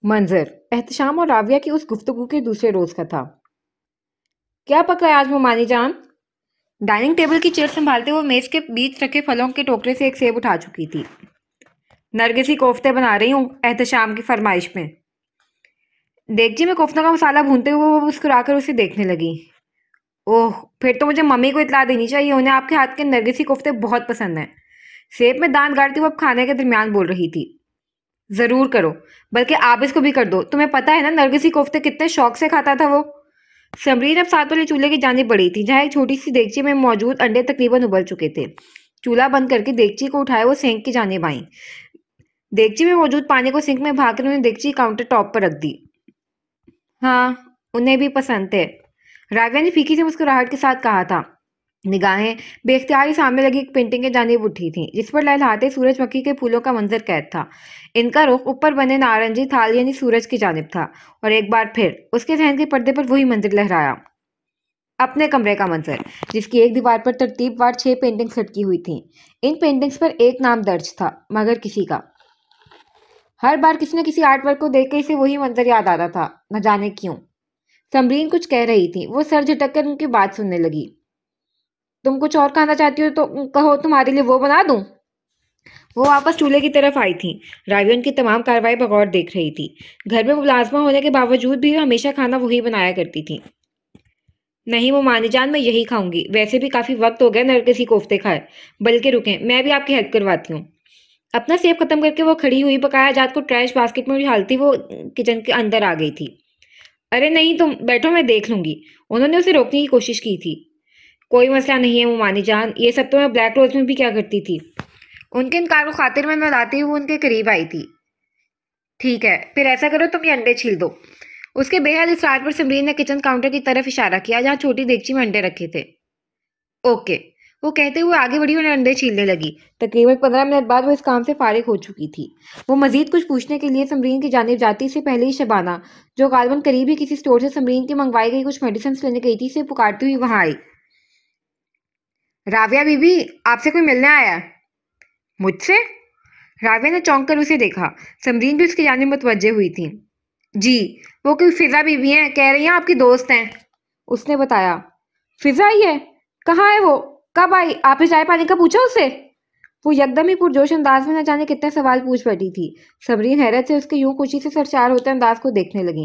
मंजर एहतशाम और राविया की उस गुफ्तगू के दूसरे रोज का था। क्या पका है आज मुमानी जान? डाइनिंग टेबल की चेयर संभालते हुए मेज के बीच रखे फलों के टोकरे से एक सेब उठा चुकी थी। नरगिसी कोफ्ते बना रही हूँ एहतशाम की फरमाइश में। देगची में कोफ्तों का मसाला भूनते हुए वो मुस्कुराकर उसे देखने लगी। ओह, फिर तो मुझे मम्मी को इतला देनी चाहिए, उन्हें आपके हाथ के नरगिसी कोफ्ते बहुत पसंद हैं। सेब में दांत गाड़ती हुए अब खाने के दरमियान बोल रही थी। जरूर करो, बल्कि आप इसको भी कर दो। तुम्हें पता है ना नरगिसी कोफ्ते कितने शौक से खाता था वो। समरीन अब साथ वाले चूल्हे की जानिब बढ़ी थी, जहाँ एक छोटी सी देगची में मौजूद अंडे तकरीबन उबल चुके थे। चूल्हा बंद करके देगची को उठाए वो सिंक की जानिब आई। देगची में मौजूद पानी को सिंक में भागकर उन्हें देगची काउंटर टॉप पर रख दी। हाँ, उन्हें भी पसंद थे, राविया ने फीकी से मुस्कुराहट के साथ कहा था। निगाहें बेख्तियार ही सामने लगी एक पेंटिंग की जानिब उठी थी, जिस पर लहलहाते सूरजमुखी के फूलों का मंजर कैद था। इनका रुख ऊपर बने नारंगी थाल यानी सूरज की जानिब था, और एक बार फिर उसके जहन के पर्दे पर वही मंजर लहराया। अपने कमरे का मंजर, जिसकी एक दीवार पर तरतीबवार 6 पेंटिंग्स लटकी हुई थीं। इन पेंटिंग्स पर एक नाम दर्ज था, मगर किसी का। हर बार किसी न किसी आर्ट वर्क को देख कर इसे वही मंजर याद आता था, न जाने क्यों। समरीन कुछ कह रही थी, वो सर झटक कर उनकी बात सुनने लगी। तुम कुछ और खाना चाहती हो तो कहो, तुम्हारे लिए वो बना दूं? वो वापस चूल्हे की तरफ आई थी। राविया उनकी तमाम कार्रवाई बगौर देख रही थी। घर में मुलाजमा होने के बावजूद भी वो हमेशा खाना वही बनाया करती थी। नहीं वो मानी जान, मैं यही खाऊंगी। वैसे भी काफी वक्त हो गया नरगिसी कोफ्ते खाए। बल्कि रुकें, मैं भी आपकी हेल्प करवाती हूँ। अपना सेब खत्म करके वो खड़ी हुई बकाया जात को ट्रैश बास्केट में उछालती वो किचन के अंदर आ गई थी। अरे नहीं, तुम बैठो, मैं देख लूंगी। उन्होंने उसे रोकने की कोशिश की थी। कोई मसला नहीं है मुमानी जान, ये सब तो मैं ब्लैक रोज में भी क्या करती थी। उनके इनकार को खातिर में न लाती हुई उनके करीब आई थी। ठीक है, फिर ऐसा करो, तुम ये अंडे छील दो। उसके बेहद इसरार पर समरीन ने किचन काउंटर की तरफ इशारा किया, जहाँ छोटी देगची में अंडे रखे थे। ओके, वो कहते हुए आगे बढ़ी और अंडे छीलने लगी। तकरीबन 15 मिनट बाद वो इस काम से फारिग हो चुकी थी। वो मजीद कुछ पूछने के लिए समरीन की जानिब जाती से पहले ही शबाना, जो गालबन करीब ही किसी स्टोर से समरीन की मंगवाई गई कुछ मेडिसिन लेने गई थी, इसे पुकारती हुई वहां आई। राविया बीबी, आपसे कोई मिलने आया है। मुझसे? राविया ने चौंक कर उसे देखा। समरीन भी उसकी जानिब मुतवज्जे हुई थी। जी, वो कोई फिजा बीबी हैं, कह रही हैं आपकी दोस्त हैं। उसने बताया। फिजा ही है? कहाँ है वो? कब आई? आपने चाय पानी का पूछा उससे? वो यकदम ही पुरजोश अंदाज में न जाने कितने सवाल पूछ बैठी थी। सबरीन हैरत से उसके यूं खुशी से सरचार होते अंदाज को देखने लगी।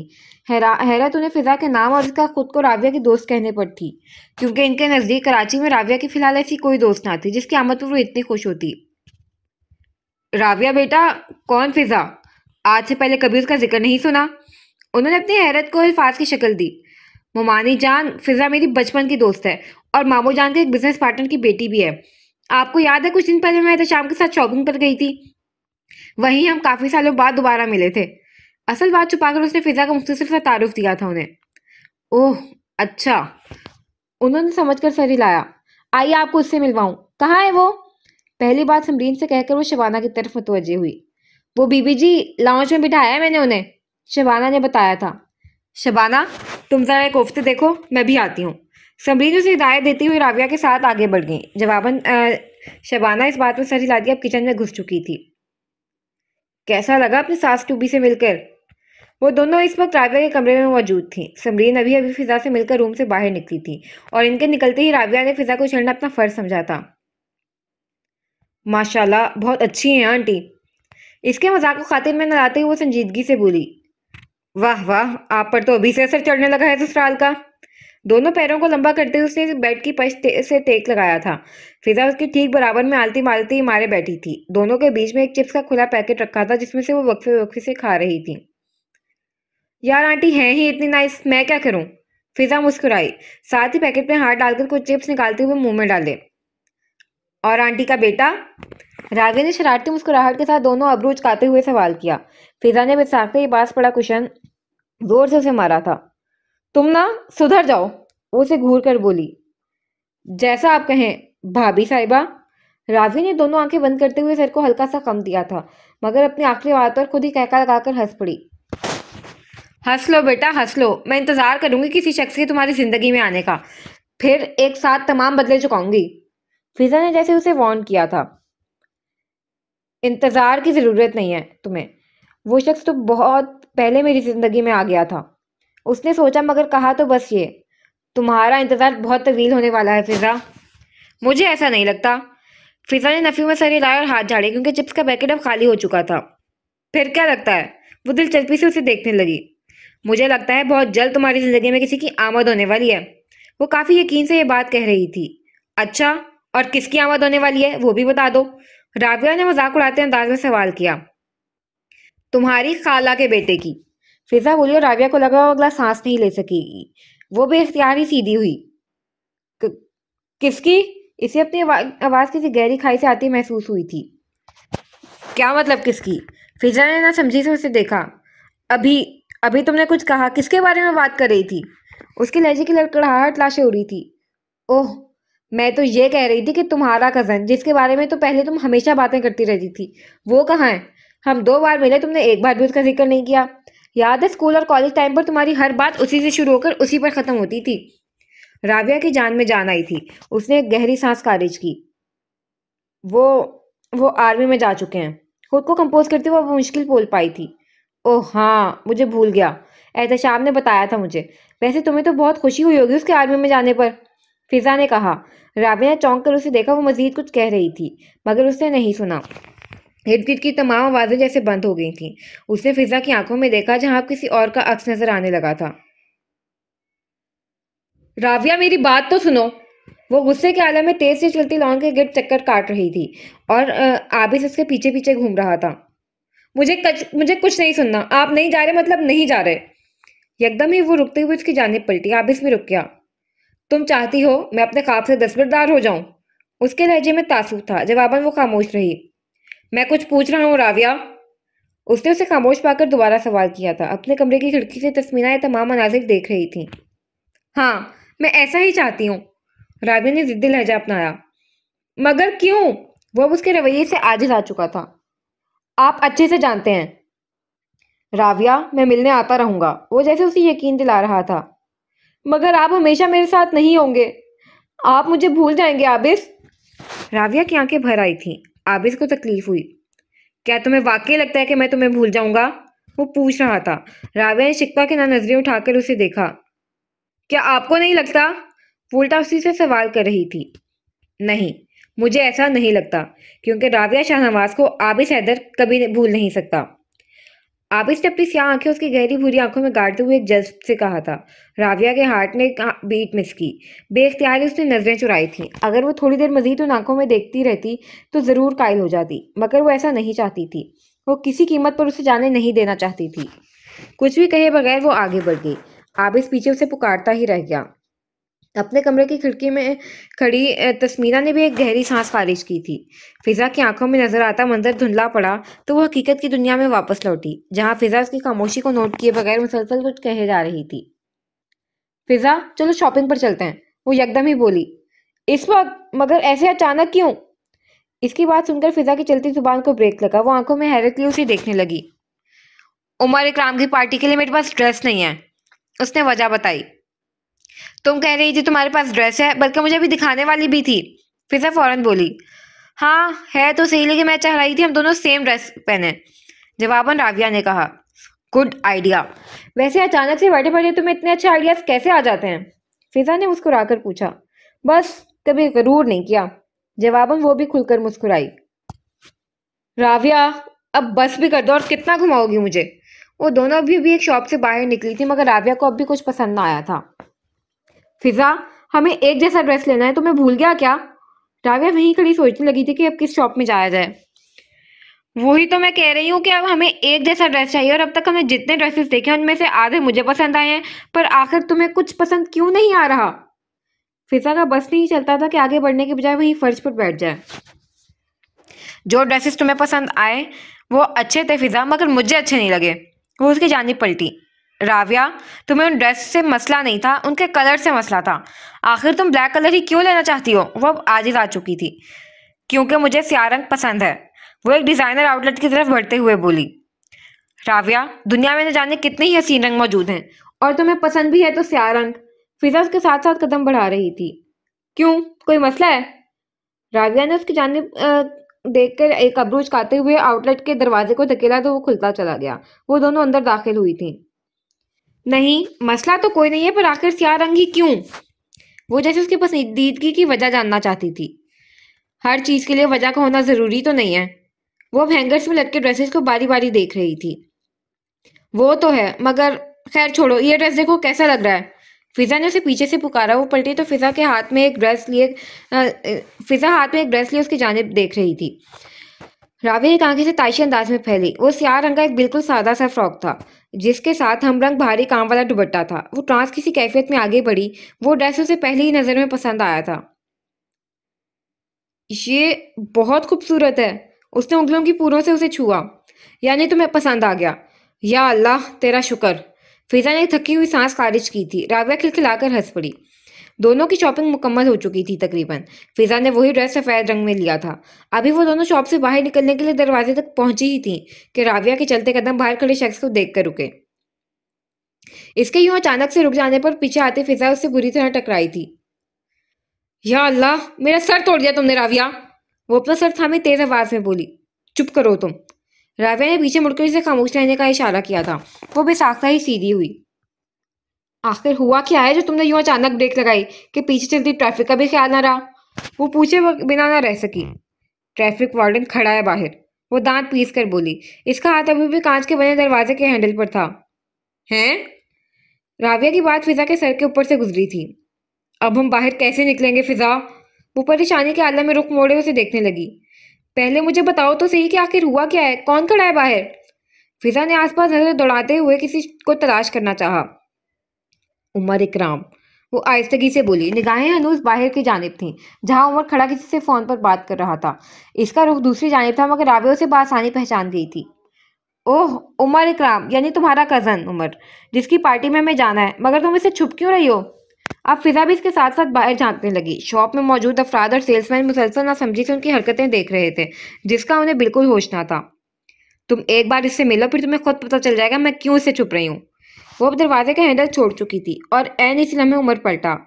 हैरत उन्हें फिजा के नाम और उसका खुद को राविया की दोस्त कहने पर थी, क्योंकि इनके नजदीक कराची में राविया की फिलहाल ऐसी कोई दोस्त ना थी जिसकी आमद पर वो इतनी खुश होती। राविया बेटा? कौन फिजा? आज से पहले कभी उसका जिक्र नहीं सुना। उन्होंने अपनी हैरत को अल्फाज की शक्ल दी। मुमानी जान, फिजा मेरी बचपन की दोस्त है, और मामू जान के एक बिजनेस पार्टनर की बेटी भी है। आपको याद है कुछ दिन पहले मैं शाम के साथ शॉपिंग पर गई थी? वहीं हम काफी सालों बाद दोबारा मिले थे। असल बात छुपाकर उसने फिजा का मुख्तसर सा तारुफ दिया था उन्हें। ओह, अच्छा। उन्होंने समझकर सर हिलाया। आइए आपको उससे मिलवाऊं। कहाँ है वो? पहली बात समरीन से कहकर वो शबाना की तरफ मुतवज्जे हुई। वो बीबी जी, लाउंज में बिठाया है मैंने उन्हें, शबाना ने बताया था। शबाना, तुम जरा ये कोफ्ते देखो, मैं भी आती हूँ। समरीन उसे हिदायत देती हुई राविया के साथ आगे बढ़ गई। जवाबन शबाना इस बात में सर हिलाती अब किचन में घुस चुकी थी। कैसा लगा अपनी सास टूबी से मिलकर? वो दोनों इस वक्त राविया के कमरे में मौजूद थी। समरीन अभी अभी फिजा से मिलकर रूम से बाहर निकली थी, और इनके निकलते ही राविया ने फिजा को छेड़ना अपना फर्ज समझा था। माशाल्लाह, बहुत अच्छी हैं आंटी। इसके मजाक को खातिर में न लाते हुए वो संजीदगी से बोली। वाह वाह, आप पर तो अभी से असर चढ़ने लगा है ससुराल का। दोनों पैरों को लंबा करते हुए उसने बेड की से टेक लगाया था। फिजा उसके ठीक बराबर में आलती मालती मारे बैठी थी। दोनों के बीच में एक चिप्स का खुला पैकेट रखा था, जिसमें से वो वक्फे वक्फे से खा रही थी। यार आंटी हैं ही इतनी नाइस, मैं क्या करूं? फिजा मुस्कुराई, साथ ही पैकेट में हाथ डालकर कुछ चिप्स निकालते हुए मुंह में डाले। और आंटी का बेटा? रावी ने शरारती मुस्कुराहट के साथ दोनों अब्रू उचकाते हुए सवाल किया। फिजा ने बिसाते ही पास पड़ा कुशन जोर से उसे मारा था। तुम ना सुधर जाओ, वो उसे घूर कर बोली। जैसा आप कहें भाभी साहिबा। रावी ने दोनों आंखें बंद करते हुए सर को हल्का सा कम दिया था, मगर अपनी आखिरी बात पर खुद ही कहका लगाकर हंस पड़ी। हंस लो बेटा, हंस लो। मैं इंतजार करूंगी किसी शख्स के तुम्हारी जिंदगी में आने का, फिर एक साथ तमाम बदले चुकाऊंगी। फिजा ने जैसे उसे वार्न किया था। इंतजार की जरूरत नहीं है तुम्हें। वो शख्स तो बहुत पहले मेरी ज़िंदगी में आ गया था। उसने सोचा मगर कहा तो बस ये, तुम्हारा इंतज़ार बहुत तवील होने वाला है फ़िज़ा। मुझे ऐसा नहीं लगता। फ़िज़ा ने नफ़ी में सर हिलाया और हाथ झाड़े क्योंकि चिप्स का पैकेट अब खाली हो चुका था। फिर क्या लगता है? वो दिलचस्पी से उसे देखने लगी। मुझे लगता है बहुत जल्द तुम्हारी ज़िंदगी में किसी की आमद होने वाली है। वो काफ़ी यकीन से ये बात कह रही थी। अच्छा, और किसकी आमद होने वाली है वो भी बता दो। राबिया ने मजाक उड़ाते अंदाज में सवाल किया। तुम्हारी खाला के बेटे की। फिजा बोली और राबिया को लगा वो अगला सांस नहीं ले सकेगी। वो बेख्तियार ही सीधी हुई। "क- किसकी?" इसे अपनी आवाज किसी गहरी खाई से आती महसूस हुई थी। क्या मतलब किसकी? फिजा ने ना समझी से उसे देखा। अभी अभी तुमने कुछ कहा, किसके बारे में बात कर रही थी? उसके लहजे की लड़खड़ाहट लाशें उड़ी थी। ओह, मैं तो ये कह रही थी कि तुम्हारा कजन, जिसके बारे में तो पहले तुम हमेशा बातें करती रहती थी, वो कहाँ है? हम 2 बार मिले, तुमने एक बार भी उसका जिक्र नहीं किया। याद है स्कूल और कॉलेज टाइम पर तुम्हारी हर बात उसी से शुरू होकर उसी पर खत्म होती थी। राबिया की जान में जान आई थी। उसने एक गहरी सांस खारिज की। वो वो आर्मी में जा चुके हैं। खुद को कंपोज करते हुए वो मुश्किल बोल पाई थी। ओह हाँ, मुझे भूल गया। एहतशाम ने बताया था मुझे। वैसे तुम्हें तो बहुत खुशी हुई होगी उसके आर्मी में जाने पर। फिजा ने कहा। राबिया ने चौंक कर उसे देखा। वो मजीद कुछ कह रही थी मगर उसने नहीं सुना। इर्द गिर्द की तमाम आवाजें जैसे बंद हो गई थीं। उसने फिजा की आंखों में देखा जहां अब किसी और का अक्स नजर आने लगा था। राबिया, मेरी बात तो सुनो। वो गुस्से के आलम में तेज से चलती लॉन के गिर्द चक्कर काट रही थी और आबिस उसके पीछे पीछे घूम रहा था। मुझे कुछ नहीं सुनना। आप नहीं जा रहे मतलब नहीं जा रहे। एकदम ही वो रुकते हुए उसकी जानिब पलटी। आबिस भी रुक गया। तुम चाहती हो मैं अपने ख्वाब से दस्तबरदार हो जाऊं? उसके लहजे में तासुब था। जवाबन वो खामोश रही। मैं कुछ पूछ रहा हूँ राबिया। उसने उसे खामोश पाकर दोबारा सवाल किया था। अपने कमरे की खिड़की से तस्मीना ये तमाम मनाजिर देख रही थी। हाँ, मैं ऐसा ही चाहती हूँ। राबिया ने जिद्दी लहजा अपनाया। मगर क्यों? वो अब उसके रवैये से आजिज आ चुका था। आप अच्छे से जानते हैं राबिया, मैं मिलने आता रहूंगा। वो जैसे उसे यकीन दिला रहा था। मगर आप हमेशा मेरे साथ नहीं होंगे। आप मुझे भूल जाएंगे आबिस। राबिया की आंखें भर आई थीं। आबिस को तकलीफ हुई। क्या तुम्हें वाकई लगता है कि मैं तुम्हें भूल जाऊंगा? वो पूछ रहा था। राबिया ने शिकवा के ना नजरें उठाकर उसे देखा। क्या आपको नहीं लगता? वो उल्टा उसी से सवाल कर रही थी। नहीं, मुझे ऐसा नहीं लगता क्योंकि राबिया शाहनवाज को आबिस हैदर कभी भूल नहीं सकता। आबिस ने अपनी स्याह आंखें उसकी गहरी भूरी आंखों में गाड़ते हुए एक जज्ब से कहा था। राबिया के हार्ट ने बीट मिस की। बेख्तियारी उसने नजरें चुराई थी। अगर वो थोड़ी देर मजीद उन आंखों में देखती रहती तो जरूर कायल हो जाती, मगर वो ऐसा नहीं चाहती थी। वो किसी कीमत पर उसे जाने नहीं देना चाहती थी। कुछ भी कहे बगैर वो आगे बढ़ गई। आबिस पीछे उसे पुकारता ही रह गया। अपने कमरे की खिड़की में खड़ी तस्मीना ने भी एक गहरी सांस खारिज की थी। फिजा की आंखों में नजर आता मंजर धुंधला पड़ा तो वो हकीकत की दुनिया में वापस लौटी जहां फिजा उसकी खामोशी को नोट किए बगैर मुसलसल कुछ कहे जा रही थी। फिजा, चलो शॉपिंग पर चलते हैं। वो यकदम ही बोली। इस वक्त? मगर ऐसे अचानक क्यों? इसकी बात सुनकर फिजा की चलती जुबान को ब्रेक लगा। वो आंखों में हैरत लिए उसे देखने लगी। उमर इकराम की पार्टी के लिए मेरे पास ड्रेस नहीं है। उसने वजह बताई। तुम कह रही थी तुम्हारे पास ड्रेस है, बल्कि मुझे अभी दिखाने वाली भी थी। फिजा फौरन बोली। हाँ है तो सही, लेकिन मैं चाह रही थी हम दोनों सेम ड्रेस पहने। जवाबन राबिया ने कहा। Good idea. वैसे अचानक से बैठे बैठे तुम्हें इतने अच्छे आइडियाज कैसे आ जाते हैं? फिजा ने मुस्कुराकर पूछा। बस, कभी गरूर नहीं किया। जवाबन वो भी खुलकर मुस्कुराई। राबिया, अब बस भी कर दो, और कितना घुमाओगी मुझे? वो दोनों भी एक शॉप से बाहर निकली थी मगर राबिया को अब भी कुछ पसंद ना आया था। फिजा, हमें एक जैसा ड्रेस लेना है, तो मैं भूल गया क्या? राबिया वहीं खड़ी सोचने लगी थी कि अब किस शॉप में जाया जाए। वही तो मैं कह रही हूँ कि अब हमें एक जैसा ड्रेस चाहिए, और अब तक हमने जितने ड्रेसेस देखे हैं उनमें से आधे मुझे पसंद आए हैं, पर आखिर तुम्हें कुछ पसंद क्यों नहीं आ रहा? फिजा का बस नहीं चलता था कि आगे बढ़ने के बजाय वहीं फर्श पर बैठ जाए। जो ड्रेसेस तुम्हें पसंद आए वो अच्छे थे फिजा, मगर मुझे अच्छे नहीं लगे। वो उसकी जानिब पलटी। राबिया, तुम्हें उन ड्रेस से मसला नहीं था, उनके कलर से मसला था। आखिर तुम ब्लैक कलर ही क्यों लेना चाहती हो? वो अब आजिज आ चुकी थी। क्योंकि मुझे स्याह रंग पसंद है। वो एक डिज़ाइनर आउटलेट की तरफ बढ़ते हुए बोली। राबिया, दुनिया में न जाने कितने ही हसीन रंग मौजूद हैं, और तुम्हें पसंद भी है तो स्याह रंग। फिजा उसके साथ साथ कदम बढ़ा रही थी। क्यों, कोई मसला है? राबिया ने उसकी जानिब देखकर एक अब्रू उचकाते हुए आउटलेट के दरवाजे को धकेला तो वो खुलता चला गया। वो दोनों अंदर दाखिल हुई थी। नहीं, मसला तो कोई नहीं है, पर आखिर स्याह रंग ही क्यों? वो जैसे उसकी पसंदीदगी की वजह जानना चाहती थी। हर चीज के लिए वजह का होना जरूरी तो नहीं है। वो अब हैंगर्स में लटके ड्रेसेस को बारी बारी देख रही थी। वो तो है, मगर खैर छोड़ो, ये ड्रेस देखो कैसा लग रहा है। फिजा ने उसे पीछे से पुकारा। वो पलटी तो फिजा हाथ में एक ड्रेस लिए उसकी जानिब देख रही थी। रावी की आंखें से ताइशी अंदाज में फैली। वो स्याह रंग का एक बिल्कुल सादा सा फ्रॉक था, जिसके साथ हमरंग भारी काम वाला दुपट्टा था। वो ट्रांस किसी कैफियत में आगे बढ़ी। वो ड्रेस उसे पहली ही नजर में पसंद आया था। ये बहुत खूबसूरत है। उसने उंगलियों की पूरों से उसे छुआ। यानी तुम्हें पसंद आ गया? या अल्लाह तेरा शुक्र। फिजा ने थकी हुई सांस खारिज की थी। राविया खिलखिलाकर हंस पड़ी। दोनों की शॉपिंग मुकम्मल हो चुकी थी तकरीबन। फिजा ने वही ड्रेस सफेद रंग में लिया था। अभी वो दोनों शॉप से बाहर निकलने के लिए दरवाजे तक पहुंची ही थी कि राविया के चलते कदम बाहर खड़े शख्स को देखकर रुके। इसके यूं अचानक से रुक जाने पर पीछे आते फिजा उससे बुरी तरह टकराई थी। या अल्लाह, मेरा सर तोड़ दिया तुमने राविया। वो अपना सर थामे तेज आवाज में बोली। चुप करो तुम। राविया ने पीछे मुड़कर इसे खामोश रहने का इशारा किया था। वो बेसाख्ता ही सीधी हुई। आखिर हुआ क्या है जो तुमने यूं अचानक ब्रेक लगाई कि पीछे चलती ट्रैफिक का भी ख्याल ना रहा? वो पूछे बिना ना रह सकी। ट्रैफिक वार्डन खड़ा है बाहर। वो दांत पीस कर बोली। इसका हाथ अभी भी कांच के बने दरवाजे के हैंडल पर था। हैं? राविया की बात फिजा के सर के ऊपर से गुजरी थी। अब हम बाहर कैसे निकलेंगे फिजा? वो परेशानी के आलम में रुख मोड़े उसे देखने लगी। पहले मुझे बताओ तो सही कि आखिर हुआ क्या है, कौन खड़ा है बाहर? फिजा ने आसपास नजर दौड़ाते हुए किसी को तलाश करना चाहा। उमर इकराम, वो आहिस्तगी से बोली। निगाहें हनूज बाहर की जानिब थीं, जहां उमर खड़ा किसी से फोन पर बात कर रहा था। इसका रुख दूसरी जानिब था, मगर राविया उसे बासानी पहचान गई थी। ओह, उमर इकराम, यानी तुम्हारा कजन उमर, जिसकी पार्टी में हमें जाना है। मगर तुम इससे छुप क्यों रही हो? अब फिजा भी इसके साथ साथ बाहर झांकने लगी। शॉप में मौजूद अफराद और सेल्समैन मुसलसल नासमझी से उनकी हरकतें देख रहे थे, जिसका उन्हें बिल्कुल होश ना था। तुम एक बार इससे मिलो, फिर तुम्हें खुद पता चल जाएगा मैं क्यों इससे छुप रही हूँ। वो अब दरवाजे का हैंडल छोड़ चुकी थी और ऐन इसी लम्हे उमर पलटा।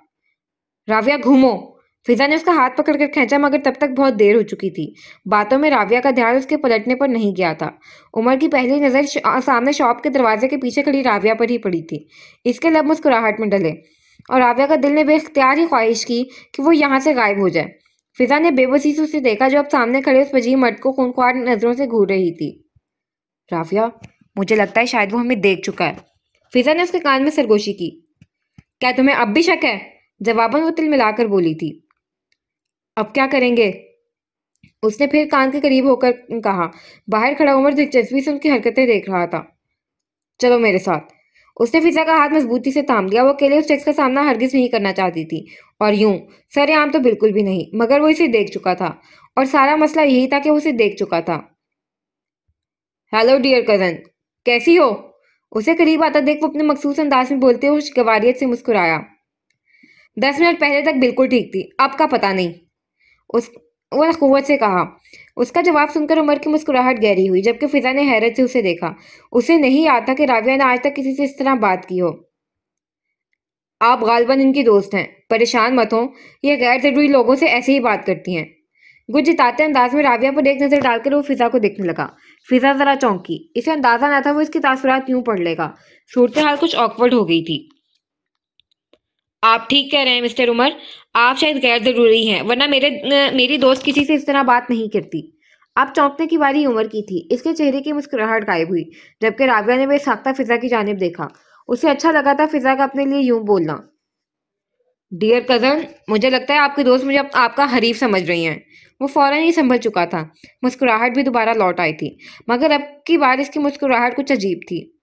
राविया घूमो। फिजा ने उसका हाथ पकड़कर खींचा, मगर तब तक बहुत देर हो चुकी थी। बातों में राविया का ध्यान उसके पलटने पर नहीं गया था। उमर की पहली नजर सामने शॉप के दरवाजे के पीछे खड़ी राविया पर ही पड़ी थी। इसके लब मुस्कुराहट में डले और राविया का दिल ने बेख्तियार ही ख्वाहिश की कि वो यहाँ से गायब हो जाए। फिजा ने बेबसी से उसे देखा, जो अब सामने खड़े उस वजीह मर्द को खूंखार नजरों से घूर रही थी। राविया, मुझे लगता है शायद वो हमें देख चुका है। फिजा ने उसके कान में सरगोशी की। क्या तुम्हें अब भी शक है? जवाबन वो तिल मिलाकर बोली थी। अब क्या करेंगे? उसने फिर कान के करीब होकर कहा। बाहर खड़ा उमर दिलचस्पी से उनकी हरकतें देख रहा था। चलो मेरे साथ। उसने फिजा का हाथ मजबूती से थाम लिया। वो अकेले उस शख्स का सामना हरगिज नहीं करना चाहती थी, और यूं सरेआम तो बिल्कुल भी नहीं, मगर वो इसे देख चुका था और सारा मसला यही था कि वो उसे देख चुका था। हेलो डियर कजन, कैसी हो? उसे करीब आता देख वो अपने मखसूस अंदाज में बोलते हुए गवारियत से मुस्कुराया। 10 मिनट पहले तक बिल्कुल ठीक थी, अब का पता नहीं। उस वो ने कुव्वत से कहा। उसका जवाब सुनकर उमर की मुस्कुराहट गहरी हुई, जबकि फिजा ने हैरत से उसे देखा। उसे नहीं याद था कि राविया ने आज तक किसी से इस तरह बात की हो। आप गालबन इनकी दोस्त हैं, परेशान मत हो। ये गैर जरूरी लोगों से ऐसे ही बात करती हैं। कुछ जिताते अंदाज में राविया पर एक नजर डालकर वो फिजा को देखने लगा। फिजा जरा चौंकी। इसे अंदाजा न था वो इसकी तासुरात क्यों पढ़ लेगा। सूरत हाल कुछ ऑकवर्ड हो गई थी। आप ठीक कह रहे हैं मिस्टर उमर, आप शायद गैर जरूरी हैं, वरना मेरी दोस्त किसी से इस तरह बात नहीं करती। अब चौंकने की बारी उमर की थी। इसके चेहरे की मुस्कुराहट गायब हुई, जबकि राविया ने बेसाख्ता फिजा की जानिब देखा। उसे अच्छा लगा था फिजा का अपने लिए यूं बोलना। डियर कजन, मुझे लगता है आपकी दोस्त मुझे आपका हरीफ समझ रही हैं। वो फौरन ही संभल चुका था। मुस्कुराहट भी दोबारा लौट आई थी, मगर अब की बार इसकी मुस्कुराहट कुछ अजीब थी।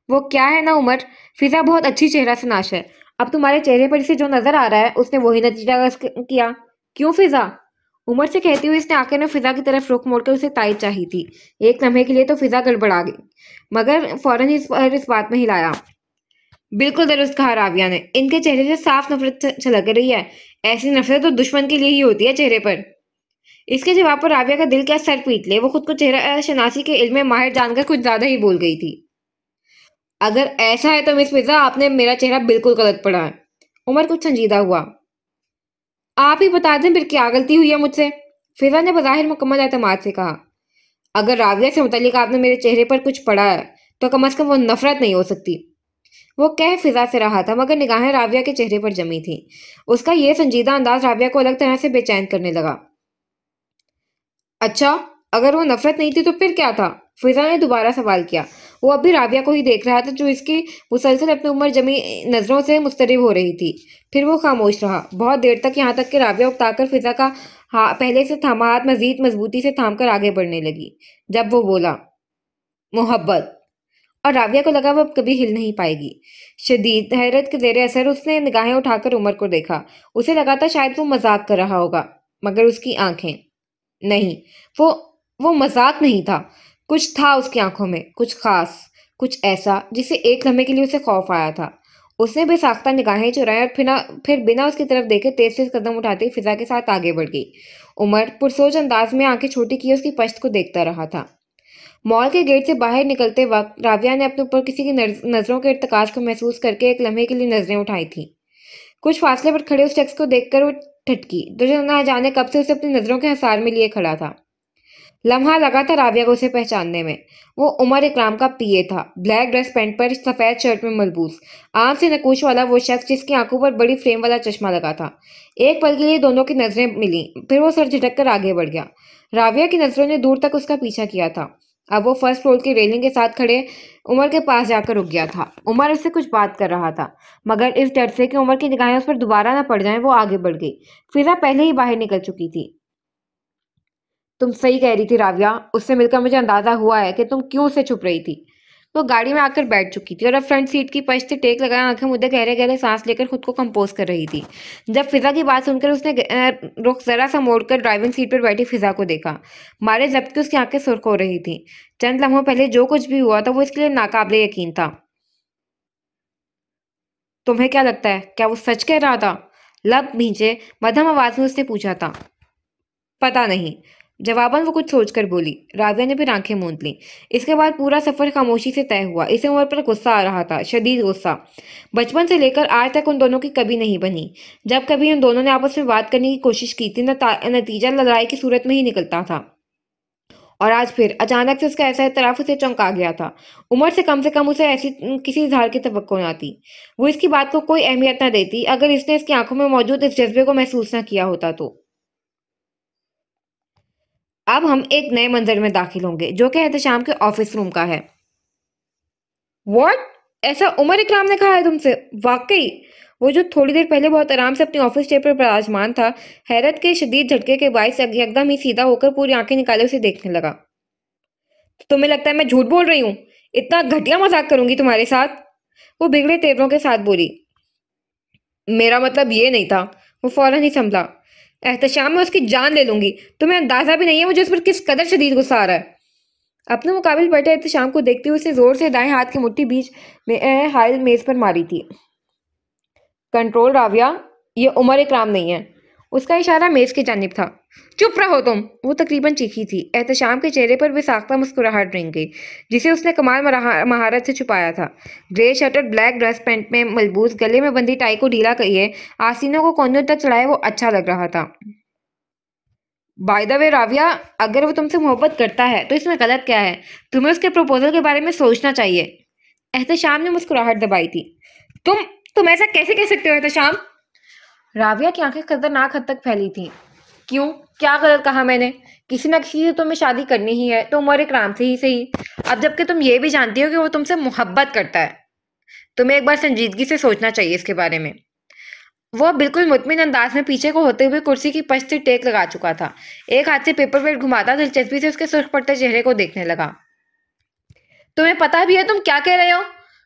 वो क्या है ना उमर, फिजा बहुत अच्छी चेहरा सनाश है। अब तुम्हारे चेहरे पर इसे जो नजर आ रहा है, उसने वही नतीजा किया। क्यों फिजा? उमर से कहती हुई इसने आखिर में फिजा की तरफ रुख मोड़कर उसे तायद चाही थी। एक लम्हे के लिए तो फिजा गड़बड़ा गई, मगर फौरन ही इस बात में हिलाया। बिल्कुल दुरुस्त कहा राविया ने। इनके चेहरे से साफ नफरत छलक रही है। ऐसी नफरत तो दुश्मन के लिए ही होती है चेहरे पर। इसके जवाब पर राविया का दिल क्या सर पीट ले। वो खुद को चेहरा शनासी के इल्म में माहिर जानकर कुछ ज्यादा ही बोल गई थी। अगर ऐसा है तो मिस फिजा, आपने मेरा चेहरा बिल्कुल गलत पढ़ा है। उमर कुछ संजीदा हुआ। आप ही बता दें फिर क्या गलती हुई है मुझसे? फिजा ने बज़ाहिर मुकम्मल एतमाद से कहा। अगर राविया से मुतल्लिक आपने मेरे चेहरे पर कुछ पढ़ा है तो कम से कम वो नफरत नहीं हो सकती। वो कह फिजा से रहा था मगर निगाहें राविया के चेहरे पर जमी थी। उसका यह संजीदा अंदाज राविया को अलग तरह से बेचैन करने लगा। अच्छा, अगर वो नफरत नहीं थी तो फिर क्या था? फिजा ने दोबारा सवाल किया। वो अब भी राबिया को ही देख रहा था जो इसकी मुसलसल अपनी उम्र जमी नजरों से मुस्तरिब हो रही थी। फिर वो खामोश रहा बहुत देर तक, यहाँ तक कि राबिया उकताकर फिजा का पहले से थामा हाथ मजीद मजबूती से थाम कर आगे बढ़ने लगी। जब वो बोला मोहब्बत, और राबिया को लगा वो अब कभी हिल नहीं पाएगी। शदीद हैरत के जेर असर उसने निगाहें उठाकर उमर को देखा। उसे लगा था शायद वो मजाक कर रहा होगा, मगर उसकी आंखें नहीं, वो वो मजाक नहीं था। कुछ था उसकी आंखों में, कुछ खास, कुछ ऐसा जिसे एक लम्हे के लिए उसे खौफ आया था। उसने बेसाख्ता निगाहें चुराई और फिर बिना उसकी तरफ देखे तेज तेज कदम उठाते फिजा के साथ आगे बढ़ गई। उमर पुरसोच अंदाज में आंखें छोटी किए उसकी पश्त को देखता रहा था। मॉल के गेट से बाहर निकलते वक्त राबिया ने अपने ऊपर किसी की नजरों के इर्तकाज को महसूस करके एक लम्हे के लिए नजरें उठाई थी। कुछ फासले पर खड़े उस शख्स को देखकर वो ठटकी, जो ना जाने कब से उसे अपनी नजरों के हसार में लिए खड़ा था। लम्हा लगा था राबिया को उसे पहचानने में। वो उमर इकराम का पीए था, ब्लैक ड्रेस पैंट पर सफेद शर्ट में मलबूस, आम से नकूश वाला वो शख्स जिसकी आंखों पर बड़ी फ्रेम वाला चश्मा लगा था। एक पल के लिए दोनों की नजरें मिली, फिर वो सर झटक कर आगे बढ़ गया। राबिया की नजरों ने दूर तक उसका पीछा किया था। अब वो फर्स्ट फ्लोर की रेलिंग के साथ खड़े उमर के पास जाकर रुक गया था। उमर उससे कुछ बात कर रहा था, मगर इस डर से कि उमर की निगाहें उस पर दोबारा ना पड़ जाएं, वो आगे बढ़ गई। फिजा पहले ही बाहर निकल चुकी थी। तुम सही कह रही थी राविया, उससे मिलकर मुझे अंदाजा हुआ है कि तुम क्यों उससे छुप रही थी। वो गाड़ी में आकर बैठ चुकी थी और अब फ्रंट सीट की पश्त से टेक लगाए आंखें मुद्दे गहरे गहरे सांस लेकर खुद को कंपोज कर रही थी। जब फिजा की बात सुनकर उसने रुख जरा सा मोड़कर ड्राइविंग सीट पर बैठी फिजा को देखा। मारे जब्त की उसकी आंखें सुर्ख हो रही थी। चंद लम्हों पहले जो कुछ भी हुआ था वो इसके लिए नाकाबिले यकीन था। तुम्हें क्या लगता है, क्या वो सच कह रहा था? लब भींचे मध्यम आवाज में उसने पूछा था। पता नहीं, जवाबन वो कुछ सोचकर बोली। राबिया ने फिर आंखें मूंद लीं। इसके बाद पूरा सफर खामोशी से तय हुआ। इसे उमर पर गुस्सा आ रहा था, शदीद गुस्सा। बचपन से लेकर आज तक उन दोनों की कभी नहीं बनी। जब कभी उन दोनों ने आपस में बात करने की कोशिश की थी, नतीजा लड़ाई की सूरत में ही निकलता था। और आज फिर अचानक से उसका ऐसा इतराफ उसे चौंका गया था। उमर से कम उसे ऐसी किसी इजहार की तवक्को न थी। वो इसकी बात को कोई अहमियत न देती अगर इसने इसकी आंखों में मौजूद इस जज्बे को महसूस न किया होता तो। अब हम एक नए मंजर में दाखिल होंगे जो कि एहतशाम के ऑफिस रूम का है। व्हाट? ऐसा उमर इकराम ने कहा है तुमसे? वाकई? वो जो थोड़ी देर पहले बहुत आराम से अपनी ऑफिस चेयर पर विराजमान था, हैरत के शदीद झटके के बायस एकदम ही सीधा होकर पूरी आंखें निकाले उसे देखने लगा। तो तुम्हें लगता है मैं झूठ बोल रही हूँ? इतना घटिया मजाक करूंगी तुम्हारे साथ? वो बिगड़े तेवरों के साथ बोली। मेरा मतलब ये नहीं था। वो फौरन ही संभला। एहतशाम में उसकी जान ले लूंगी। तुम्हें अंदाजा भी नहीं है मुझे उस पर किस कदर शदीद गुस्सा आ रहा है। अपने मुकाबिल बैठे एहतशाम को देखते हुए उसे जोर से दाएं हाथ की मुट्ठी बीच में हायल मेज पर मारी थी। कंट्रोल राविया, ये उमर इकराम नहीं है। उसका इशारा मेज की जानिब था। चुप रहो तुम, वो तकरीबन चीखी थी। एहतशाम के चेहरे पर बेसाख्ता मुस्कुराहट रिंग गई, जिसे उसने कमाल महारत से छुपाया था। ग्रे शर्ट और ब्लैक ड्रेस पैंट में मलबूस, गले में बंधी टाई को ढीला करिए आसीनों को कोनों तक चढ़ाए वो अच्छा लग रहा था। बाय द वे राविया, अगर वो तुमसे मोहब्बत करता है तो इसमें गलत क्या है? तुम्हें उसके प्रपोजल के बारे में सोचना चाहिए। एहतशाम ने मुस्कुराहट दबाई थी। तुम तुम ऐसा कैसे कह सकते हो एहतशाम? राविया की आंखें खतरनाक हद तक फैली थीं। क्यों? क्या गलत कहा मैंने? किसी न किसी से तुम्हें शादी करनी ही है तो उमर इकराम से ही सही। अब जबकि तुम ये भी जानती हो कि वो तुमसे मोहब्बत करता है, तुम्हें एक बार संजीदगी से सोचना चाहिए इसके बारे में। वो बिल्कुल मुतमिन अंदाज में पीछे को होते हुए कुर्सी की पश्त से टेक लगा चुका था। एक हाथ से पेपर वेट घुमाता दिलचस्पी से उसके सुर्ख पड़ते चेहरे को देखने लगा। तुम्हें पता भी है तुम क्या कह रहे हो?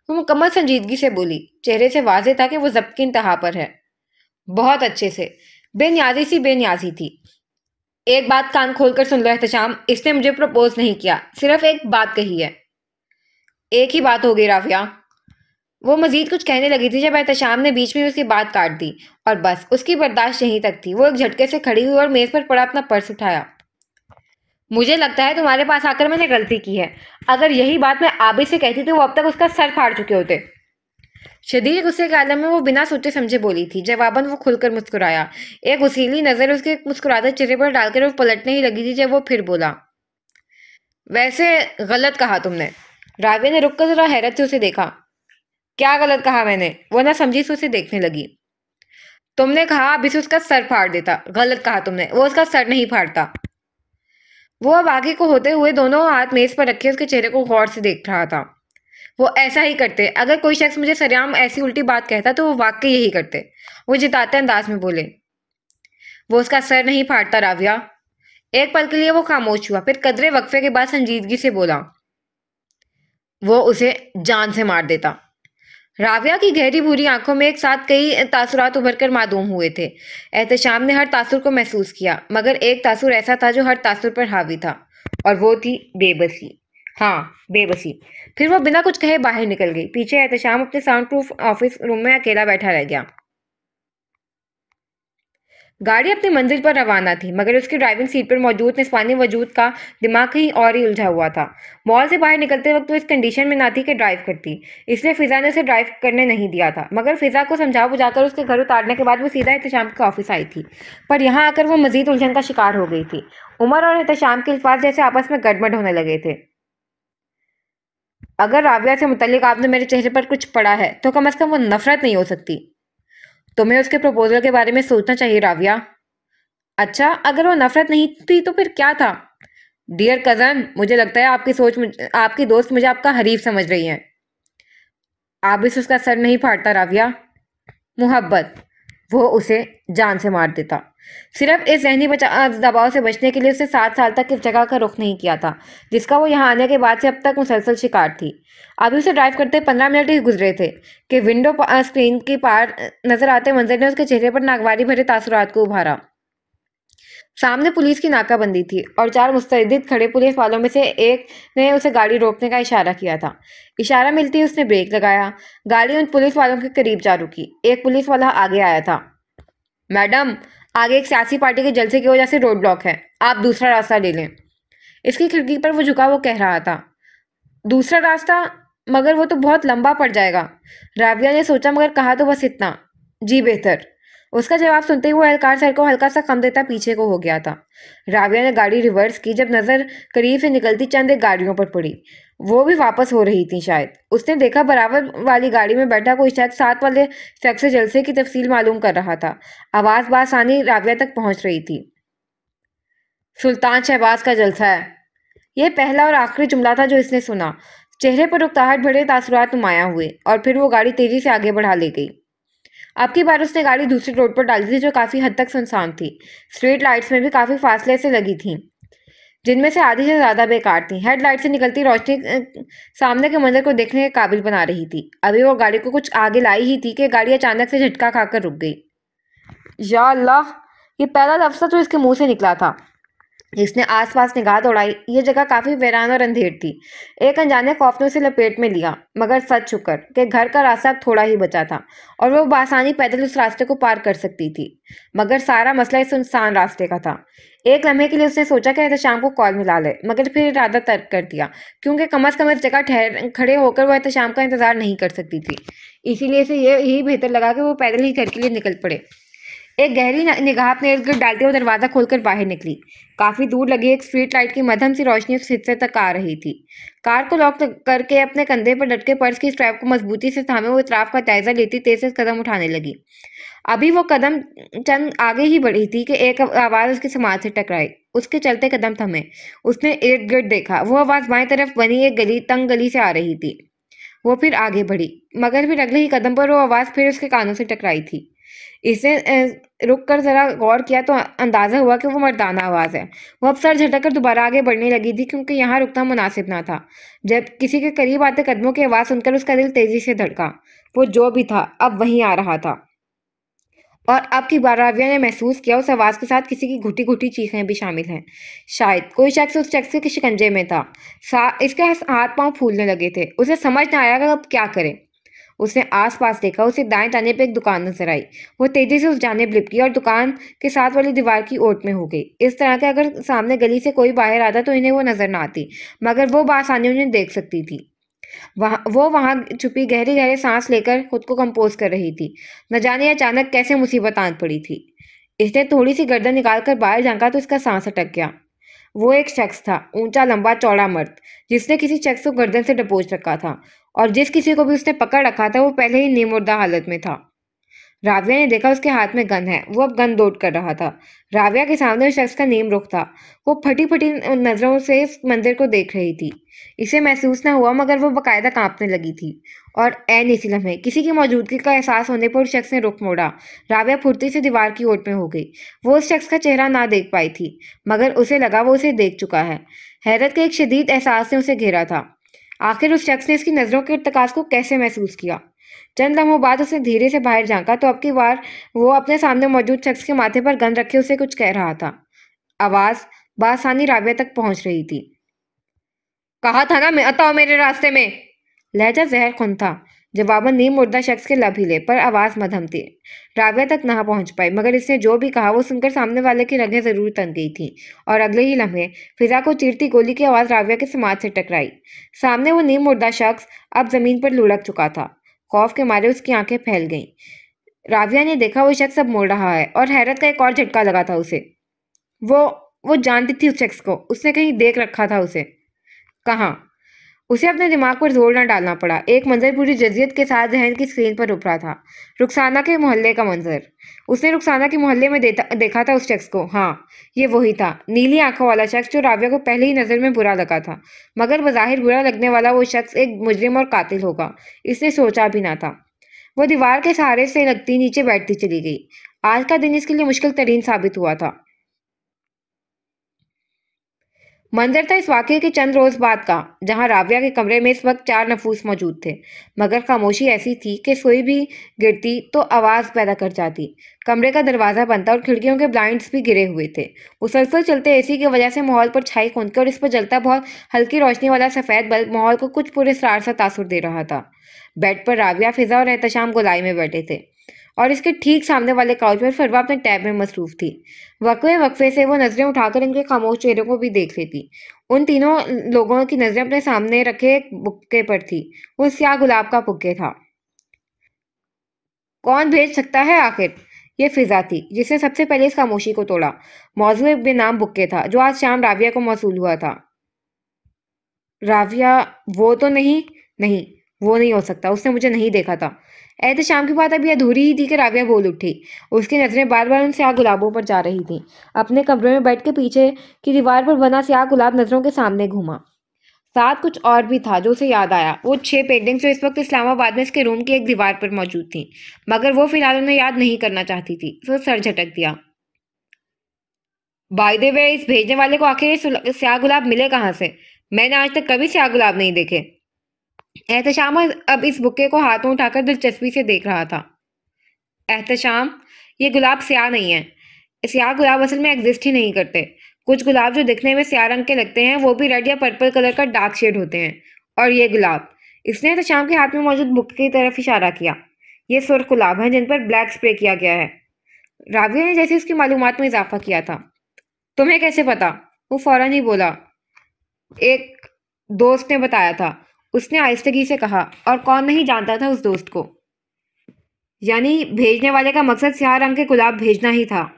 वो मुकम्मल संजीदगी से बोली। चेहरे से वाज़ेह था कि वो ज़ब्त की इंतहा पर है। बहुत अच्छे से। बेनियाजी सी बेनियाजी थी। एक बात कान खोलकर सुन लो एहतशाम, इसने मुझे प्रपोज नहीं किया, सिर्फ एक बात कही है। एक ही बात हो गई राविया। वो मजीद कुछ कहने लगी थी जब एहतशाम ने बीच में उसकी बात काट दी, और बस उसकी बर्दाश्त यहीं तक थी। वो एक झटके से खड़ी हुई और मेज पर पड़ा अपना पर्स उठाया। मुझे लगता है तुम्हारे पास आकर मैंने गलती की है। अगर यही बात मैं आबिद से कहती तो वो अब तक उसका सर फाड़ चुके होते। शदीद गुस्से के आलम में वो बिना सोचे समझे बोली थी। जवाबन वो खुलकर मुस्कुराया। एक उसीली नजर उसके मुस्कुराते चेहरे पर डालकर वो पलटने ही लगी थी जब वो फिर बोला, वैसे गलत कहा तुमने। राबिया ने रुककर जरा हैरत से उसे देखा। क्या गलत कहा मैंने? वो ना समझी से उसे देखने लगी। तुमने कहा अभी से उसका सर फाड़ देता। गलत कहा तुमने, वो उसका सर नहीं फाड़ता। वो अब आगे को होते हुए दोनों हाथ मेज पर रखे उसके चेहरे को गौर से देख रहा था। वो ऐसा ही करते। अगर कोई शख्स मुझे सरेआम ऐसी उल्टी बात कहता तो वो वाकई यही करते। वो जिताते अंदाज में बोले। वो उसका सर नहीं फाड़ता राविया। एक पल के लिए वो खामोश हुआ, फिर कदरे वक्फे के बाद संजीदगी से बोला, वो उसे जान से मार देता। राविया की गहरी भूरी आंखों में एक साथ कई तासुरात उभर कर मासूम हुए थे। एहतशाम ने हर तासुर को महसूस किया, मगर एक तासुर ऐसा था जो हर तासुर पर हावी था, और वो थी बेबसी। हाँ, बेबसी। फिर वो बिना कुछ कहे बाहर निकल गई। पीछे एहतशाम अपने साउंड प्रूफ ऑफिस रूम में अकेला बैठा रह गया। गाड़ी अपनी मंजिल पर रवाना थी, मगर उसकी ड्राइविंग सीट पर मौजूद निस्वानी वजूद का दिमाग कहीं और ही उलझा हुआ था। मॉल से बाहर निकलते वक्त वो इस कंडीशन में ना थी कि ड्राइव करती, इसलिए फिजा ने उसे ड्राइव करने नहीं दिया था। मगर फिजा को समझा बुझाकर उसके घर उतारने के बाद वो सीधा एहतशाम के ऑफिस आई थी। पर यहाँ आकर वो मजीद उलझन का शिकार हो गई थी। उमर और एहतशाम के अल्फाज जैसे आपस में गड़बड़ होने लगे थे। अगर राबिया से मुतल्लिक आपने मेरे चेहरे पर कुछ पढ़ा है तो कम अज़ कम वो नफरत नहीं हो सकती। तुम्हें उसके प्रपोजल के बारे में सोचना चाहिए राबिया। अच्छा, अगर वो नफरत नहीं थी तो फिर क्या था? डियर कजन, मुझे लगता है आपकी दोस्त मुझे आपका हरीफ समझ रही है। आप भी उसका सर नहीं फाड़ता राबिया। मोहब्बत, वो उसे जान से मार देता। सिर्फ इस जहनी दबाव से बचने के लिए उसने 7 साल तक इस जगह का रुख नहीं किया था जिसका वो यहाँ आने के बाद से अब तक मुसलसल शिकार थी। अभी उसे ड्राइव करते 15 मिनट ही गुजरे थे कि विंडो स्क्रीन के पार नजर आते मंजर ने उसके चेहरे पर नागवारी भरे तासुरात को उभारा। सामने पुलिस की नाकाबंदी थी और 4 मुस्तैद खड़े पुलिस वालों में से एक ने उसे गाड़ी रोकने का इशारा किया था। इशारा मिलते ही उसने ब्रेक लगाया। गाड़ी उन पुलिस वालों के करीब जा रुकी। एक पुलिस वाला आगे आया था। मैडम, आगे एक सियासी पार्टी के जलसे की वजह से रोड ब्लॉक है, आप दूसरा रास्ता ले लें। इसकी खिड़की पर वो झुका वो कह रहा था। दूसरा रास्ता? मगर वो तो बहुत लंबा पड़ जाएगा। राबिया ने सोचा, मगर कहा तो बस इतना, जी बेहतर। उसका जवाब सुनते ही वो एहलकार सर को हल्का सा खम देता पीछे को हो गया था। राबिया ने गाड़ी रिवर्स की। जब नजर करीब से निकलती चंद एक गाड़ियों पर पड़ी, वो भी वापस हो रही थी शायद। उसने देखा बराबर वाली गाड़ी में बैठा कोई शख्स साथ वाले शख्स से जलसे की तफसील मालूम कर रहा था। आवाज बासानी राबिया तक पहुंच रही थी। सुल्तान शहबाज का जलसा है। यह पहला और आखिरी जुमला था जो इसने सुना। चेहरे पर उकताहट भरे तासुरात नुमाया हुए और फिर वो गाड़ी तेजी से आगे बढ़ा ले गई। अब की बार उसने गाड़ी दूसरी रोड पर डाली थी जो काफी हद तक सुनसान थी। स्ट्रीट लाइट्स में भी काफी फासले से लगी थी, जिनमें से आधी से ज्यादा बेकार थी। हेडलाइट से निकलती रोशनी सामने के मंजर को देखने के काबिल बना रही थी। अभी वो गाड़ी को कुछ आगे लाई ही थी कि गाड़ी अचानक से झटका खाकर रुक गई। या अल्लाह! ये पहला लफ्ज़ था जो इसके मुंह से निकला था। इसने आसपास निगाह दौड़ाई। ये जगह काफी वीरान और अंधेर थी। एक अनजाने खौफ ने उसे लपेट में लिया, मगर सच शुक्र कि घर का रास्ता अब थोड़ा ही बचा था और वो बासानी पैदल उस रास्ते को पार कर सकती थी। मगर सारा मसला इस सुनसान रास्ते का था। एक लम्हे के लिए उसने सोचा कि एहतशाम को कॉल मिला ले, मगर फिर इरादा तर्क कर दिया, क्योंकि कम अज कम इस जगह खड़े होकर वो एहतशाम का इंतजार नहीं कर सकती थी। इसीलिए इसे यही बेहतर लगा कि वो पैदल ही घर के लिए निकल पड़े। एक गहरी निगाह अपने इर्द गिर्द डालते हुए दरवाजा खोलकर बाहर निकली। काफी दूर लगी एक स्ट्रीट लाइट की मध्यम सी रोशनी उस हिस्से तक आ रही थी। कार को लॉक करके अपने कंधे पर लटके पर्स की स्ट्रैप को मजबूती से थामे वो इतराफ का जायजा लेती तेज से कदम उठाने लगी। अभी वो कदम चंद आगे ही बढ़ी थी कि एक आवाज उसके समाज से टकराई। उसके चलते कदम थमे। उसने इर्द गिर्द देखा। वो आवाज बाएं तरफ बनी एक तंग गली से आ रही थी। वो फिर आगे बढ़ी, मगर फिर अगले ही कदम पर वो आवाज फिर उसके कानों से टकराई थी। इसने रुक कर जरा गौर किया तो अंदाजा हुआ कि वो मर्दाना आवाज है। वो अब सर झटक कर दोबारा आगे बढ़ने लगी थी, क्योंकि यहाँ रुकना मुनासिब ना था। जब किसी के करीब आते कदमों की आवाज सुनकर उसका दिल तेजी से धड़का। वो जो भी था अब वहीं आ रहा था, और अब की बार राबिया ने महसूस किया उस आवाज के साथ किसी की घुटी घुटी चीखें भी शामिल हैं। शायद कोई शख्स उस शख्स के शिकंजे में था। इसके हाथ पांव फूलने लगे थे। उसे समझ ना आया कि अब क्या करे। उसने आसपास देखा। उसे दाएं जाने पे एक दुकान नजर आई। वो तेजी से उस जानिब लिपकी और दुकान के साथ वाली दीवार की ओट में हो गई। इस तरह के अगर सामने गली से कोई बाहर आता तो इन्हें वो नजर ना आती, मगर वो बासानी उन्हें देख सकती थी। वो वहां छुपी गहरी गहरी सांस लेकर खुद को कंपोज कर रही थी। न जाने अचानक कैसे मुसीबत आन पड़ी थी। इसने थोड़ी सी गर्दन निकालकर बाहर झांका तो इसका सांस अटक गया। वो एक शख्स था, ऊंचा लंबा चौड़ा मर्द, जिसने किसी शख्स को गर्दन से दबोच रखा था, और जिस किसी को भी उसने पकड़ रखा था वो पहले ही नीमुर्दा हालत में था। राविया ने देखा उसके हाथ में गन है। वो अब गन लोड कर रहा था। राविया के सामने उस शख्स का नीम रुख था। वो फटी फटी नजरों से इस मंदिर को देख रही थी। इसे महसूस न हुआ मगर वो बकायदा कांपने लगी थी। और ऐन इसी लम्हे किसी की मौजूदगी का एहसास होने पर उस शख्स ने रुख मोड़ा। राविया फुर्ती से दीवार की ओर में हो गई। वो उस शख्स का चेहरा ना देख पाई थी, मगर उसे लगा वो उसे देख चुका है। हैरत के एक शदीद एहसास ने उसे घेरा था। आखिर उस शख्स ने इसकी नजरों के इर्तकाज को कैसे महसूस किया? चंद लम्हों बाद उसने धीरे से बाहर झांका तो अब की बार वो अपने सामने मौजूद शख्स के माथे पर गन रखे उसे कुछ कह रहा था। आवाज बासानी राविया तक पहुंच रही थी। कहा था ना मैं आता मेरे रास्ते में। लहजा जहर खुन था। जवाबन नीम मुर्दा शख्स के लब हिले, पर आवाज मधम थी। राविया तक ना पहुंच पाई, मगर इसने जो भी कहा वो सुनकर सामने वाले की रगें जरूर तन गई थी। और अगले ही लम्हे फिजा को चीरती गोली की आवाज राविया के समाज से टकराई। सामने वो नीम मुर्दा शख्स अब जमीन पर लुढ़क चुका था। खौफ के मारे उसकी आंखें फैल गईं। राविया ने देखा वो शख्स अब मुड़ रहा है, और हैरत का एक और झटका लगा था उसे। वो वो जानती थी उस शख्स को। उसने कहीं देख रखा था उसे। कहाँ? उसे अपने दिमाग पर जोर न डालना पड़ा। एक मंजर पूरी जज्जियत के साथ जहन की स्क्रीन पर उभरा था। रुखसाना के मोहल्ले का मंजर। उसने रुखसाना के मोहल्ले में देखा था उस शख्स को। हाँ, ये वही था, नीली आंखों वाला शख्स जो राविया को पहले ही नजर में बुरा लगा था। मगर बज़ाहिर बुरा लगने वाला वो शख्स एक मुजरिम और कातिल होगा, इसने सोचा भी ना था। वो दीवार के सहारे से लगती नीचे बैठती चली गई। आज का दिन इसके लिए मुश्किल तरीन साबित हुआ था। मंजर था इस वाकये के चंद रोज बाद का, जहां राविया के कमरे में इस वक्त 4 नफूस मौजूद थे। मगर खामोशी ऐसी थी कि सुई भी गिरती तो आवाज पैदा कर जाती। कमरे का दरवाजा बंद था और खिड़कियों के ब्लाइंड्स भी गिरे हुए थे। मुसलसल चलते एसी की वजह से माहौल पर छाई खुंदक और इस पर जलता बहुत हल्की रोशनी वाला सफेद बल्ब माहौल को कुछ पूरे सरार सा तासुर दे रहा था। बेड पर राविया, फिजा और एहतशाम गोलाई में बैठे थे, और इसके ठीक सामने वाले काउच पर फरवा अपने टैब में मसरूफ थी। वक्फे वक्फे से वो नजरें उठाकर इनके खामोश चेहरों को भी देख लेती। उन तीनों लोगों की नजरें अपने सामने रखे एक बुक्के पर थी। वो स्याह गुलाब का बुक्के था। कौन भेज सकता है आखिर? ये फिजा थी जिसने सबसे पहले इस खामोशी को तोड़ा। मौजू एक बेनाम बुक्के था जो आज शाम राविया को मौसूल हुआ था। राविया, वो तो नहीं। नहीं, वो नहीं हो सकता, उसने मुझे नहीं देखा था। एहतशाम की बात अभी अधूरी ही थी कि राविया बोल उठी। उसकी नजरें बार बार उन स्याह गुलाबों पर जा रही थीं। अपने कमरे में बैठ के पीछे की दीवार पर बना स्याह गुलाब नजरों के सामने घूमा। साथ कुछ और भी था जो उसे याद आया। वो 6 पेंटिंग्स जो इस वक्त इस्लामाबाद में इसके रूम की एक दीवार पर मौजूद थीं, मगर वो फिलहाल उन्हें याद नहीं करना चाहती थी, तो सर झटक दिया। बाय द वे, इस भेजने वाले को आखिर ये स्याह गुलाब मिले कहाँ से? मैंने आज तक कभी स्याह गुलाब नहीं देखे। एहतशाम अब इस बुक्के को हाथों उठाकर दिलचस्पी से देख रहा था। एहतशाम, ये गुलाब स्याह नहीं है। स्याह गुलाब असल में एग्जिस्ट ही नहीं करते। कुछ गुलाब जो दिखने में स्याह रंग के लगते हैं वो भी रेड या पर्पल कलर का डार्क शेड होते हैं। और ये गुलाब, इसने एहतशाम के हाथ में मौजूद बुक की तरफ इशारा किया, ये सुर्ख गुलाब हैं जिन पर ब्लैक स्प्रे किया गया है। राविया ने जैसे उसकी मालूमात में इजाफा किया था। तुम्हें कैसे पता? वो फौरन ही बोला, एक दोस्त ने बताया था, उसने आहिस्तगी से कहा। और कौन नहीं जानता था उस दोस्त को? यानी भेजने वाले का मकसद स्याह रंग के गुलाब भेजना ही था।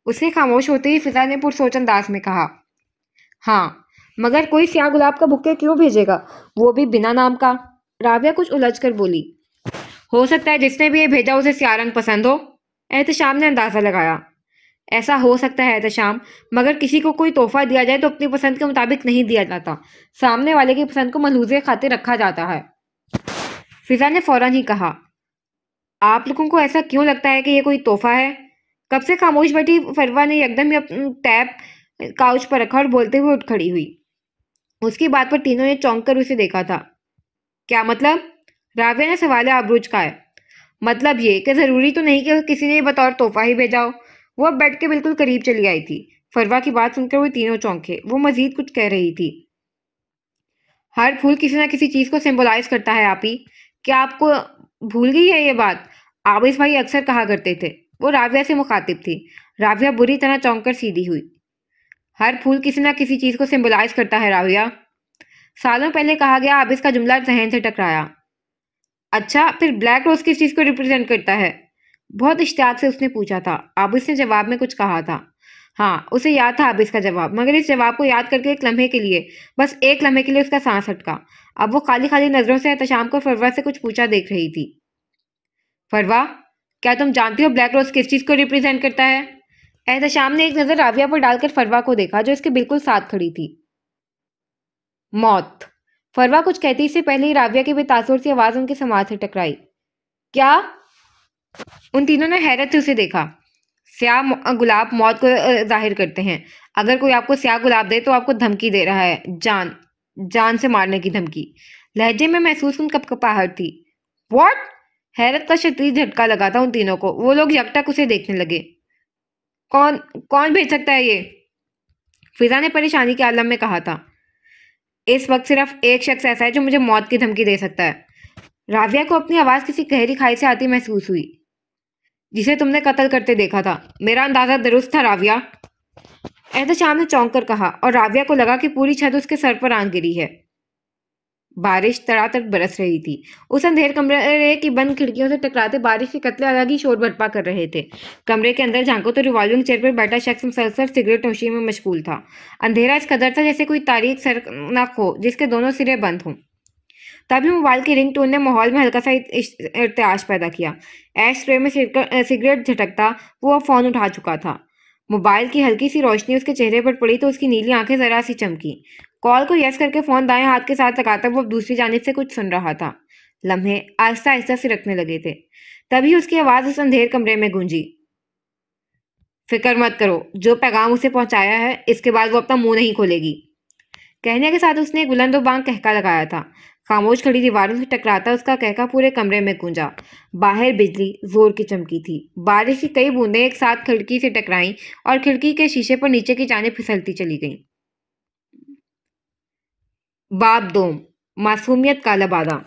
उसके खामोश होते ही फिजा ने पुरसोच अंदाज में कहा। हाँ, मगर कोई स्याह गुलाब का बुके क्यों भेजेगा, वो भी बिना नाम का? राबिया कुछ उलझ कर बोली। हो सकता है जिसने भी ये भेजा उसे स्याह रंग पसंद हो। एहतशाम ने अंदाजा लगाया। ऐसा हो सकता है एहतशाम, मगर किसी को कोई तोहफा दिया जाए तो अपनी पसंद के मुताबिक नहीं दिया जाता। सामने वाले की पसंद को मलहूजे खातिर रखा जाता है। फिजा ने फौरन ही कहा, आप लोगों को ऐसा क्यों लगता है कि ये कोई तोहफा है? कब से खामोश बैठी फरवा ने एकदम ही टैब काउच पर रखा और बोलते हुए उठ खड़ी हुई। उसकी बात पर तीनों ने चौंक कर उसे देखा था। क्या मतलब? राबिया ने सवाल आबरूज का है। मतलब ये कि जरूरी तो नहीं कि किसी ने बतौर तोहफा ही भेजा हो। वो अब बेड के बिल्कुल करीब चली आई थी। फरवा की बात सुनकर वो तीनों चौंके। वो मजीद कुछ कह रही थी। हर फूल किसी ना किसी चीज को सिंबलाइज करता है आप ही। क्या आपको भूल गई है ये बात? आबिस भाई अक्सर कहा करते थे। वो राबिया से मुखातिब थी। राबिया बुरी तरह चौंक कर सीधी हुई। हर फूल किसी ना किसी चीज को सिंबलाइज करता है राबिया। सालों पहले कहा गया, अब इसका जुमला जहन से टकराया। अच्छा, फिर ब्लैक रोज किस चीज को रिप्रेजेंट करता है? बहुत इश्तियाक से उसने पूछा था। आबिस ने जवाब में कुछ कहा था। हाँ, उसे याद था आबिस का जवाब, मगर इस जवाब को याद करके एक लम्हे के लिए, बस एक लम्हे के लिए उसका सांस अटका। अब वो खाली खाली नजरों से एहतशाम को फरवा से कुछ पूछा देख रही थी। फरवा, क्या तुम जानती हो ब्लैक रोज किस चीज को रिप्रेजेंट करता है? एहतशाम ने एक नजर राविया पर डालकर फरवा को देखा, जो इसके बिल्कुल साथ खड़ी थी। मौत। फरवा कुछ कहती से पहले ही राविया की बेतासुर सी आवाज उनके समाज से टकराई। क्या? उन तीनों ने हैरत से उसे देखा। स्याह गुलाब मौत को जाहिर करते हैं। अगर कोई आपको स्याह गुलाब दे तो आपको धमकी दे रहा है, जान जान से मारने की धमकी। लहजे में महसूस उन कपकपाहट थी। व्हाट? हैरत का शदीद झटका लगा था उन तीनों को। वो लोग यकटक उसे देखने लगे। कौन कौन भेज सकता है ये? फिजा ने परेशानी के आलम में कहा था। इस वक्त सिर्फ एक शख्स ऐसा है जो मुझे मौत की धमकी दे सकता है। राविया को अपनी आवाज किसी गहरी खाई से आती महसूस हुई। जिसे तुमने कत्ल करते देखा था। मेरा अंदाजा दुरुस्त था राविया, एहतशाम ने चौंक कर कहा, और राविया को लगा कि पूरी छत उसके सर पर आन गिरी है। बारिश तड़ातड़ बरस रही थी। उस अंधेर कमरे की बंद खिड़कियों से टकराते बारिश के कतले अलग ही शोर बर्पा कर रहे थे। कमरे के अंदर झांको तो रिवॉल्विंग चेयर पर बैठा शख्स मुसलसल सिगरेट नोशी में मशगूल था। अंधेरा इस कदर था जैसे कोई तारीख सरनाक हो जिसके दोनों सिरे बंद हों। तभी मोबाइल की रिंग टोन ने माहौल में हल्का सा इर्तियाश पैदा किया। ऐश ट्रे में सिगरेट झटकता वो अब फोन उठा चुका था। मोबाइल की हल्की सी रोशनी उसके चेहरे पर पड़ी तो उसकी नीली आंखें जरा सी चमकी। कॉल को यस करके फोन दाएं हाथ के साथ लगाता वो दूसरी जानिब से कुछ सुन रहा था। लम्हे आहिस्ता आहिस्ता से रखने लगे थे। तभी उसकी आवाज उस अंधेर कमरे में गूंजी। फिक्र मत करो, जो पैगाम उसे पहुंचाया है इसके बाद वो अपना मुंह नहीं खोलेगी। कहने के साथ उसने एक बुलंद बांग कहका लगाया था। खामोश खड़ी दीवारों से टकराता उसका कहका पूरे कमरे में गूंजा। बाहर बिजली जोर की चमकी थी। बारिश की कई बूंदें एक साथ खिड़की से टकराईं और खिड़की के शीशे पर नीचे की जानिब फिसलती चली गईं। बाब दोम, मासूमियत काला बादा।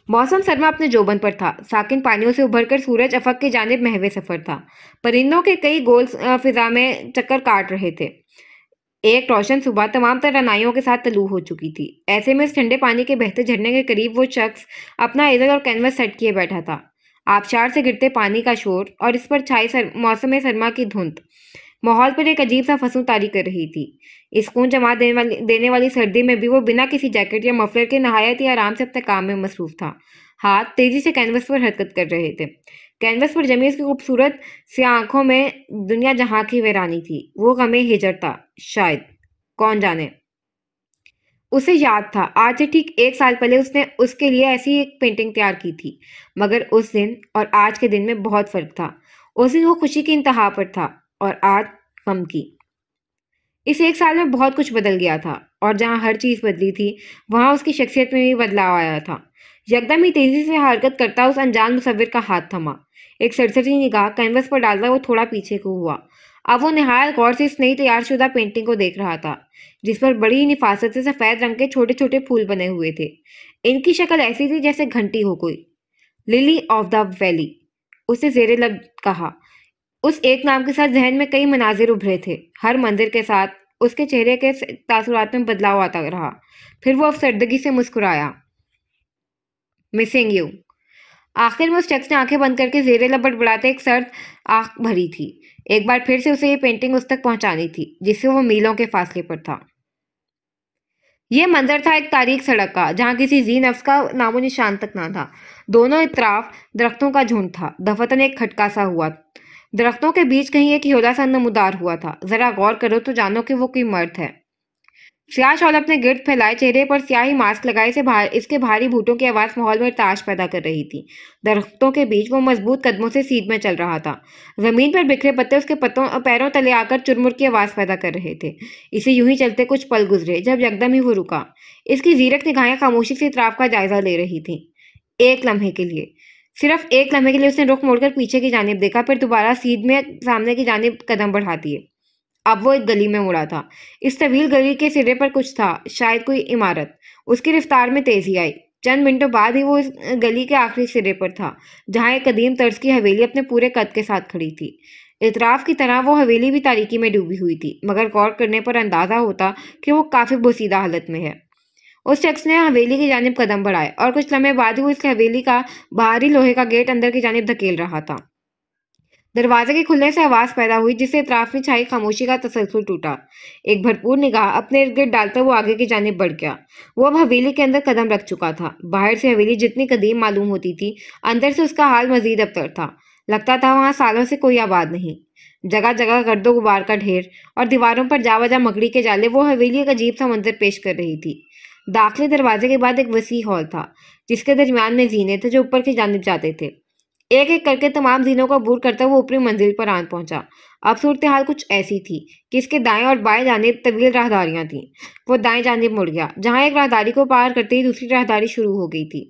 मौसम सरमा अपने जोबन पर था। साकिन पानियों से उभरकर सूरज अफक की जानिब महवे सफर था। परिंदों के कई गोल फिजा में चक्कर काट रहे थे। एक रोशन सुबह तमाम तरानाइयों के साथ तलू हो चुकी थी। ऐसे में इस ठंडे पानी के बहते झरने के करीब वो शख्स अपना इजल और कैनवस सेट किए बैठा था। आबशार से गिरते पानी का शोर और इस पर छाई मौसम सरमा की धुंध माहौल पर एक अजीब सा फसूं तारी कर रही थी। इस खून जमा देने वाली सर्दी में भी वो बिना किसी जैकेट या मफलर के नहायत ही आराम से अपने काम में मसरूफ था। हाथ तेजी से कैनवस पर हरकत कर रहे थे। कैनवस पर जमी उसकी खूबसूरत सी आंखों में दुनिया जहां की वीरानी थी। वो गमे हिजर था, शायद, कौन जाने। उसे याद था आज से ठीक 1 साल पहले उसने उसके लिए ऐसी एक पेंटिंग तैयार की थी। मगर उस दिन और आज के दिन में बहुत फर्क था। उस दिन वो खुशी की इंतहा पर था और आज गम की। इस 1 साल में बहुत कुछ बदल गया था और जहाँ हर चीज़ बदली थी वहाँ उसकी शख्सियत में भी बदलाव आया था। यकदम ही तेजी से हरकत करता उस अनजान मुसव्विर का हाथ थमा। एक सरसरी निगाह कैनवस पर डालता वो थोड़ा पीछे को हुआ। अब वो निहायत गौर से इस नई तैयारशुदा पेंटिंग को देख रहा था, जिस पर बड़ी ही निफासत से सफ़ेद रंग के छोटे छोटे फूल बने हुए थे। इनकी शक्ल ऐसी थी जैसे घंटी हो कोई। लिली ऑफ द वैली, उसे जेरे लब कहा। उस एक नाम के साथ जहन में कई मनाजिर उभरे थे। हर मंदिर के साथ उसके चेहरे के तासुरात में बदलाव आता रहा। फिर वो अफसरदगी से मुस्कुराया। Missing you. आखिर में उस शख्स ने आंखें बंद करके जेरे लब बड़बड़ाते एक सर्द आंख भरी थी। एक बार फिर से उसे ये पेंटिंग उस तक पहुंचानी थी जिससे वो मीलों के फासले पर था। ये मंजर था एक तारीख सड़क का जहाँ किसी जी नफ्स का नामो निशान तक ना था। दोनों इतराफ दरख्तों का झुंड था। दफतन एक खटका सा हुआ। दरख्तों के बीच कहीं एक हियोला सा नमूदार हुआ था। जरा गौर करो तो जानो कि वो कोई मर्द है। स्याह शॉल अपने गिर्द फैलाए चेहरे पर स्याही मास्क लगाए से इसके भारी बूटों की आवाज़ माहौल में ताश पैदा कर रही थी। दरख्तों के बीच वो मजबूत कदमों से सीध में चल रहा था। जमीन पर बिखरे पत्ते उसके पैरों तले आकर चुरमुर की आवाज़ पैदा कर रहे थे। इसे यूं ही चलते कुछ पल गुजरे जब यकदम ही वो रुका। इसकी जीरक निगाहें खामोशी से इतराफ का जायजा ले रही थी। एक लम्हे के लिए, सिर्फ एक लम्हे के लिए उसने रुख मोड़कर पीछे की जानिब देखा, फिर दोबारा सीध में सामने की जानिब कदम बढ़ा दिए। अब वो एक गली में मुड़ा था। इस तवील गली के सिरे पर कुछ था, शायद कोई इमारत। उसकी रफ्तार में तेजी आई। चंद मिनटों बाद ही वो इस गली के आखिरी सिरे पर था, जहाँ एक कदीम तर्ज की हवेली अपने पूरे कद के साथ खड़ी थी। इतराफ की तरह वो हवेली भी तारीकी में डूबी हुई थी, मगर गौर करने पर अंदाजा होता कि वो काफी बोसीदा हालत में है। उस शख्स ने हवेली की जानिब कदम बढ़ाए और कुछ लम्हे बाद ही वो इस हवेली का बाहरी लोहे का गेट अंदर की जानिब धकेल रहा था। दरवाजे के खुलने से आवाज पैदा हुई, जिससे इतराफ में छाई खामोशी का तसलसल टूटा। एक भरपूर निगाह अपने इर्द गिर्द डालकर वो आगे की जानिब बढ़ गया। वो अब हवेली के अंदर कदम रख चुका था। बाहर से हवेली जितनी कदीम मालूम होती थी, अंदर से उसका हाल मजीद अबतर था। लगता था वहां सालों से कोई आबाद नहीं। जगह जगह गर्दो गुबार का ढेर और दीवारों पर जा बजा मकड़ी के जाले वो हवेली एक अजीब सा मंजर पेश कर रही थी। दाखिली दरवाजे के बाद एक वसी हॉल था, जिसके दरमियान में जीने थे जो ऊपर की जानिब जाते थे। एक एक करके तमाम जीनों को अबूर करता वो ऊपरी मंजिल पर आन पहुंचा। अब सूरत हाल कुछ ऐसी थी कि इसके दाएं और बाएं जानिब तवील राहदारियां थीं। वो दाएं जानिब मुड़ गया, जहां एक राहदारी को पार करते ही दूसरी राहदारी शुरू हो गई थी।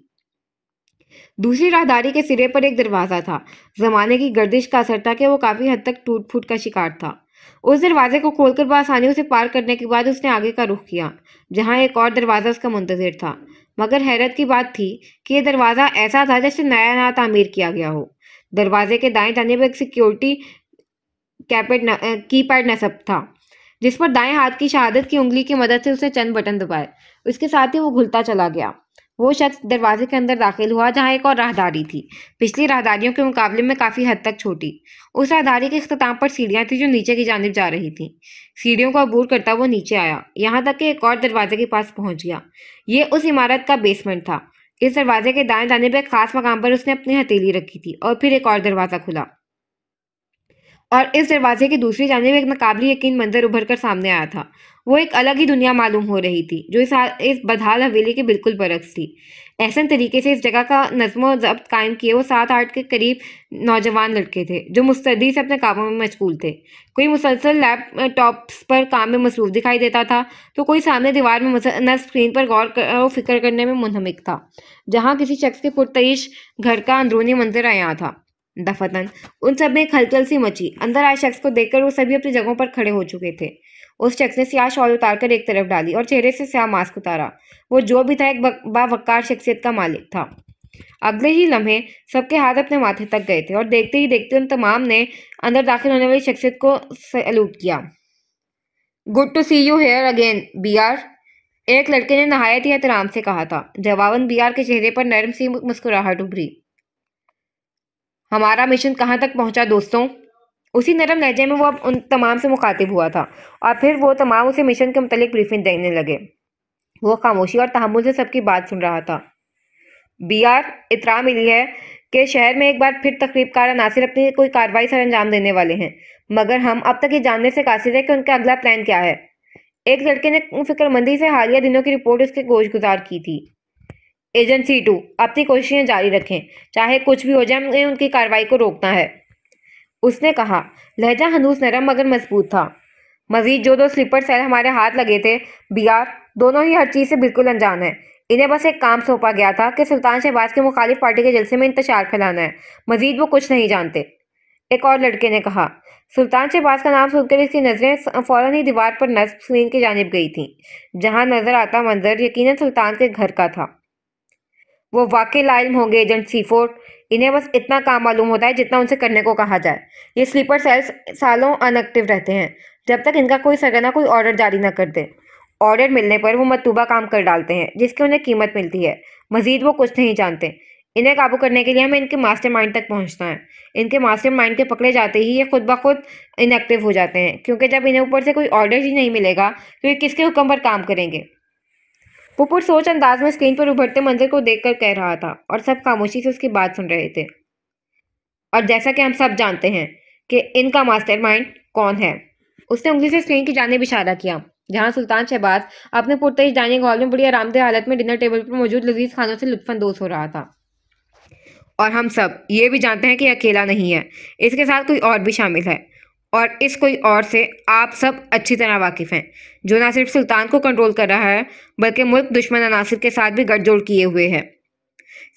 दूसरी राहदारी के सिरे पर एक दरवाजा था। जमाने की गर्दिश का असर था कि वो काफी हद तक टूट फूट का शिकार था। उस दरवाजे को खोलकर बआसानी उसे पार करने के बाद उसने आगे का रुख किया, जहां एक और दरवाजा उसका मुंतजिर था। मगर हैरत की बात थी कि यह दरवाजा ऐसा था जैसे नया नया तामीर किया गया हो। दरवाजे के दाएं जानिब एक सिक्योरिटी कीपैड नस्ब था, जिस पर दाएं हाथ की शहादत की उंगली की मदद से उसने चंद बटन दबाए। उसके साथ ही वो घुलता चला गया। वो शख्स दरवाजे के अंदर दाखिल हुआ, जहां एक और राहदारी थी, पिछली राहदारियों के मुकाबले में काफी हद तक छोटी। उस राहदारी के इख्तिताम पर सीढ़ियां थी जो नीचे की जानिब जा रही थी। सीढ़ियों को अबूर करता वो नीचे आया, यहाँ तक कि एक और दरवाजे के पास पहुंच गया। ये उस इमारत का बेसमेंट था। इस दरवाजे के दाएं जानिब एक खास मकाम पर उसने अपनी हथेली रखी थी और फिर एक और दरवाजा खुला और इस दरवाजे की दूसरी जानिब एक नाकाबिल यकीन मंजर उभर कर सामने आया था। वो एक अलग ही दुनिया मालूम हो रही थी, जो इस बदहाल हवेली के बिल्कुल बरक्स थी। ऐसे तरीके से इस जगह का नज़्म ज़ब्त कायम किए वो 7-8 के करीब नौजवान लड़के थे, जो मुस्तैदी से अपने कामों में मशगूल थे। कोई मुसलसल लैपटॉप्स पर काम में मसरूफ दिखाई देता था, तो कोई सामने दीवार में नस्ब स्क्रीन पर गौर और फिक्र करने में मुनहमिक था। जहाँ किसी शख्स के पुरतईश घर का अंदरूनी मंजर आया था। दफतन उन सब में एक हलचल सी मची। अंदर आए शख्स को देखकर वो सभी अपनी जगहों पर खड़े हो चुके थे। उस शख्स ने स्याह शॉल उतारकर एक तरफ डाली और चेहरे से स्याह मास्क उतारा। वो जो भी था एक बावक्कार शख्सियत का मालिक था। अगले ही लम्हे सबके हाथ अपने माथे तक गए थे और देखते ही देखते उन तमाम ने अंदर दाखिल होने वाली शख्सियत को सैल्यूट किया। Good to see you here again BR, एक लड़के ने नहायत ही एहतराम से कहा था। जवाबन बीआर के चेहरे पर नरम सी मुस्कुराहट उभरी। हमारा मिशन कहाँ तक पहुंचा दोस्तों? उसी नरम लहजे में वो अब उन तमाम से मुखातिब हुआ था और फिर वो तमाम उसे मिशन के मुतालिक ब्रीफिंग देने लगे। वो खामोशी और तहम्मुल से सबकी बात सुन रहा था। बीआर, इतला मिली है कि शहर में एक बार फिर तकरीबकार अनासिर अपनी कोई कार्रवाई सर अंजाम देने वाले हैं, मगर हम अब तक ये जानने से कासिर है कि उनका अगला प्लान क्या है। एक लड़के ने फिक्रमंदी से हालिया दिनों की रिपोर्ट उसके गोशगुजार की थी। एजेंट C2, अपनी कोशिशें जारी रखें, चाहे कुछ भी हो जाए, हमें उनकी कार्रवाई को रोकना है, उसने कहा। लहजा हनूस नरम मगर मजबूत था। मजीद जो 2 स्लीपर सेल हमारे हाथ लगे थे बीआर, दोनों ही हर चीज़ से बिल्कुल अनजान है। इन्हें बस एक काम सौंपा गया था कि सुल्तान शहबाज के मुखालिफ पार्टी के जलसे में इंतशार फैलाना है। मजीद वो कुछ नहीं जानते, एक और लड़के ने कहा। सुल्तान शहबाज का नाम सुनकर इसकी नज़रें फौरन ही दीवार पर नस्ब स्क्रीन की जानिब गई थीं, जहां नजर आता मंजर यकीनन सुल्तान के घर का था। वो वाकई लाइम होंगे एजेंट C4, इन्हें बस इतना काम मालूम होता है जितना उनसे करने को कहा जाए। ये स्लीपर सेल्स सालों अनएक्टिव रहते हैं, जब तक इनका कोई सरगना कोई ऑर्डर जारी न कर दे। ऑर्डर मिलने पर वो मतलूबा काम कर डालते हैं, जिसकी उन्हें कीमत मिलती है। मजीद वो कुछ नहीं जानते। इन्हें काबू करने के लिए हमें इनके मास्टरमाइंड तक पहुंचना है। इनके मास्टरमाइंड के पकड़े जाते ही ये खुद ब खुद इनएक्टिव हो जाते हैं, क्योंकि जब इन्हें ऊपर से कोई ऑर्डर ही नहीं मिलेगा तो ये किसके हुक्म पर काम करेंगे। वो पुरसोच अंदाज में स्क्रीन पर उभरते मंजर को देखकर कह रहा था और सब खामोशी से उसकी बात सुन रहे थे। और जैसा कि हम सब जानते हैं कि इनका मास्टरमाइंड कौन है, उसने उंगली से स्क्रीन की जानिब इशारा किया, जहां सुल्तान शहबाज अपने पुरतईश डाइनिंग हॉल में बड़ी आरामदेह हालत में डिनर टेबल पर मौजूद लजीज खानों से लुत्फानंदोज हो रहा था। और हम सब ये भी जानते हैं कि अकेला नहीं है, इसके साथ कोई और भी शामिल है, और इस कोई और से आप सब अच्छी तरह वाकिफ़ हैं, जो ना सिर्फ सुल्तान को कंट्रोल कर रहा है बल्कि मुल्क दुश्मन अनासिर के साथ भी गठजोड़ किए हुए है।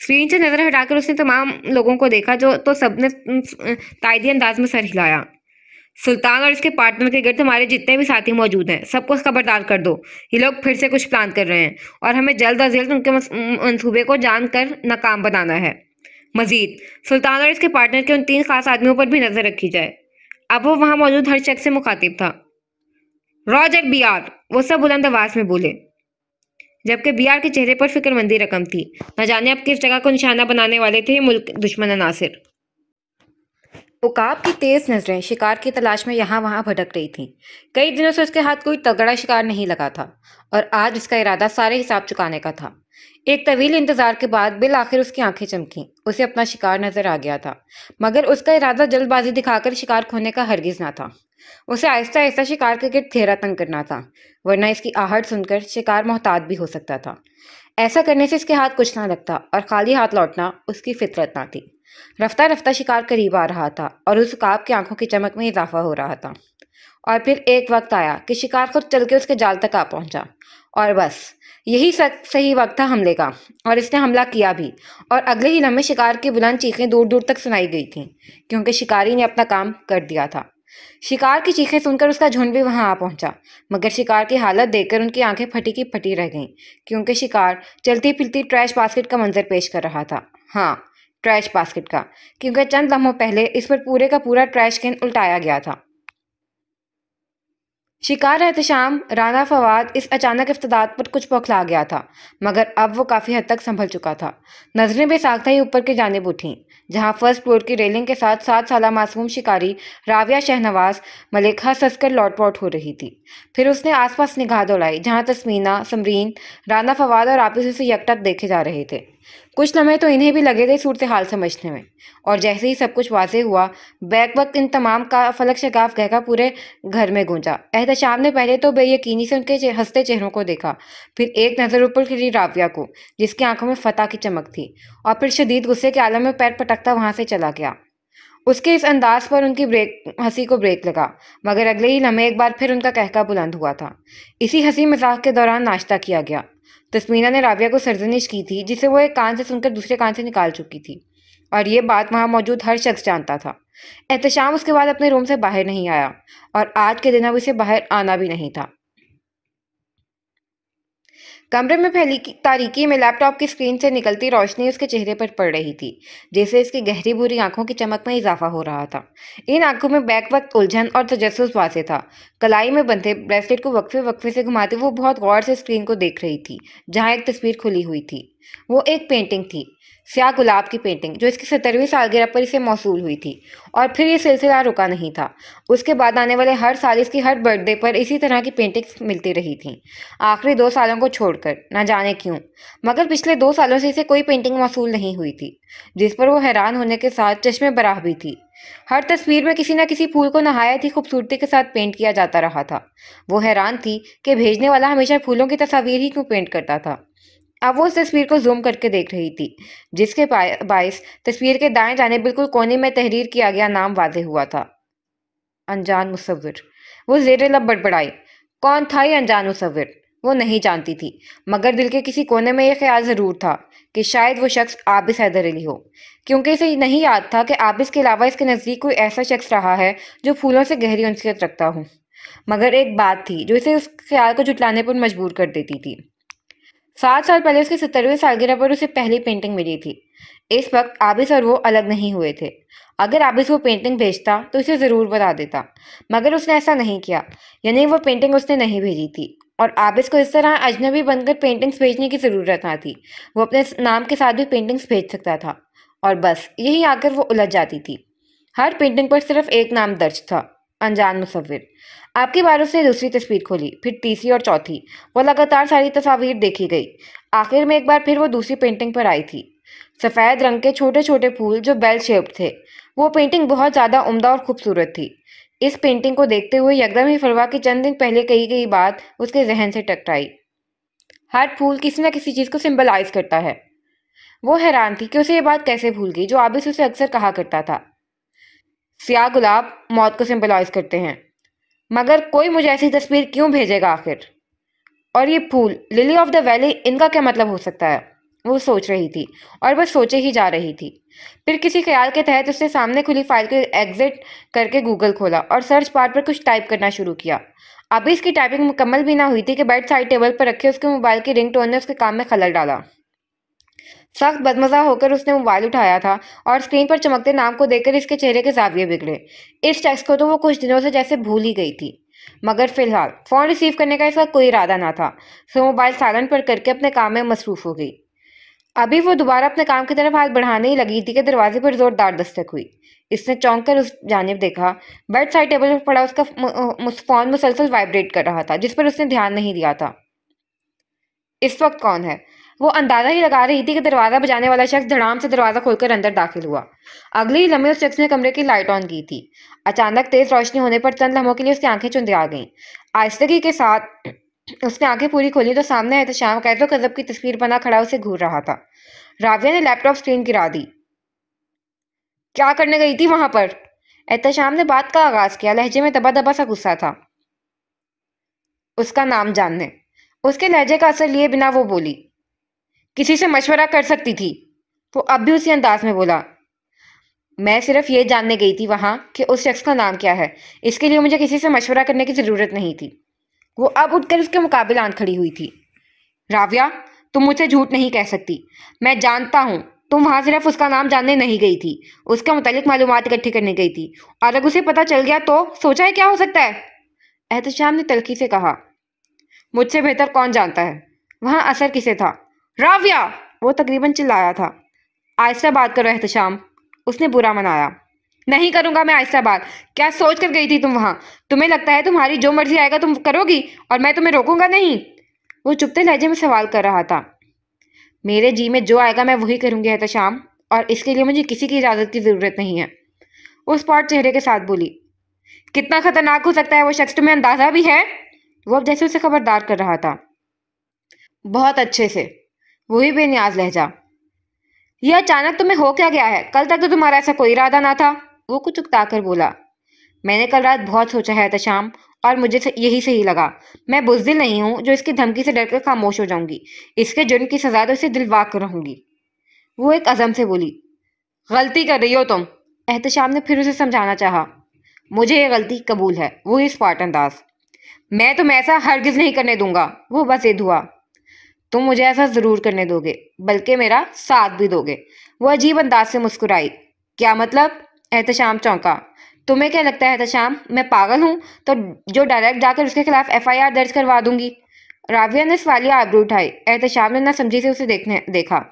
स्क्रीन से नज़र हटाकर उसने तमाम लोगों को देखा, जो तो सबने ताइदी अंदाज में सर हिलाया। सुल्तान और इसके पार्टनर के गिर्द हमारे जितने भी साथी मौजूद हैं, सबको खबरदार कर दो। ये लोग फिर से कुछ प्लान कर रहे हैं और हमें जल्द अज जल्द उनके मंसूबे को जानकर नाकाम बनाना है। मजीद सुल्तान और इसके पार्टनर के उन 3 खास आदमियों पर भी नजर रखी जाए। अब वो वहां मौजूद हर शख्स से मुखातिब था। रॉजर बीआर, वो सब बुलंद आवाज में बोले, जबकि बीआर के चेहरे पर फिक्रमंदी रकम थी। न जाने अब किस जगह को निशाना बनाने वाले थे ये मुल्क दुश्मन अनासिर। उकाब की तेज नजरें शिकार की तलाश में यहाँ वहां भटक रही थीं। कई दिनों से उसके हाथ कोई तगड़ा शिकार नहीं लगा था और आज उसका इरादा सारे हिसाब चुकाने का था। एक तवील इंतजार के बाद बिल आखिर उसकी आंखें चमकीं। उसे अपना शिकार नजर आ गया था, मगर उसका इरादा जल्दबाजी दिखाकर शिकार खोने का हरगिज ना था। उसे आहिस्ता आहिस्ता शिकार के गिर्द घेरा तंग करना था, वरना इसकी आहट सुनकर शिकार मोहतात भी हो सकता था। ऐसा करने से इसके हाथ कुछ ना लगता और खाली हाथ लौटना उसकी फितरत ना थी। रफ्ता रफ्ता शिकार करीब आ रहा था और उस उकाब की आंखों की चमक में इजाफा हो रहा था। और फिर एक वक्त आया कि शिकार खुद चल के उसके जाल तक आ पहुंचा। और बस यही सही वक्त था हमले का, और इसने हमला किया भी। और अगले ही लम्हे शिकार की बुलंद चीखें दूर दूर तक सुनाई गई थीं, क्योंकि शिकारी ने अपना काम कर दिया था। शिकार की चीखें सुनकर उसका झुंड भी वहां आ पहुंचा, मगर शिकार की हालत देखकर उनकी आंखें फटी की फटी रह गईं, क्योंकि शिकार चलती फिरती ट्रैश बास्केट का मंजर पेश कर रहा था। हाँ, ट्रैश बास्केट का, क्योंकि चंद लम्हों पहले इस पर पूरे का पूरा ट्रैश कैन उल्टाया गया था। शिकार एहतशाम राना फवाद इस अचानक इफ्तिदात पर कुछ बौखला गया था, मगर अब वो काफ़ी हद तक संभल चुका था। नजरें बेसाख्ता ही ऊपर की जानिब उठीं, जहां फर्स्ट फ्लोर की रेलिंग के साथ 7 साला मासूम शिकारी राविया शहनवाज मलिक हंस-हंस कर लौट-पौट हो रही थी। फिर उसने आसपास निगाह दौड़ाई, जहां तस्मीना, समरीन, राना फवाद और आपिस उसे यकटक देखे जा रहे थे। कुछ लम्हे तो इन्हें भी लगे थे सूरत हाल समझने में, और जैसे ही सब कुछ वाज़ेह हुआ, बैक वक्त इन तमाम का फलक शगाफ गहका पूरे घर में गूंजा। एहतशाम ने पहले तो बेयकीनी से उनके हंसते चेहरों को देखा, फिर एक नज़र ऊपर फिरी राविया को, जिसकी आंखों में फतह की चमक थी, और फिर शदीद गुस्से के आलम में पैर पटकता वहां से चला गया। उसके इस अंदाज पर उनकी हंसी को ब्रेक लगा, मगर अगले ही लम्हे एक बार फिर उनका कहका बुलंद हुआ था। इसी हंसी मजाक के दौरान नाश्ता किया गया। तस्मीना ने राबिया को सरजनिश की थी, जिसे वो एक कान से सुनकर दूसरे कान से निकाल चुकी थी, और ये बात वहां मौजूद हर शख्स जानता था। एहतशाम उसके बाद अपने रूम से बाहर नहीं आया, और आज के दिन अब उसे बाहर आना भी नहीं था। कमरे में फैली तारीकी में लैपटॉप की स्क्रीन से निकलती रोशनी उसके चेहरे पर पड़ रही थी, जैसे इसकी गहरी बुरी आंखों की चमक में इजाफा हो रहा था। इन आंखों में बैक वक्त उलझन और तजस्सुस वाज़ेह था। कलाई में बंधे ब्रेसलेट को वक्फे वक्फे से घुमाते वो बहुत गौर से स्क्रीन को देख रही थी, जहाँ एक तस्वीर खुली हुई थी। वो एक पेंटिंग थी, स्याह गुलाब की पेंटिंग, जो इसकी 70वीं सालगिरह पर इसे मौसूल हुई थी। और फिर ये सिलसिला रुका नहीं था। उसके बाद आने वाले हर साल इसकी हर बर्थडे पर इसी तरह की पेंटिंग्स मिलती रही थीं, आखिरी 2 सालों को छोड़कर, न जाने क्यों। मगर पिछले 2 सालों से इसे कोई पेंटिंग मौसूल नहीं हुई थी, जिस पर वो हैरान होने के साथ चश्मे बराह भी थी। हर तस्वीर में किसी न किसी फूल को नहायत ही खूबसूरती के साथ पेंट किया जाता रहा था। वो हैरान थी कि भेजने वाला हमेशा फूलों की तस्वीर ही क्यों पेंट करता था। अब वो उस तस्वीर को जूम करके देख रही थी, जिसके बायस तस्वीर के दाएं जाने बिल्कुल कोने में तहरीर किया गया नाम वाज़ेह हुआ था, अनजान मुसव्विर। वो ज़ेरे लब बड़बड़ाई। कौन था ये अनजान मुसव्विर? वो नहीं जानती थी, मगर दिल के किसी कोने में यह ख्याल ज़रूर था कि शायद वो शख्स आबिस हैदर अली हो, क्योंकि इसे नहीं याद था कि आबिस के अलावा इसके नज़दीक कोई ऐसा शख्स रहा है जो फूलों से गहरी उनसियत रखता हो। मगर एक बात थी जो इसे उस ख्याल को जुटलाने पर मजबूर कर देती थी। 7 साल पहले उसकी 70वीं सालगिरह पर उसे पहली पेंटिंग मिली थी। इस वक्त आबिस और वो अलग नहीं हुए थे। अगर आबिस वो पेंटिंग भेजता तो उसे ज़रूर बता देता, मगर उसने ऐसा नहीं किया। यानी वो पेंटिंग उसने नहीं भेजी थी, और आबिस को इस तरह अजनबी बनकर पेंटिंग्स भेजने की ज़रूरत ना थी। वो अपने नाम के साथ भी पेंटिंग्स भेज सकता था, और बस यही आकर वो उलझ जाती थी। हर पेंटिंग पर सिर्फ एक नाम दर्ज था, अनजान मुसव्विर। आपकी बार उसने दूसरी तस्वीर खोली, फिर तीसरी और चौथी। वो लगातार सारी तस्वीर देखी गई। आखिर में एक बार फिर वो दूसरी पेंटिंग पर आई थी। सफ़ेद रंग के छोटे छोटे फूल जो बेल शेप्ड थे। वो पेंटिंग बहुत ज़्यादा उम्दा और खूबसूरत थी। इस पेंटिंग को देखते हुए यकदम ही फरवा की चंद दिन पहले कही गई बात उसके जहन से टकराई। हर फूल किसी न किसी चीज़ को सिंबलाइज करता है। वो हैरान थी कि उसे ये बात कैसे भूल गई जो आबिस उसे अक्सर कहा करता था। स्याह गुलाब मौत को सिंबलाइज करते हैं, मगर कोई मुझे ऐसी तस्वीर क्यों भेजेगा आखिर? और ये फूल लिली ऑफ द वैली, इनका क्या मतलब हो सकता है? वो सोच रही थी, और बस सोचे ही जा रही थी। फिर किसी ख्याल के तहत उसने सामने खुली फाइल को एग्जिट करके गूगल खोला और सर्च बार पर कुछ टाइप करना शुरू किया। अभी इसकी टाइपिंग मुकम्मल भी ना हुई थी कि बेड साइड टेबल पर रखे उसके मोबाइल की रिंगटोन ने उसके काम में खलल डाला। सख्त बदमजा होकर उसने मोबाइल उठाया था और स्क्रीन पर चमकते नाम को देखकर इसके चेहरे के जाविये बिगड़े। इस शख्स को तो वो कुछ दिनों से जैसे भूल ही गई थी, मगर फिलहाल फ़ोन रिसीव करने का इसका कोई इरादा ना था। सो मोबाइल साइलेंट पर करके अपने काम में मसरूफ हो गई। अभी वो दोबारा अपने काम की तरफ हाथ बढ़ाने ही लगी थी कि दरवाजे पर जोरदार दस्तक हुई। इसने चौंक कर उस जानिब देखा। बेड साइड टेबल पर पड़ा उसका फ़ोन मुसलसल वाइब्रेट कर रहा था, जिस पर उसने ध्यान नहीं दिया था। इस वक्त कौन है? वो अंदाजा ही लगा रही थी कि दरवाजा बजाने वाला शख्स धड़ाम से दरवाजा खोलकर अंदर दाखिल हुआ। अगले ही लम्हे उस शख्स ने कमरे की लाइट ऑन की थी। अचानक तेज रोशनी होने पर चंद लम्हों के लिए उसकी आंखें चुंधिया गईं। आहिस्तगी के साथ उसने आंखें पूरी खोली तो सामने एहतशाम कैदो कज़ब की तस्वीर बना खड़ा उसे घूर रहा था। राविया ने लैपटॉप स्क्रीन गिरा दी। क्या करने गई थी वहां पर? एहतशाम ने बात का आगाज किया, लहजे में दबा दबा सा गुस्सा था। उसका नाम जानने। उसके लहजे का असर लिए बिना वो बोली, किसी से मशवरा कर सकती थी। वो अब भी उसी अंदाज में बोला, मैं सिर्फ ये जानने गई थी वहां कि उस शख्स का नाम क्या है। इसके लिए मुझे किसी से मशवरा करने की जरूरत नहीं थी। वो अब उठकर उसके मुकाबले आन खड़ी हुई थी। राविया, तुम मुझसे झूठ नहीं कह सकती। मैं जानता हूँ तुम वहां सिर्फ उसका नाम जानने नहीं गई थी, उसके मुतालिक मालूमात इकट्ठी करने गई थी। और अगर उसे पता चल गया तो सोचा है क्या हो सकता है? एहतशाम ने तल्खी से कहा, मुझसे बेहतर कौन जानता है वहां असर किसे था? राविया! वो तकरीबन चिल्लाया था। आहिस्ता बात करो एहतशाम, उसने बुरा मनाया। नहीं करूंगा मैं आहिस्ता बात। क्या सोच कर गई थी तुम वहां? तुम्हें लगता है तुम्हारी जो मर्जी आएगा तुम करोगी और मैं तुम्हें रोकूंगा नहीं? वो चुपते लहजे में सवाल कर रहा था। मेरे जी में जो आएगा मैं वही करूंगी एहतशाम, और इसके लिए मुझे किसी की इजाजत की जरूरत नहीं है। वो स्पॉट चेहरे के साथ बोली। कितना खतरनाक हो सकता है वो शख्स, तुम्हें अंदाजा भी है? वो अब जैसे उसे खबरदार कर रहा था। बहुत अच्छे से, वही बेनियाज लहजा। यह अचानक तुम्हें हो क्या गया है? कल तक तो तुम्हारा ऐसा कोई इरादा ना था। वो कुछ उकता कर बोला। मैंने कल रात बहुत सोचा है एहतशाम, और मुझे यही सही लगा। मैं बुज़दिल नहीं हूँ जो इसकी धमकी से डरकर खामोश हो जाऊंगी। इसके जुर्म की सजा तो इसे दिलवाक रहूंगी। वो एक अज़म से बोली। गलती कर रही हो तुम। एहतशाम ने फिर उसे समझाना चाहा। मुझे ये गलती कबूल है, वही स्पार्ट अंदाज। मैं तुम्हें ऐसा हरगिज नहीं करने दूंगा। वो बस ये हुआ। तुम मुझे ऐसा जरूर करने दोगे, बल्कि मेरा साथ भी दोगे। वो अजीब अंदाज से मुस्कुराई। क्या मतलब? एहतशाम चौंका। तुम्हें क्या लगता है एहतशाम, मैं पागल हूँ तो जो डायरेक्ट जाकर उसके खिलाफ FIR दर्ज करवा दूंगी? राविया ने सवालिया आबरू उठाई। एहतशाम ने ना समझी से उसे देखा।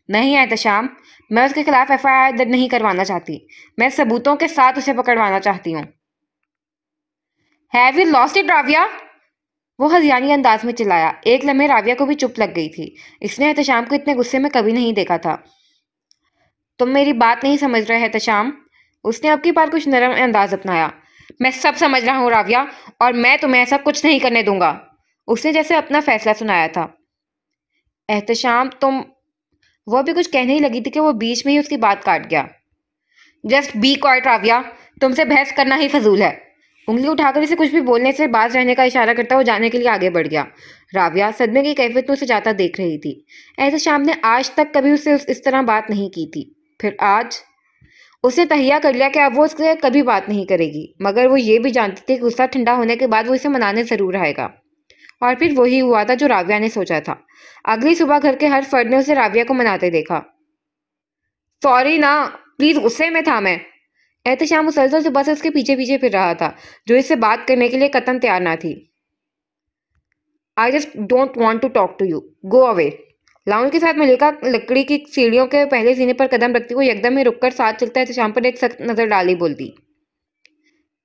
नहीं एहतशाम, मैं उसके खिलाफ FIR दर्ज नहीं करवाना चाहती। मैं सबूतों के साथ उसे पकड़वाना चाहती हूँ। Have you lost it Rabia? वो हज़ियानी अंदाज में चिल्लाया। एक लम्हे राविया को भी चुप लग गई थी। इसने एहतशाम को इतने गुस्से में कभी नहीं देखा था। तुम मेरी बात नहीं समझ रहे एहतशाम। उसने अब की बार कुछ नरम अंदाज अपनाया। मैं सब समझ रहा हूँ राविया, और मैं तुम्हें ऐसा कुछ नहीं करने दूंगा। उसने जैसे अपना फैसला सुनाया था। एहतशाम तुम। वो भी कुछ कहने ही लगी थी कि वो बीच में ही उसकी बात काट गया। जस्ट बी क्वाइट राविया, तुमसे बहस करना ही फजूल है। उंगली उठाकर इसे कुछ भी बोलने से बाज रहने का इशारा करता हुआ जाने के लिए आगे बढ़ गया। राविया सदमे की कैफियत में उसे जाता देख रही थी। एहतशाम ने आज तक कभी उससे इस तरह बात नहीं की थी। फिर आज उसने तहिया कर लिया कि अब वो उससे कभी बात नहीं करेगी, मगर वो ये भी जानती थी कि गुस्सा ठंडा होने के बाद वो इसे मनाने जरूर आएगा। और फिर वही हुआ था जो राविया ने सोचा था। अगली सुबह घर के हर फर्द ने उसे राविया को मनाते देखा। सॉरी ना, प्लीज, गुस्से में था मैं। एहतशाम मुसलसल सुबह से उसके पीछे पीछे फिर रहा था, जो इससे बात करने के लिए कतन तैयार ना थी। I just don't want to talk to you, go away. Lounge के साथ मलिका लकड़ी की सीढ़ियों के पहले सीने पर कदम रखती हुई एकदम ही रुककर साथ चलता एहतशाम पर एक सख्त नजर डाली बोलती।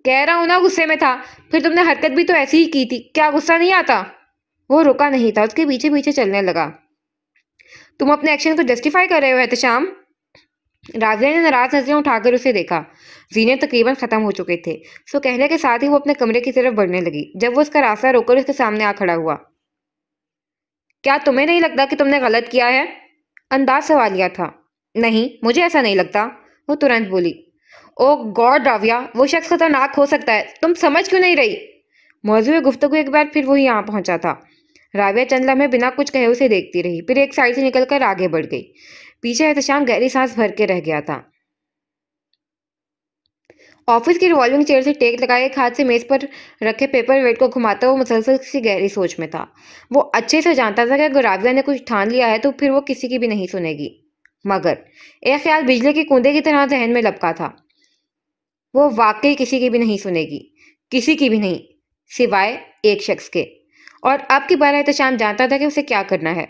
कह रहा हूं ना गुस्से में था, फिर तुमने हरकत भी तो ऐसी ही की थी, क्या गुस्सा नहीं आता? वो रुका नहीं था, उसके पीछे पीछे चलने लगा। तुम अपने एक्शन को जस्टिफाई कर रहे हो एहतशाम? राविया ने नाराज नजरें उठाकर उसे देखा। जीने तकरीबन खत्म हो चुके थे, सो कहने के साथ ही वो अपने कमरे की तरफ बढ़ने लगी, जब वो उसका रास्ता रोककर उसके सामने आ खड़ा हुआ। क्या तुम्हें नहीं लगता कि तुमने गलत किया है? अंदाज सवालिया था। नहीं, मुझे ऐसा नहीं लगता। वो तुरंत बोली। ओ गॉड राविया, वो शख्स खतरनाक हो सकता है, तुम समझ क्यों नहीं रही? मौजूद गुफ्तगू एक बार फिर वही यहाँ पहुंचा था। राविया चंद लम्हे बिना कुछ कहे उसे देखती रही, फिर एक साइड से निकलकर आगे बढ़ गई। पीछे एहतशाम गहरी सांस भर के रह गया था। ऑफिस की रिवॉल्विंग चेयर से टेक लगाए एक हाथ से मेज पर रखे पेपर वेट को घुमाता हुआ मुसलसल किसी गहरी सोच में था। वो अच्छे से जानता था कि अगर राबिया ने कुछ ठान लिया है तो फिर वो किसी की भी नहीं सुनेगी। मगर एक ख्याल बिजली की कूंदे की तरह जहन में लपका था। वो वाकई किसी की भी नहीं सुनेगी, किसी की भी नहीं, सिवाय एक शख्स के। और अब की बार एहतशाम जानता था कि उसे क्या करना है।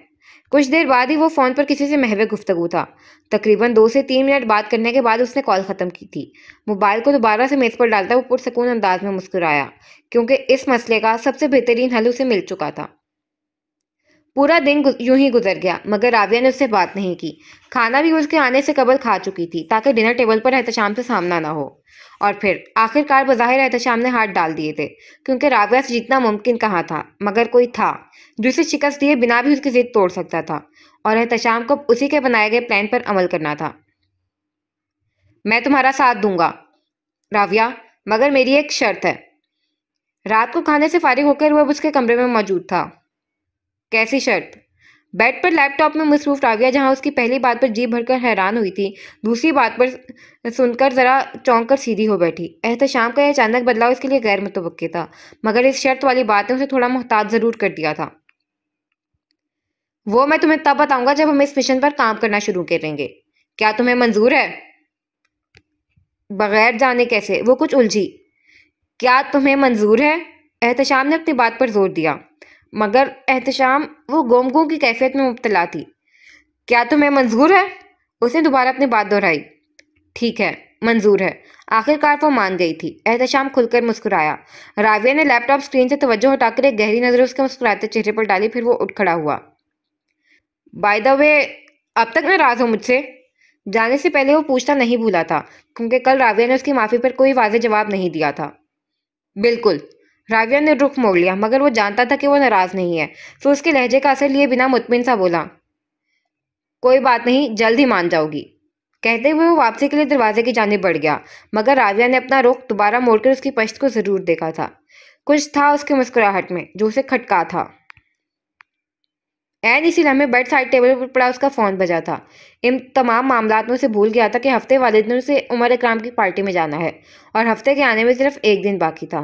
कुछ देर बाद ही वो फ़ोन पर किसी से महवे गुफ्तगू था। तकरीबन 2 से 3 मिनट बात करने के बाद उसने कॉल ख़त्म की थी। मोबाइल को दोबारा से मेज़ पर डालता वो पुरसकून अंदाज में मुस्कुराया, क्योंकि इस मसले का सबसे बेहतरीन हल उसे मिल चुका था। पूरा दिन यूं ही गुजर गया, मगर राबिया ने उससे बात नहीं की। खाना भी उसके आने से कबल खा चुकी थी, ताकि डिनर टेबल पर एहतशाम से सामना ना हो। और फिर आखिरकार बज़ाहिर एहतशाम ने हाथ डाल दिए थे, क्योंकि राबिया से जीतना मुमकिन कहाँ था, मगर कोई था जो इसे शिकस्त दिए बिना भी उसकी जिद तोड़ सकता था। और एहतशाम को उसी के बनाए गए प्लान पर अमल करना था। मैं तुम्हारा साथ दूंगा राबिया, मगर मेरी एक शर्त है। रात को खाने से फारिग होकर वह अब उसके कमरे में मौजूद था। कैसी शर्त? बेड पर लैपटॉप में मसरूफ राबिया जहां उसकी पहली बात पर जी भरकर हैरान हुई थी, दूसरी बात पर सुनकर जरा चौंक कर सीधी हो बैठी। एहतशाम का यह अचानक बदलाव इसके लिए गैर मुतवक्किल था, मगर इस शर्त वाली बात ने उसे थोड़ा मोहताज जरूर कर दिया था। वो मैं तुम्हें तब बताऊंगा जब हम इस मिशन पर काम करना शुरू करेंगे। क्या तुम्हें मंजूर है? बगैर जाने कैसे? वो कुछ उलझी। क्या तुम्हें मंजूर है? एहतशाम ने अपनी बात पर जोर दिया, मगर एहतशाम वो गोमगों की कैफियत में मुब्तला थी। क्या तुम्हें मंजूर है? उसने दोबारा अपनी बात दोहराई। ठीक है, मंजूर है। आखिरकार वो मान गई थी। एहतशाम खुलकर मुस्कुराया। राविया ने लैपटॉप स्क्रीन से तवज्जो हटाकर एक गहरी नजर उसके मुस्कुराते चेहरे पर डाली, फिर वो उठ खड़ा हुआ। बाय द वे, अब तक नाराज हो मुझसे? जाने से पहले वो पूछना नहीं भूला था, क्योंकि कल राविया ने उसकी माफी पर कोई वाज़ेह जवाब नहीं दिया था। बिल्कुल। राविया ने रुख मोड़ लिया, मगर वो जानता था कि वो नाराज नहीं है, तो उसके लहजे का असर लिए बिना मुतमिन सा बोला। कोई बात नहीं, जल्द ही मान जाओगी। कहते हुए वो वापसी के लिए दरवाजे की जानिब बढ़ गया, मगर राविया ने अपना रुख दोबारा मोड़कर उसकी पश्त को जरूर देखा था। कुछ था उसकी मुस्कुराहट में जो उसे खटका था। ऐन इसी लम्हे बेड साइड टेबल पर पड़ा उसका फ़ोन बजा था। इन तमाम मामलात में उसे भूल गया था कि हफ्ते वाले दिन उसे उमर इकराम की पार्टी में जाना है, और हफ्ते के आने में सिर्फ एक दिन बाकी था।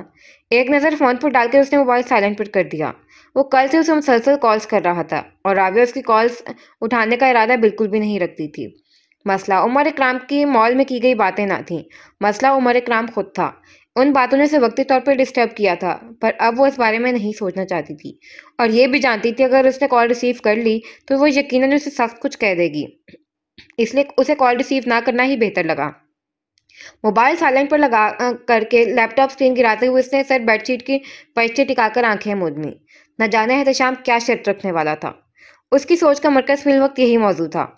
एक नज़र फ़ोन पर डालकर उसने मोबाइल साइलेंट पर कर दिया। वो कल से उसे मुसलसल कॉल्स कर रहा था, और राविया उसकी कॉल्स उठाने का इरादा बिल्कुल भी नहीं रखती थी। मसला उमर इकराम की मॉल में की गई बातें ना थीं, मसला उमर इकराम खुद था। उन बातों ने उसे वक्ती तौर पर डिस्टर्ब किया था, पर अब वो इस बारे में नहीं सोचना चाहती थी, और ये भी जानती थी अगर उसने कॉल रिसीव कर ली तो वो यकीनन उसे सख्त कुछ कह देगी। इसलिए उसे कॉल रिसीव ना करना ही बेहतर लगा। मोबाइल साइलेंट पर लगा करके लैपटॉप स्क्रीन गिराते हुए उसने सर बेडशीट की पश्चे टिकाकर आंखें मूंदी। न जाने एहतशाम क्या शर्त रखने वाला था। उसकी सोच का मरकज फिल वक्त यही मौजूद था।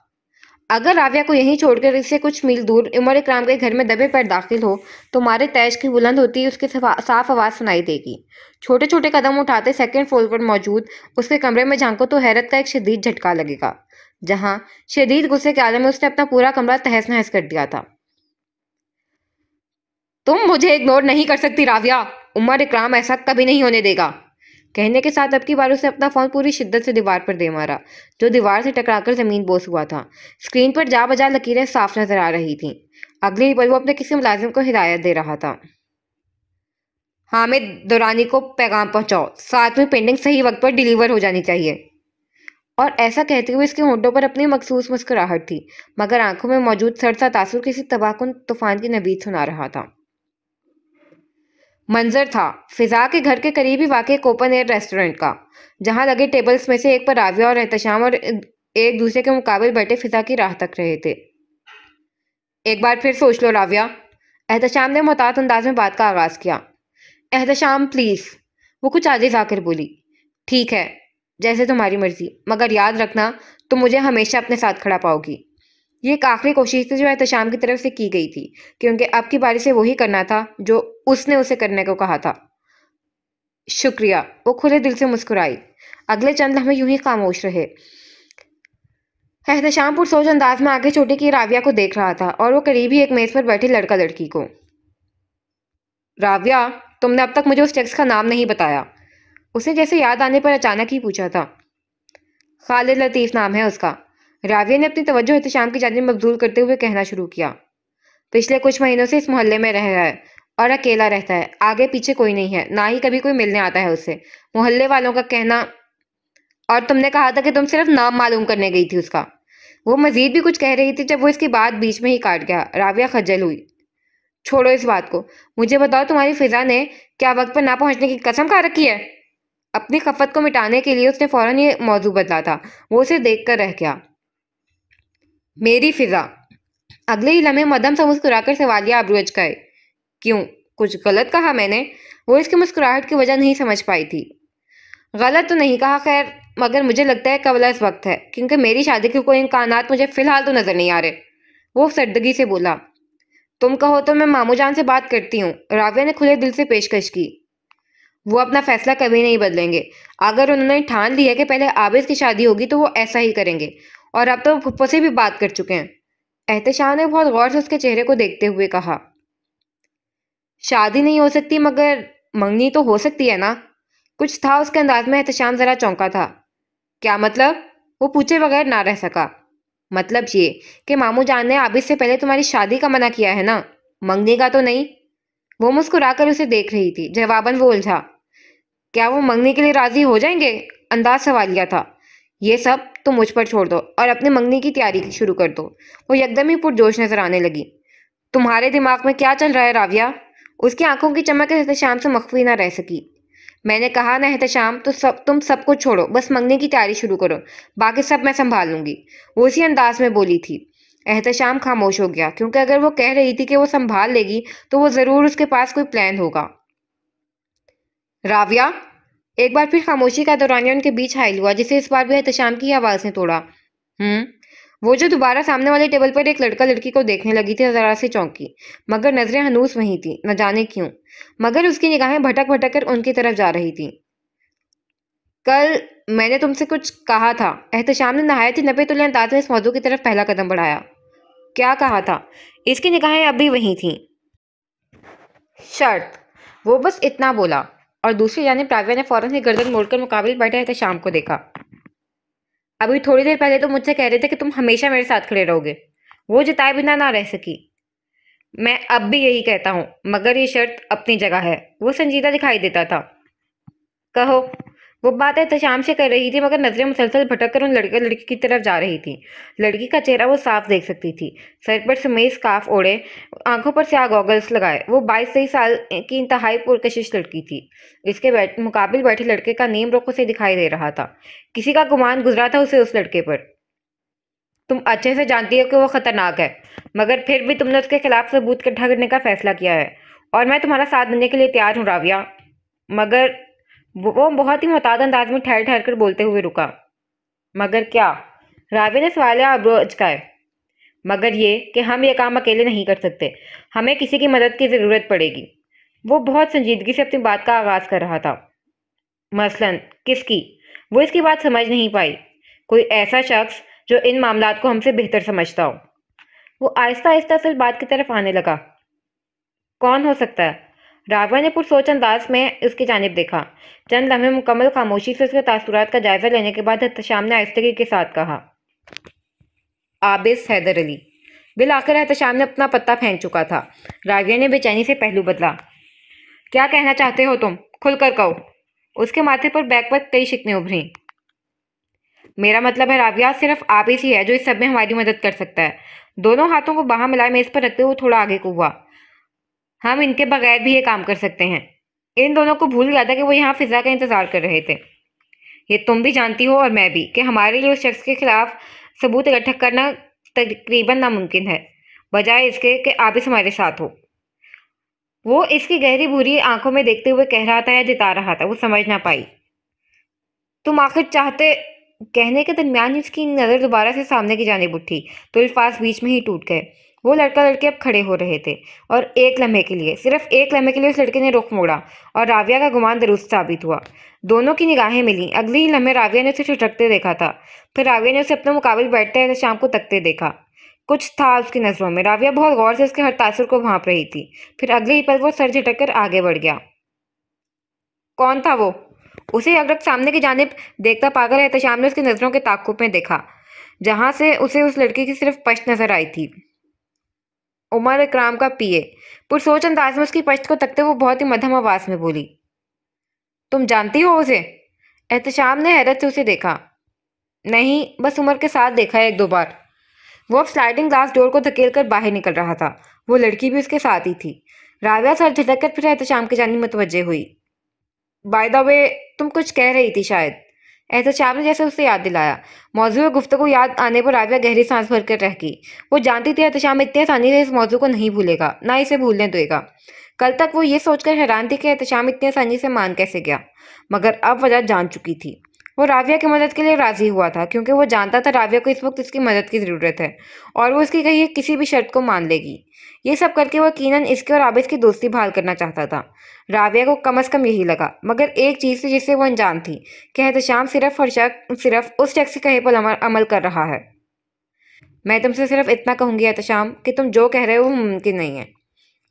अगर राविया को यहीं छोड़कर इससे कुछ मील दूर उमर इकराम के घर में दबे पैर दाखिल हो तो मारे तैश की बुलंद होती उसकी साफ आवाज़ सुनाई देगी। छोटे छोटे कदम उठाते सेकंड फ्लोर पर मौजूद उसके कमरे में झांको तो हैरत का एक शदीद झटका लगेगा, जहां शदीद गुस्से के आलम में उसने अपना पूरा कमरा तहस नहस कर दिया था। तुम मुझे इग्नोर नहीं कर सकती राविया, उमर इकराम ऐसा कभी नहीं होने देगा। कहने के साथ अब की बार उसे अपना फोन पूरी शिद्दत से दीवार पर दे मारा, जो दीवार से टकराकर जमीन बोस हुआ था। स्क्रीन पर जा बजा लकीरें साफ नजर आ रही थीं। अगले ही पल वो अपने किसी मुलाजिम को हिदायत दे रहा था। हामिद दुरानी को पैगाम पहुंचाओ, साथ में पेंडिंग सही वक्त पर डिलीवर हो जानी चाहिए। और ऐसा कहते हुए इसके होंठों पर अपनी मखसूस मुस्कुराहट थी, मगर आंखों में मौजूद सर्द सा तासुर किसी तबाहकुन तूफान की नवीद सुना रहा था। मंजर था फिजा के घर के करीब ही वाक़ एक ओपन एयर रेस्टोरेंट का, जहां लगे टेबल्स में से एक पर राविया और एहतशाम और एक दूसरे के मुकाबले बैठे फिजा की राह तक रहे थे। एक बार फिर सोच लो राविया, एहतशाम ने मुहतात अंदाज में बात का आगाज़ किया। एहतशाम प्लीज़, वो कुछ आजिज़ आकर बोली। ठीक है, जैसे तुम्हारी मर्जी, मगर याद रखना तुम मुझे हमेशा अपने साथ खड़ा पाओगी। ये एक आखिरी कोशिश थी जो एहतशाम की तरफ से की गई थी, क्योंकि अब की बारी से वही करना था जो उसने उसे करने को कहा था। शुक्रिया, वो खुले दिल से मुस्कुराई। अगले चंद लम्हे यूं ही खामोश रहे। एहतशाम पुरसोच अंदाज में आगे चोटी की राविया को देख रहा था, और वो करीब ही एक मेज पर बैठे लड़का लड़की को। राविया, तुमने अब तक मुझे उस शख्स का नाम नहीं बताया। उसे जैसे याद आने पर अचानक ही पूछा था। खालिद लतीफ़ नाम है उसका। राविया ने अपनी तवज्जो एहतशाम की जानिब मबजूल करते हुए कहना शुरू किया। पिछले कुछ महीनों से इस मोहल्ले में रह रहा है और अकेला रहता है। आगे पीछे कोई नहीं है, ना ही कभी कोई मिलने आता है उससे। मोहल्ले वालों का कहना, और तुमने कहा था कि तुम सिर्फ नाम मालूम करने गई थी उसका। वो मजीद भी कुछ कह रही थी जब वो इसकी बात बीच में ही काट गया। राविया खज्जल हुई। छोड़ो इस बात को, मुझे बताओ तुम्हारी फिजा ने क्या वक्त पर ना पहुंचने की कसम खा रखी है? अपनी खफत को मिटाने के लिए उसने फौरन ये मौजू बदला था। वो उसे देखकर रह गया। मेरी फिजा। अगले ही लम्हे मदम सा मुस्कुराकर सवालिया आबरू अचकाए। क्यों, कुछ गलत कहा मैंने? वो इसकी मुस्कुराहट की वजह नहीं समझ पाई थी। गलत तो नहीं कहा खैर, मगर मुझे लगता है कबला इस वक्त है, क्योंकि मेरी शादी के कोई इम्कानात मुझे फिलहाल तो नजर नहीं आ रहे। वो सर्दगी से बोला। तुम कहो तो मैं मामू जान से बात करती हूँ, राविया ने खुले दिल से पेशकश की। वो अपना फैसला कभी नहीं बदलेंगे। अगर उन्होंने ठान लिया कि पहले आबिद की शादी होगी तो वो ऐसा ही करेंगे, और अब तो फुप्पो से भी बात कर चुके हैं। एहतशाम ने बहुत गौर से उसके चेहरे को देखते हुए कहा। शादी नहीं हो सकती मगर मंगनी तो हो सकती है ना? कुछ था उसके अंदाज में। एहतशाम जरा चौंका था। क्या मतलब? वो पूछे बगैर ना रह सका। मतलब ये कि मामू जान ने आबिद से पहले तुम्हारी शादी का मना किया है ना, मंगनी का तो नहीं। वो मुस्कुराकर उसे देख रही थी। जवाबन वो उलझा। क्या वो मंगनी के लिए राजी हो जाएंगे? अंदाज सवालिया था। ये सब तुम मुझ पर छोड़ दो और अपनी मंगनी की तैयारी शुरू कर दो। वो एकदम ही पुरजोश नजर आने लगी। तुम्हारे दिमाग में क्या चल रहा है राविया? उसकी आंखों की चमक एहतशाम से मख्फी ना रह सकी। मैंने कहा ना एहतशाम, तो तुम सब कुछ छोड़ो, बस मंगनी की तैयारी शुरू करो, बाकी सब मैं संभाल लूंगी। वो उसी अंदाज में बोली थी। एहतशाम खामोश हो गया, क्योंकि अगर वो कह रही थी कि वो संभाल लेगी तो वो जरूर उसके पास कोई प्लान होगा। राविया। एक बार फिर खामोशी का दौरानिया उनके बीच हाइल हुआ, जिसे इस बार भी एहतशाम की आवाज ने तोड़ा। वो जो दोबारा सामने वाले टेबल पर एक लड़का लड़की को देखने लगी थी, जरा सी चौंकी, मगर नजरें हनूस वहीं थी, न जाने क्यों, मगर उसकी निगाहें भटक भटक कर उनकी तरफ जा रही थी। कल मैंने तुमसे कुछ कहा था। एहतशाम ने नहायत ही नबे तुले अंदाज में इस मौजू की तरफ पहला कदम बढ़ाया। क्या कहा था? इसकी निगाहें अब भी वहीं थीं। शर्त। वो बस इतना बोला, और दूसरी जानिब राविया ने फौरन ही गर्दन मोड़कर मुकाबिल बैठे एहतशाम को देखा। अभी थोड़ी देर पहले तो मुझसे कह रहे थे कि तुम हमेशा मेरे साथ खड़े रहोगे। वो जताए बिना ना रह सकी। मैं अब भी यही कहता हूँ, मगर ये शर्त अपनी जगह है। वो संजीदा दिखाई देता था। कहो। वो बात एहतशाम से कर रही थी, मगर नजरें मुसलसल भटक कर उन लड़के लड़की की तरफ जा रही थी। लड़की का चेहरा वो साफ देख सकती थी। सर पर समेत स्कार्फ ओढ़े, आंखों पर स्याह गॉगल्स लगाए, वो 22-23 साल की इंतहाई पुरकशिश लड़की थी। इसके मुकाबिल बैठे लड़के का नीम रुख उसे दिखाई दे रहा था। किसी का गुमान गुजरा था उसे उस लड़के पर। तुम अच्छे से जानती हो कि वो खतरनाक है, मगर फिर भी तुमने उसके खिलाफ सबूत इकट्ठा करने का फैसला किया है, और मैं तुम्हारा साथ देने के लिए तैयार हूँ राविया। मगर वो बहुत ही मुताद अंदाज में ठहर ठहर कर बोलते हुए रुका। मगर क्या? राविया ने सवाल आबरू अचकाए। मगर ये कि हम ये काम अकेले नहीं कर सकते, हमें किसी की मदद की ज़रूरत पड़ेगी। वो बहुत संजीदगी से अपनी बात का आगाज़ कर रहा था। मसलन किसकी? वो इसकी बात समझ नहीं पाई। कोई ऐसा शख्स जो इन मामलात को हमसे बेहतर समझता हो। वो आहिस्ता आहिस्ता असल बात की तरफ आने लगा। कौन हो सकता है? राविया ने पुरसोच अंदाज में उसकी जानिब देखा। चंद लम्हे मुकम्मल खामोशी से उसके तासुरात का जायजा लेने के बाद एहतशाम ने आहिस्तगी के साथ कहा। आबिस हैदर अली। बिल आखिर एहतशाम ने अपना पत्ता फेंक चुका था। राविया ने बेचैनी से पहलू बदला। क्या कहना चाहते हो तुम? खुलकर कहो। उसके माथे पर बैक पर कई शिकनें उभरी। मेरा मतलब है राविया, सिर्फ आबिस ही है जो इस सब में हमारी मदद कर सकता है। दोनों हाथों को बाहां मिलाए मेज पर रखते हुए थोड़ा आगे को हुआ। हम इनके बगैर भी ये काम कर सकते हैं। इन दोनों को भूल गया था कि वो यहाँ फिजा का इंतजार कर रहे थे। ये तुम भी जानती हो और मैं भी कि हमारे लिए उस शख्स के खिलाफ सबूत इकट्ठा करना तकरीबन नामुमकिन है, बजाय इसके कि आबिस हमारे साथ हो। वो इसकी गहरी बुरी आंखों में देखते हुए कह रहा था या जिता रहा था, वो समझ ना पाई। तुम आखिर चाहते? कहने के दरमियान ही उसकी नज़र दोबारा से सामने की जानिब उठी तो अल्फाज बीच में ही टूट गए। वो लड़का लड़के अब खड़े हो रहे थे, और एक लम्हे के लिए, सिर्फ एक लम्हे के लिए उस लड़के ने रुख मोड़ा, और राविया का गुमान दुरुस्त साबित हुआ। दोनों की निगाहें मिली। अगले ही लम्हे राविया ने उसे ठिठकते देखा था। फिर राविया ने उसे अपने मुकाबले बैठते हुए शाम को तकते देखा। कुछ था उसकी नज़रों में। राविया बहुत गौर से उसके हर तासुर को भांप रही थी। फिर अगले ही पल वो सर झटक कर आगे बढ़ गया। कौन था वो? उसे अगरक सामने की जानिब देखता पाकर एहतशाम ने उसकी नज़रों के ताक़ुब में देखा, जहां से उसे उस लड़की की सिर्फ पश्त नजर आई थी। उमर इकराम का पीए पुरसोच अंदाज में उसकी पश्त को तकते वो बहुत ही मध्यम आवाज में बोली, तुम जानती हो उसे? एहतशाम ने हैरत से उसे देखा। नहीं, बस उमर के साथ देखा है एक दो बार। वो अब स्लाइडिंग ग्लास डोर को धकेल कर बाहर निकल रहा था। वो लड़की भी उसके साथ ही थी। राविया सर झटक कर फिर एहतशाम की जानिब मुतवज्जे हुई। बाय द वे, तुम कुछ कह रही थी शायद। एहतशाम ने जैसे उसे याद दिलाया। मौजूद गुफ्तगू याद आने पर राविया गहरी सांस भरकर रह गई। वो जानती थी एहतशाम इतनी आसानी से इस मौजू को नहीं भूलेगा, ना इसे भूलने देगा। कल तक वो ये सोचकर हैरान थी कि एहतशाम इतनी आसानी से मान कैसे गया, मगर अब वजह जान चुकी थी। वो राविया की मदद के लिए राजी हुआ था क्योंकि वो जानता था राविया को इस वक्त उसकी मदद की ज़रूरत है और वो उसकी कही किसी भी शर्त को मान लेगी। ये सब करके वो यकीनन इसके और आबिद की दोस्ती बहाल करना चाहता था। राविया को कम अज़ कम यही लगा, मगर एक चीज़ थी जिससे वो अनजान थी कि एहतशाम सिर्फ उस शख्स के कहे पर अमल कर रहा है। मैं तुमसे सिर्फ इतना कहूँगी एहतशाम कि तुम जो कह रहे हो वो मुमकिन नहीं है।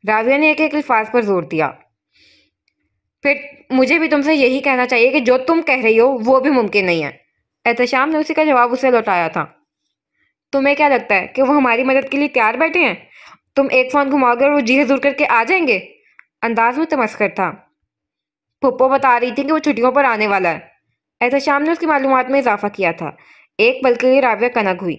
राविया ने एक एक अल्फाज पर जोर दिया। फिर मुझे भी तुमसे यही कहना चाहिए कि जो तुम कह रही हो वो भी मुमकिन नहीं है। एहतशाम ने उसी का जवाब उसे लौटाया था। तुम्हें क्या लगता है कि वो हमारी मदद के लिए तैयार बैठे हैं? तुम एक फ़ोन घुमाओगे और वो जी हजूर करके आ जाएंगे? अंदाज में तमस्कर था। पुप्पो बता रही थी कि वो छुट्टियों पर आने वाला है। एहतशाम ने उसकी मालूमात में इजाफा किया था। एक पल के लिए राविया कनक हुई।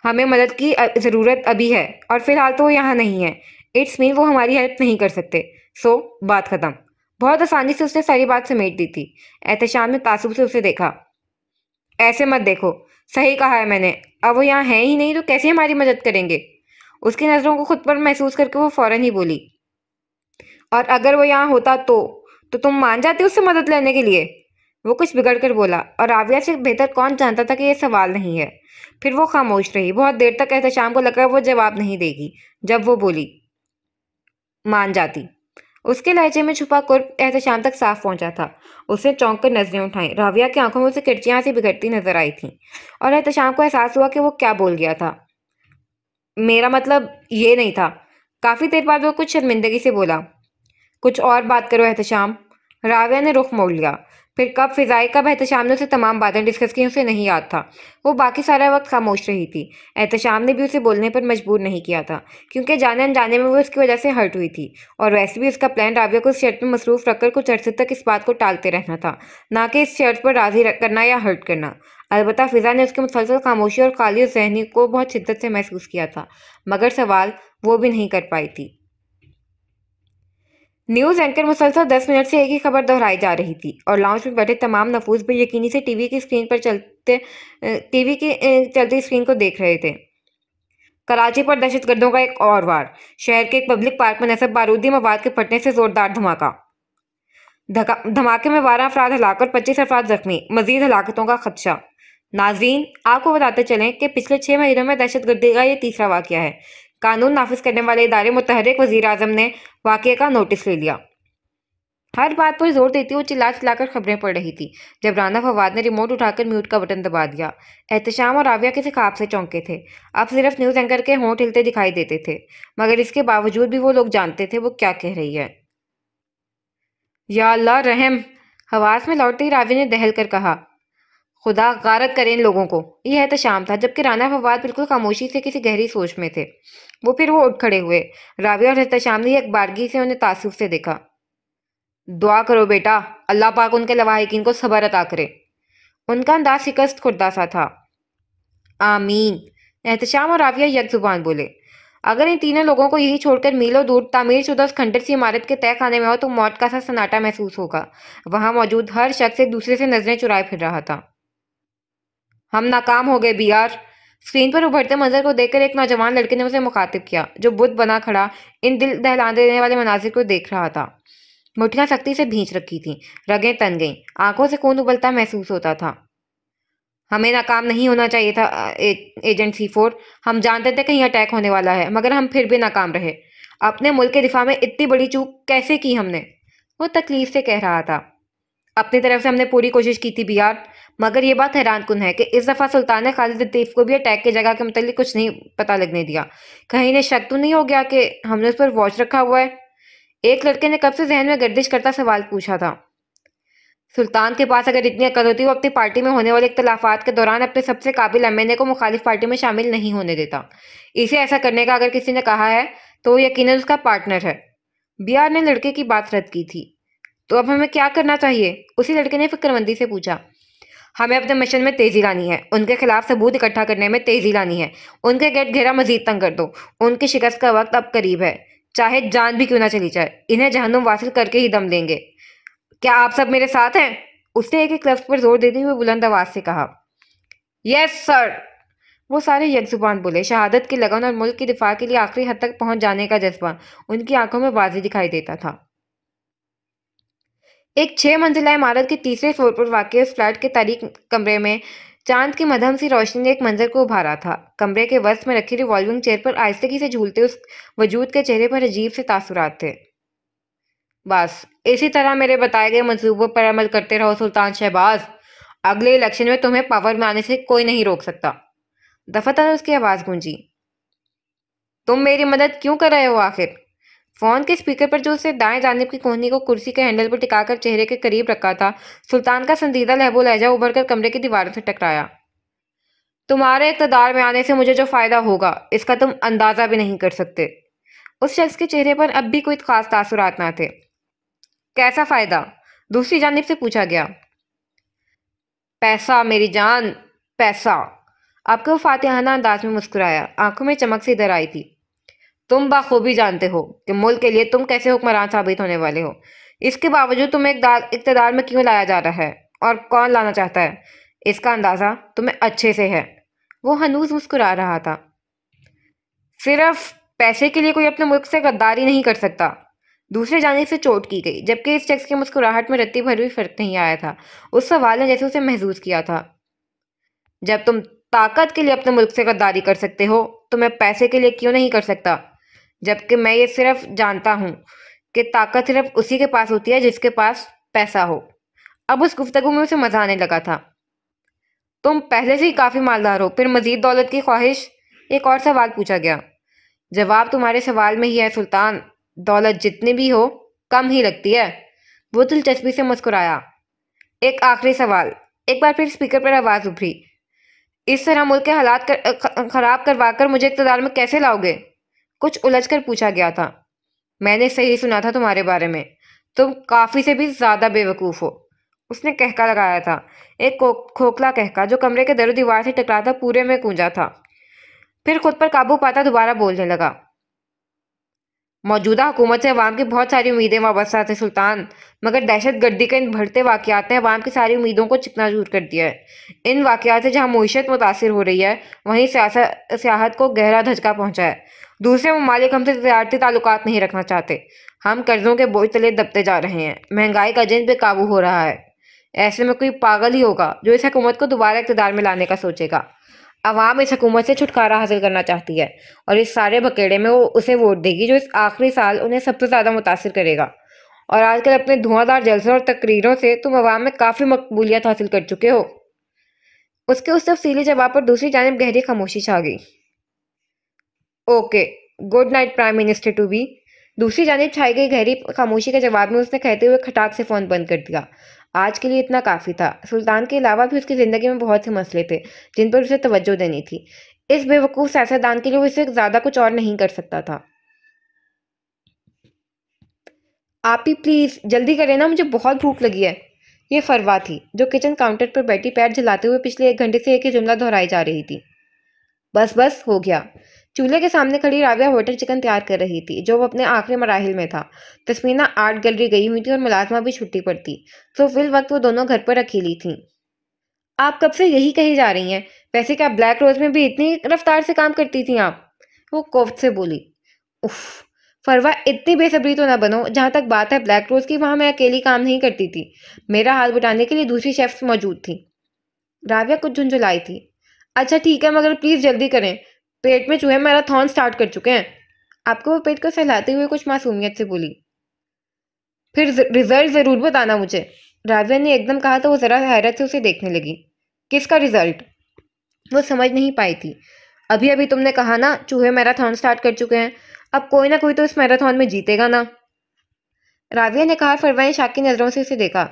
हमें मदद की ज़रूरत अभी है और फिलहाल तो वो यहाँ नहीं है। इट्स मीन वो हमारी हेल्प नहीं कर सकते। सो बात ख़त्म। बहुत आसानी से उसने सारी बात समेट दी थी। एहतशाम ने तासुब से उसे देखा। ऐसे मत देखो, सही कहा है मैंने। अब वो यहाँ है ही नहीं तो कैसे हमारी मदद करेंगे? उसकी नज़रों को खुद पर महसूस करके वो फौरन ही बोली, और अगर वो यहाँ होता तो तुम मान जाते उससे मदद लेने के लिए? वो कुछ बिगड़ कर बोला, और राविया से बेहतर कौन जानता था कि यह सवाल नहीं है। फिर वो खामोश रही। बहुत देर तक एहतशाम को लगा वो जवाब नहीं देगी। जब वो बोली, मान जाती। उसके लहजे में छुपा कुर्ब एहतशाम तक साफ पहुंचा था। उसने चौंक कर नजरें उठाई। राविया की आंखों में उसे किरचियां सी बिगड़ती नजर आई थीं और एहतशाम को एहसास हुआ कि वो क्या बोल गया था। मेरा मतलब ये नहीं था। काफी देर बाद वो कुछ शर्मिंदगी से बोला, कुछ और बात करो एहतशाम। राविया ने रुख मोड़ लिया। फिर कब फिजाई कब एहतशाम ने उसे तमाम बातें डिस्कस की उसे नहीं याद था। वो बाकी सारा वक्त खामोश रही थी। एहतशाम ने भी उसे बोलने पर मजबूर नहीं किया था क्योंकि जाने अनजाने में वो इसकी वजह से हर्ट हुई थी, और वैसे भी उसका प्लान राविया को इस शर्त में मसरूफ रखकर कुछ अरसे तक इस बात को टालते रहना था, ना कि इस शर्त पर राजी करना या हर्ट करना। अलबत्ता फिजा ने उसकी मुसलसल खामोशी और काली जहनी को बहुत शिद्दत से महसूस किया था, मगर सवाल वो भी नहीं कर पाई थी। न्यूज़ एंकर मुसलसल 10 मिनट से एक ही खबर दोहराई जा रही थी और लाउंज में बैठे तमाम नफूस बेयकीनी से टीवी की चलती स्क्रीन को देख रहे थे। कराची पर दहशतगर्दों का एक और वार। शहर के एक पब्लिक पार्क में नस्ब बारूदी मवाद के फटने से जोरदार धमाका। धमाके में 12 अफराद हलाक और 25 अफराद जख्मी। मजीद हलाकतों का खदशा। नाजरीन, आपको बताते चलें कि पिछले 6 महीनों में दहशतगर्दी का ये तीसरा वाकया है। कानून नाफिज करने वाले इदारे मुतहर्रिक वज़ीर आज़म ने वाकये का नोटिस ले लिया। हर बात पर जोर देती वो चिल्ला चिल्लाकर खबरें पढ़ रही थी जब राना फवाद ने रिमोट उठाकर म्यूट का बटन दबा दिया। एहतशाम और राविया किसी ख्वाब से चौंके थे। अब सिर्फ न्यूज़ एंकर के होंठ हिलते दिखाई देते थे, मगर इसके बावजूद भी वो लोग जानते थे वो क्या कह रही है। या अल्लाह रहम। हवास में लौटते ही रावी ने दहल कर कहा, खुदा गारत करे इन लोगों को। यह एहतशाम था, जबकि राना फवाद बिल्कुल खामोशी से किसी गहरी सोच में थे। फिर वो उठ खड़े हुए। राविया और एहतशाम ने एक बारगी से उन्हें तासुफ से देखा। दुआ करो बेटा, अल्लाह पाक उनके लवाहिकीन को सब्र अता करे। उनका अंदाज शिकस्त खुर्दा सा था। आमीन। एहतशाम और राविया यकजुबान बोले। अगर इन तीनों लोगों को यही छोड़कर मीलों दूर तामीर शुदा उस खंडर सी इमारत के तय खाने में हो तो मौत का सा सन्नाटा महसूस होगा। वहां मौजूद हर शख्स एक दूसरे से नजरें चुराए फिर रहा था। हम नाकाम हो गए बीआर। स्क्रीन पर उभरते मंजर को देखकर एक नौजवान लड़के ने उसे मुखातिब किया, जो बुत बना खड़ा इन दिल दहला देने वाले मनाजिर को देख रहा था। मुठियां सख्ती से भींच रखी थीं, रगें तन गईं, आंखों से खून उबलता महसूस होता था। हमें नाकाम नहीं होना चाहिए था एजेंट C4। हम जानते थे कहीं अटैक होने वाला है, मगर हम फिर भी नाकाम रहे। अपने मुल्क के दिफा में इतनी बड़ी चूक कैसे की हमने? वो तकलीफ से कह रहा था। अपनी तरफ से हमने पूरी कोशिश की थी बीआर, मगर ये बात हैरान कुन है कि इस दफ़ा सुल्तान ने खालिद लतीफ़ को भी अटैक की जगह के मतलब कुछ नहीं पता लगने दिया। कहीं इन्हें शक तो नहीं हो गया कि हमने उस पर वॉच रखा हुआ है? एक लड़के ने कब से जहन में गर्दिश करता सवाल पूछा था। सुल्तान के पास अगर इतनी अकल होती वो अपनी पार्टी में होने वाले इख्तलाफात के दौरान अपने सबसे काबिल एमएनए को मुखालिफ पार्टी में शामिल नहीं होने देता। इसे ऐसा करने का अगर किसी ने कहा है तो वो यकीनन उसका पार्टनर है। बीआर ने लड़के की बात रद्द की थी। तो अब हमें क्या करना चाहिए? उसी लड़के ने फिक्रमंदी से पूछा। हमें अपने मिशन में तेजी लानी है, उनके खिलाफ सबूत इकट्ठा करने में तेजी लानी है, उनके गेट घेरा मजीद तंग कर दो। उनकी शिकस्त का वक्त अब करीब है, चाहे जान भी क्यों ना चली जाए। इन्हें जहन्नुम वासिल करके ही दम लेंगे। क्या आप सब मेरे साथ हैं? उसने एक एक लफ्ज पर जोर देते हुए बुलंद आवाज से कहा। Yes sir. वो सारे यकजुबान बोले। शहादत की लगन और मुल्क की दिफा के लिए आखिरी हद तक पहुंच जाने का जज्बा उनकी आंखों में वाज़ेह दिखाई देता था। एक 6 मंजिला इमारत के तीसरे फ्लोर पर वाक़ उस फ्लैट के तारीक कमरे में चांद की मध्यम सी रोशनी ने एक मंजर को उभारा था। कमरे के वस्त में रखी रिवॉल्विंग चेयर पर आहिस्तगी से झूलते उस वजूद के चेहरे पर अजीब से तासुरात थे। बस इसी तरह मेरे बताए गए मंसूबों पर अमल करते रहो सुल्तान शहबाज। अगले इलेक्शन में तुम्हें पावर में आने से कोई नहीं रोक सकता। दफातर उसकी आवाज़ गूंजी। तुम मेरी मदद क्यों कर रहे हो आखिर? फोन के स्पीकर पर जो उसे दाएं जानिब की कोहनी को कुर्सी के हैंडल पर टिकाकर चेहरे के करीब रखा था, सुल्तान का संजीदा लहबो लहजा उभर कर कमरे की दीवारों से टकराया। तुम्हारे इक़्तिदार में आने से मुझे जो फायदा होगा इसका तुम अंदाजा भी नहीं कर सकते। उस शख्स के चेहरे पर अब भी कोई खास तासुरात ना थे। कैसा फायदा? दूसरी जानिब से पूछा गया। पैसा मेरी जान, पैसा। आपके वो फातिहाना अंदाज में मुस्कुराया, आंखों में चमक सी दर आई थी। तुम बाखूबी जानते हो कि मुल्क के लिए तुम कैसे हुक्मरान साबित होने वाले हो। इसके बावजूद तुम्हें इक़्तिदार में क्यों लाया जा रहा है और कौन लाना चाहता है, इसका अंदाज़ा तुम्हें अच्छे से है। वो हनूज मुस्कुरा रहा था। सिर्फ पैसे के लिए कोई अपने मुल्क से गद्दारी नहीं कर सकता। दूसरे जानिब से चोट की गई, जबकि इस शख्स की मुस्कुराहट में रत्ती भर भी फर्क नहीं आया था। उस सवाल ने जैसे उसे महसूस किया था। जब तुम ताकत के लिए अपने मुल्क से गद्दारी कर सकते हो तो मैं पैसे के लिए क्यों नहीं कर सकता? जबकि मैं ये सिर्फ जानता हूँ कि ताकत सिर्फ उसी के पास होती है जिसके पास पैसा हो। अब उस गुफ्तगू में उसे मजा आने लगा था। तुम पहले से ही काफी मालदार हो, फिर मजीद दौलत की ख्वाहिश? एक और सवाल पूछा गया। जवाब तुम्हारे सवाल में ही है सुल्तान। दौलत जितनी भी हो कम ही लगती है। वो दिलचस्पी से मुस्कुराया। एक आखिरी सवाल। एक बार फिर स्पीकर पर आवाज उभरी। इस तरह मुल्क के हालात खराब करवा कर मुझे इक़्तिदार में कैसे लाओगे? कुछ उलझकर पूछा गया था। मैंने सही सुना था तुम्हारे बारे में। तुम काफी से भी ज्यादा बेवकूफ हो। उसने कहका लगाया था, एक खोखला कहका जो कमरे के दरो दीवार से टकराता पूरे में गूंजा था। फिर खुद पर काबू पाता दोबारा बोलने लगा। मौजूदा हुकूमत से अवाम की बहुत सारी उम्मीदें वाबस्ता थी सुल्तान, मगर दहशत गर्दी के इन बढ़ते वाक़यात ने अवाम की सारी उम्मीदों को चिकनाचूर कर दिया है। इन वाक़यात से जहाँ मईशत मुतासिर हो रही है वहीं सियाहत को गहरा धचका पहुँचा है। दूसरे ममालिक हमसे ज़्यादती ताल्लुकात नहीं रखना चाहते। हम कर्जों के बोझ तले दबते जा रहे हैं। महंगाई का जिन बेकाबू हो रहा है। ऐसे में कोई पागल ही होगा जो इस हुकूमत को दोबारा इक़्तिदार में लाने का सोचेगा। अवाम इस हुकूमत से छुटकारा हासिल करना चाहती है और इस सारे बकेड़े में वो उसे वोट देगी जो इस आखिरी साल उन्हें सबसे ज़्यादा मुतासिर करेगा। और आजकल अपने धुआंधार जलसों और तकरीरों से तुम अवाम में काफ़ी मकबूलियत हासिल कर चुके हो। उसके उस तफसीली जवाब पर दूसरी जानिब गहरी खामोशी छा गई। Okay, good night prime minister to be. दूसरी जानिब छाई गई गहरी खामोशी के जवाब में उसने कहते हुए खटाक से फ़ोन बंद कर दिया। आज के लिए इतना काफ़ी था। सुल्तान के अलावा भी उसकी ज़िंदगी में बहुत से मसले थे जिन पर उसे तवज्जो देनी थी। इस बेवकूफ़ सियासतदान के लिए वो इससे ज़्यादा कुछ और नहीं कर सकता था। आप ही प्लीज़ जल्दी करें ना, मुझे बहुत भूख लगी है। ये फरवा थी जो किचन काउंटर पर बैठी पैर जलाते हुए पिछले 1 घंटे से एक ही जुमला दोहराई जा रही थी। बस बस हो गया। चूल्हे के सामने खड़ी राविया बटर चिकन तैयार कर रही थी जो वो अपने आखिरी मराहिल में था। तस्मीना आर्ट गैलरी गई हुई थी और मुलाजमा भी छुट्टी पर थी, तो फिल वक्त वो दोनों घर पर अकेली थी। आप कब से यही कही जा रही हैं? वैसे क्या ब्लैक रोज में भी इतनी रफ्तार से काम करती थी आप? वो कोफ्त से बोली। उफ, फरवा इतनी बेसब्री तो ना बनो। जहाँ तक बात है ब्लैक रोज की, वहाँ मैं अकेली काम नहीं करती थी। मेरा हाल बटाने के लिए दूसरी शेफ्स मौजूद थी। राविया कुछ झुंझुलाई थी। अच्छा ठीक है, मगर प्लीज जल्दी करें, पेट में चूहे मैराथन स्टार्ट कर चुके हैं। आपको वो पेट को सहलाते हुए कुछ मासूमियत से बोली। फिर रिजल्ट जरूर बताना मुझे। राविया ने एकदम कहा तो वो जरा हैरत से उसे देखने लगी। किसका रिजल्ट? वो समझ नहीं पाई थी। अभी अभी तुमने कहा ना चूहे मैराथन स्टार्ट कर चुके हैं। अब कोई ना कोई तो इस मैराथन में जीतेगा ना। राविया ने कहा। फरवा ने शाक की नजरों से उसे देखा।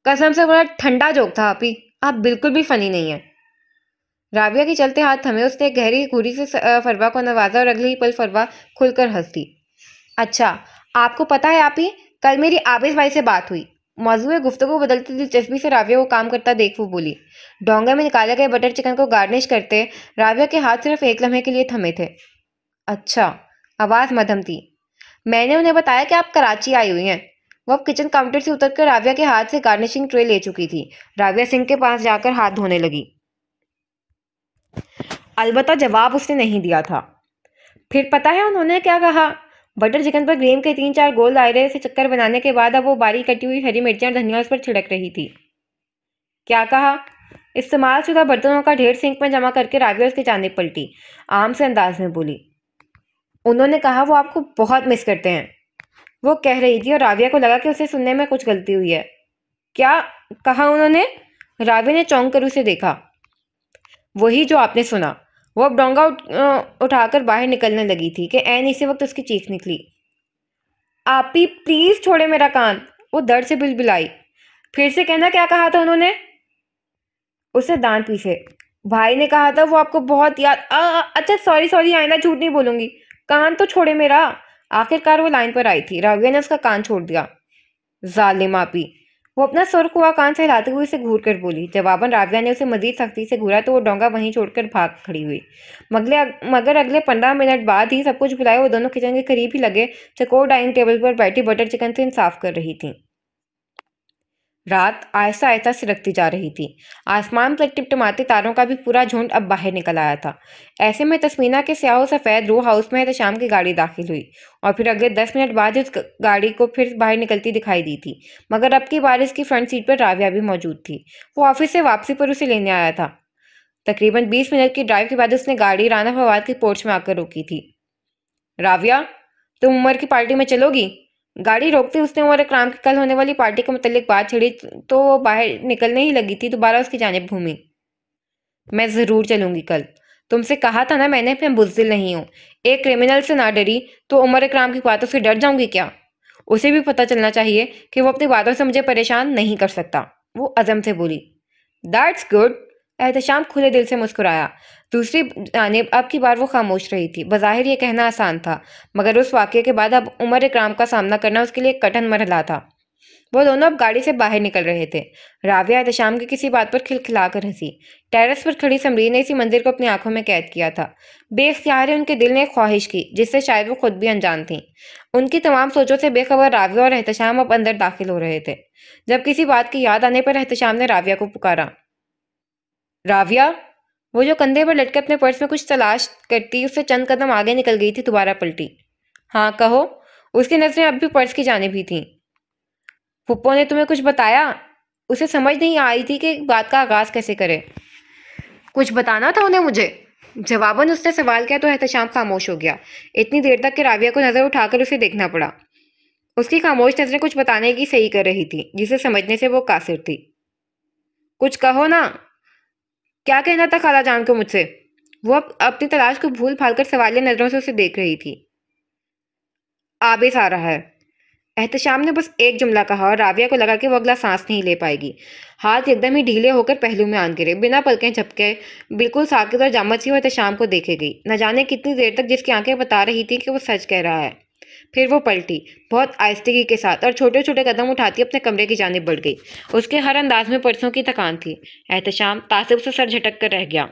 कसम से बड़ा ठंडा जोक था आपी, आप बिल्कुल भी फनी नहीं है। राबिया के चलते हाथ थमे उसने गहरी घूरी से फरवा को नवाजा और अगले ही पल फरवा खुलकर हंस दी। अच्छा, आपको पता है आपी, कल मेरी आबिद भाई से बात हुई। मौजूद गुफ्तगू बदलती दिलचस्पी से राबिया को काम करता देख वो बोली। डोंगे में निकाले गए बटर चिकन को गार्निश करते राबिया के हाथ सिर्फ एक लम्हे के लिए थमे थे। अच्छा, आवाज़ मध्यम थी। मैंने उन्हें बताया कि आप कराची आई हुई हैं। वो अब किचन काउंटर से उतरकर राबिया के हाथ से गार्निशिंग ट्रे ले चुकी थी। राबिया सिंक के पास जाकर हाथ धोने लगी। अलबत्ता जवाब उसने नहीं दिया था। फिर पता है उन्होंने क्या कहा? बटर चिकन पर ग्रीन के 3-4 गोल दायरे से चक्कर बनाने के बाद अब वो बारीक कटी हुई हरी मिर्चियाँ और धनिया उस पर छिड़क रही थी। क्या कहा? इस्तेमाल शुदा बर्तनों का ढेर सिंक में जमा करके राबिया उसकी जानिब पलटी, आम से अंदाज में बोली। उन्होंने कहा वो आपको बहुत मिस करते हैं। वो कह रही थी और राबिया को लगा कि उसे सुनने में कुछ गलती हुई है। क्या कहा उन्होंने? राबिया ने चौंक कर उसे देखा। वही जो आपने सुना। वो अब डोंगा उठाकर बाहर निकलने लगी थी कि ऐन इसी वक्त उसकी चीख निकली। आपी प्लीज छोड़े मेरा कान। वो दर्द से बिलबिलाई। फिर से कहना, क्या कहा था उन्होंने? उसे दांत पीसे। भाई ने कहा था वो आपको बहुत याद। अच्छा सॉरी सॉरी, आइंदा झूठ नहीं बोलूंगी। कान तो छोड़े मेरा। आखिरकार वो लाइन पर आई थी। राबिया ने उसका कान छोड़ दिया। जालिम आपी। वो अपना सुर्ख हुआ कान से हिलाते हुए उसे घूर कर बोली। जवाबन राबिया ने उसे मजीद सख्ती से घूरा तो वो डोंगा वहीं छोड़कर भाग खड़ी हुई। मगर अगले 15 मिनट बाद ही सब कुछ भुलाए वो दोनों किचन के करीब ही लगे चकोर डाइनिंग टेबल पर बैठी बटर चिकन से इंसाफ कर रही थी। रात आहिस्ता आहिस्ता सिरकती जा रही थी। आसमान पर टिमटिमाते तारों का भी पूरा झुंड अब बाहर निकल आया था। ऐसे में तस्मीना के स्याह सफ़ेद रो हाउस में शाम की गाड़ी दाखिल हुई और फिर अगले 10 मिनट बाद उस गाड़ी को फिर बाहर निकलती दिखाई दी थी। मगर अब की बार इसकी फ्रंट सीट पर राबिया भी मौजूद थी। वो ऑफिस से वापसी पर उसे लेने आया था। तकरीबन 20 मिनट की ड्राइव के बाद उसने गाड़ी राना फवाद के पोर्च में आकर रोकी थी। राबिया, तुम उमर की पार्टी में चलोगी? गाड़ी रोकते उसने उमर इकराम की कल होने वाली पार्टी के मुतालिक बात छिड़ी तो वो बाहर निकलने ही लगी थी, दोबारा उसकी जानिब घूमी। मैं ज़रूर चलूंगी कल। तुमसे कहा था ना मैंने, मैं बुज़दिल नहीं हूँ। एक क्रिमिनल से ना डरी तो उमर इकराम की बातों से डर जाऊंगी क्या? उसे भी पता चलना चाहिए कि वो अपनी बातों से मुझे परेशान नहीं कर सकता। वो अज़म से बोली। That's good. एहतशाम खुले दिल से मुस्कुराया। दूसरी जानिब अब की बार वो खामोश रही थी। बज़ाहिर ये कहना आसान था, मगर उस वाक़ये के बाद अब उमर इकराम का सामना करना उसके लिए एक कठिन मरहला था। वो दोनों अब गाड़ी से बाहर निकल रहे थे। राबिया एहतशाम की किसी बात पर खिलखिला कर हंसी। टेरेस पर खड़ी समरीन ने इसी मंजर को अपनी आंखों में कैद किया था। बेख्तियार उनके दिल ने एक ख्वाहिश की जिससे शायद वो खुद भी अनजान थी। उनकी तमाम सोचों से बेखबर राबिया और एहतशाम अब अंदर दाखिल हो रहे थे। जब किसी बात की याद आने पर एहतशाम ने राबिया को पुकारा। राबिया। वो जो कंधे पर लटके अपने पर्स में कुछ तलाश करती उससे चंद कदम आगे निकल गई थी, दोबारा पलटी। हाँ कहो। उसकी नजरें अब भी पर्स की जानिब ही थीं। फुप्पो ने तुम्हें कुछ बताया? उसे समझ नहीं आई थी कि बात का आगाज कैसे करे। कुछ बताना था उन्हें मुझे? जवाबन उसने सवाल किया तो एहतशाम खामोश हो गया। इतनी देर तक कि राबिया को नजर उठाकर उसे देखना पड़ा। उसकी खामोश नजरें कुछ बताने की सही कर रही थी जिसे समझने से वो कासिर थी। कुछ कहो ना। क्या कहना था खाला जान को मुझसे? वो अब अपनी तलाश को भूल भाल कर सवालिया नजरों से उसे देख रही थी। आबिस आ रहा है। एहतशाम ने बस एक जुमला कहा और राबिया को लगा कि वो अगला सांस नहीं ले पाएगी। हाथ एकदम ही ढीले होकर पहलू में आन गिरे। बिना पलकें झपके बिल्कुल साकित और जामत सी वो एहतशाम को देखे गई। न जाने कितनी देर तक जिसकी आंखें बता रही थी कि वो सच कह रहा है। फिर वो पलटी बहुत आहिस्तगी के साथ और छोटे छोटे कदम उठाती अपने कमरे की जानिब बढ़ गई। उसके हर अंदाज में परसों की थकान थी। एहतशाम तासुब से सर झटक कर रह गया।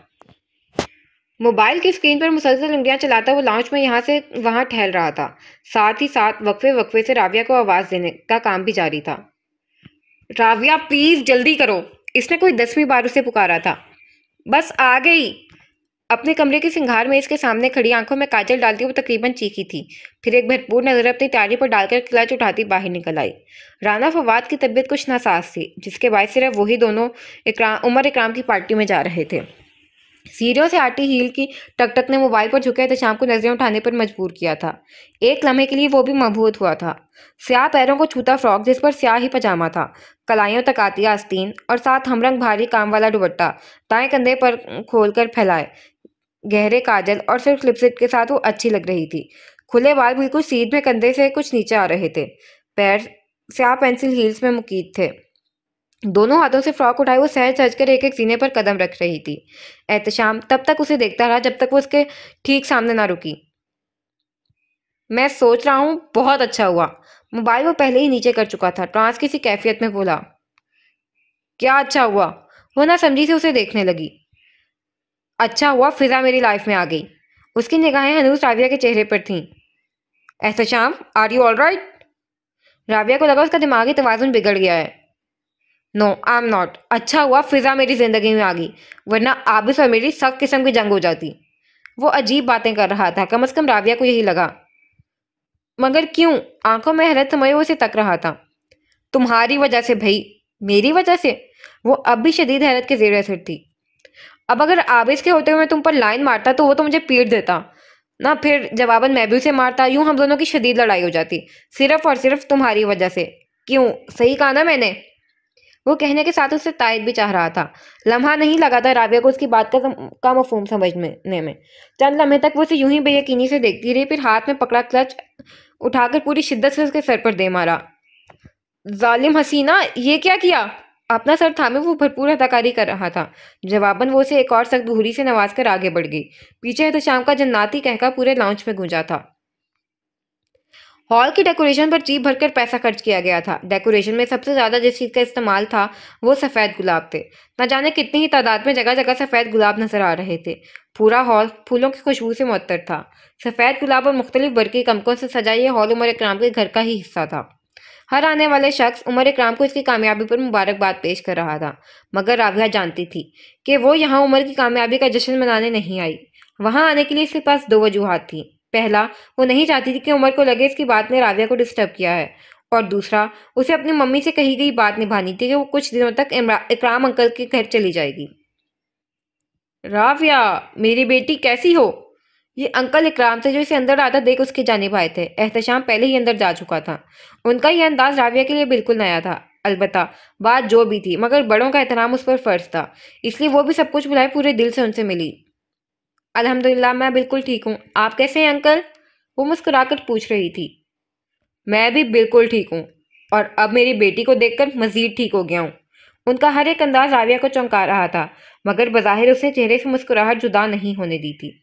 मोबाइल की स्क्रीन पर मुसलसल उंगलियां चलाता वो लाउंज में यहाँ से वहां ठहर रहा था। साथ ही साथ वक्फे वक्फे से राबिया को आवाज देने का काम भी जारी था। राबिया प्लीज जल्दी करो। इसने कोई 10वीं बार उसे पुकारा था। बस आ गई। अपने कमरे की सिंगार में इसके सामने खड़ी आंखों में काजल डालती वो तकरीबन चीखी थी। फिर एक भरपूर नजर अपनी तैयारी पर डालकर क्लच उठाती बाहर निकल आई। राना फवाद की तबीयत कुछ नासाज थी जिसके बाद सिर्फ वही दोनों उमर इकराम की पार्टी में जा रहे थे। सीढ़ियों से आटी हील की टकटक ने मोबाइल पर झुके एहतशाम को नजरें उठाने पर मजबूर किया था। एक लम्हे के लिए वो भी मबहूत हुआ था। स्याह पैरों को छूता फ्रॉक जिस पर स्याह ही पजामा था, कलाइयों तक आती आस्तीन और साथ हमरंग भारी काम वाला दुपट्टा दाएं कंधे पर खोलकर फैलाए, गहरे काजल और सिर्फ लिपस्टिक के साथ वो अच्छी लग रही थी। खुले बाल बिल्कुल सीध में कंधे से कुछ नीचे आ रहे थे। पैर स्याह पेंसिल हील्स में मुकीद थे। दोनों हाथों से फ्रॉक उठाए वो सहज सहज कर एक एक सीने पर कदम रख रही थी। एहतशाम तब तक उसे देखता रहा जब तक वो उसके ठीक सामने ना रुकी। मैं सोच रहा हूँ बहुत अच्छा हुआ। मोबाइल वो पहले ही नीचे कर चुका था। ट्रांस किसी कैफियत में बोला। क्या अच्छा हुआ? वो ना समझी से उसे देखने लगी। अच्छा हुआ फिजा मेरी लाइफ में आ गई। उसकी निगाहें हनूस राबिया के चेहरे पर थीं। Ehtesham, are you all right? Rabia को लगा उसका दिमागी तवाज़ुन बिगड़ गया है। No I am not. अच्छा हुआ फिजा मेरी जिंदगी में आ गई, वरना आबिस और मेरी सख्त किस्म की जंग हो जाती। वो अजीब बातें कर रहा था, कम से कम राबिया को यही लगा। मगर क्यों? आंखों में हैरत समाये वो उसे तक रहा था। तुम्हारी वजह से भाई। मेरी वजह से? वो अब भी शदीद हैरत के जेर असर थी। अब अगर आबिस के होते हुए मैं तुम पर लाइन मारता तो वो तो मुझे पीट देता ना, फिर जवाबन मैं भी उसे मारता, यूं हम दोनों की शदीद लड़ाई हो जाती, सिर्फ और सिर्फ तुम्हारी वजह से। क्यों? सही कहा ना मैंने? वो कहने के साथ उससे तायद भी चाह रहा था। लम्हा नहीं लगा था राबिया को उसकी बात का मफहूम समझने में। चंद लम्हे तक वो उसे यूं ही बेयकीनी से देखती रही, फिर हाथ में पकड़ा क्लच उठाकर पूरी शिद्दत से उसके सर पर दे मारा। जालिम हसीना, ये क्या किया? अपना सर थामे वो भरपूर अदाकारी कर रहा था। जवाबन वो उसे एक और सख्त घूरी से नवाज कर आगे बढ़ गई। पीछे तो शाम का जन्नाती कहका पूरे लाउंज में गूंजा था। हॉल की डेकोरेशन पर जी भरकर पैसा खर्च किया गया था। डेकोरेशन में सबसे ज्यादा जिस चीज का इस्तेमाल था वो सफेद गुलाब थे। न जाने कितनी ही तादाद में जगह जगह सफेद गुलाब नजर आ रहे थे। पूरा हॉल फूलों की खुशबू से मुअत्तर था। सफेद गुलाब और मुख्तलिफ बरकी कमकों से सजा ये हॉल उमर इकराम के घर का ही हिस्सा था। हर आने वाले शख्स उमर इकराम को इसकी कामयाबी पर मुबारकबाद पेश कर रहा था, मगर राबिया जानती थी कि वो यहाँ उमर की कामयाबी का जश्न मनाने नहीं आई। वहां आने के लिए इसके पास दो वजूहात थी। पहला, वो नहीं चाहती थी कि उमर को लगे इसकी बात ने राबिया को डिस्टर्ब किया है, और दूसरा, उसे अपनी मम्मी से कही गई बात निभानी थी कि वो कुछ दिनों तक इकराम अंकल के घर चली जाएगी। राबिया, मेरी बेटी कैसी हो? ये अंकल इकराम थे जो इसे अंदर आता देख उसकी जानिब आए थे। एहतशाम पहले ही अंदर जा चुका था। उनका यह अंदाज राबिया के लिए बिल्कुल नया था। अलबत्ता बात जो भी थी, मगर बड़ों का एहतराम उस पर फर्ज था, इसलिए वो भी सब कुछ भुलाए पूरे दिल से उनसे मिली। अल्हम्दुलिल्लाह, मैं बिल्कुल ठीक हूँ। आप कैसे हैं अंकल? वो मुस्कुराकर पूछ रही थी। मैं भी बिल्कुल ठीक हूँ, और अब मेरी बेटी को देखकर मजीद ठीक हो गया हूँ। उनका हर एक अंदाज राबिया को चौंका रहा था, मगर बज़ाहिर उसने चेहरे से मुस्कुराहट जुदा नहीं होने दी थी।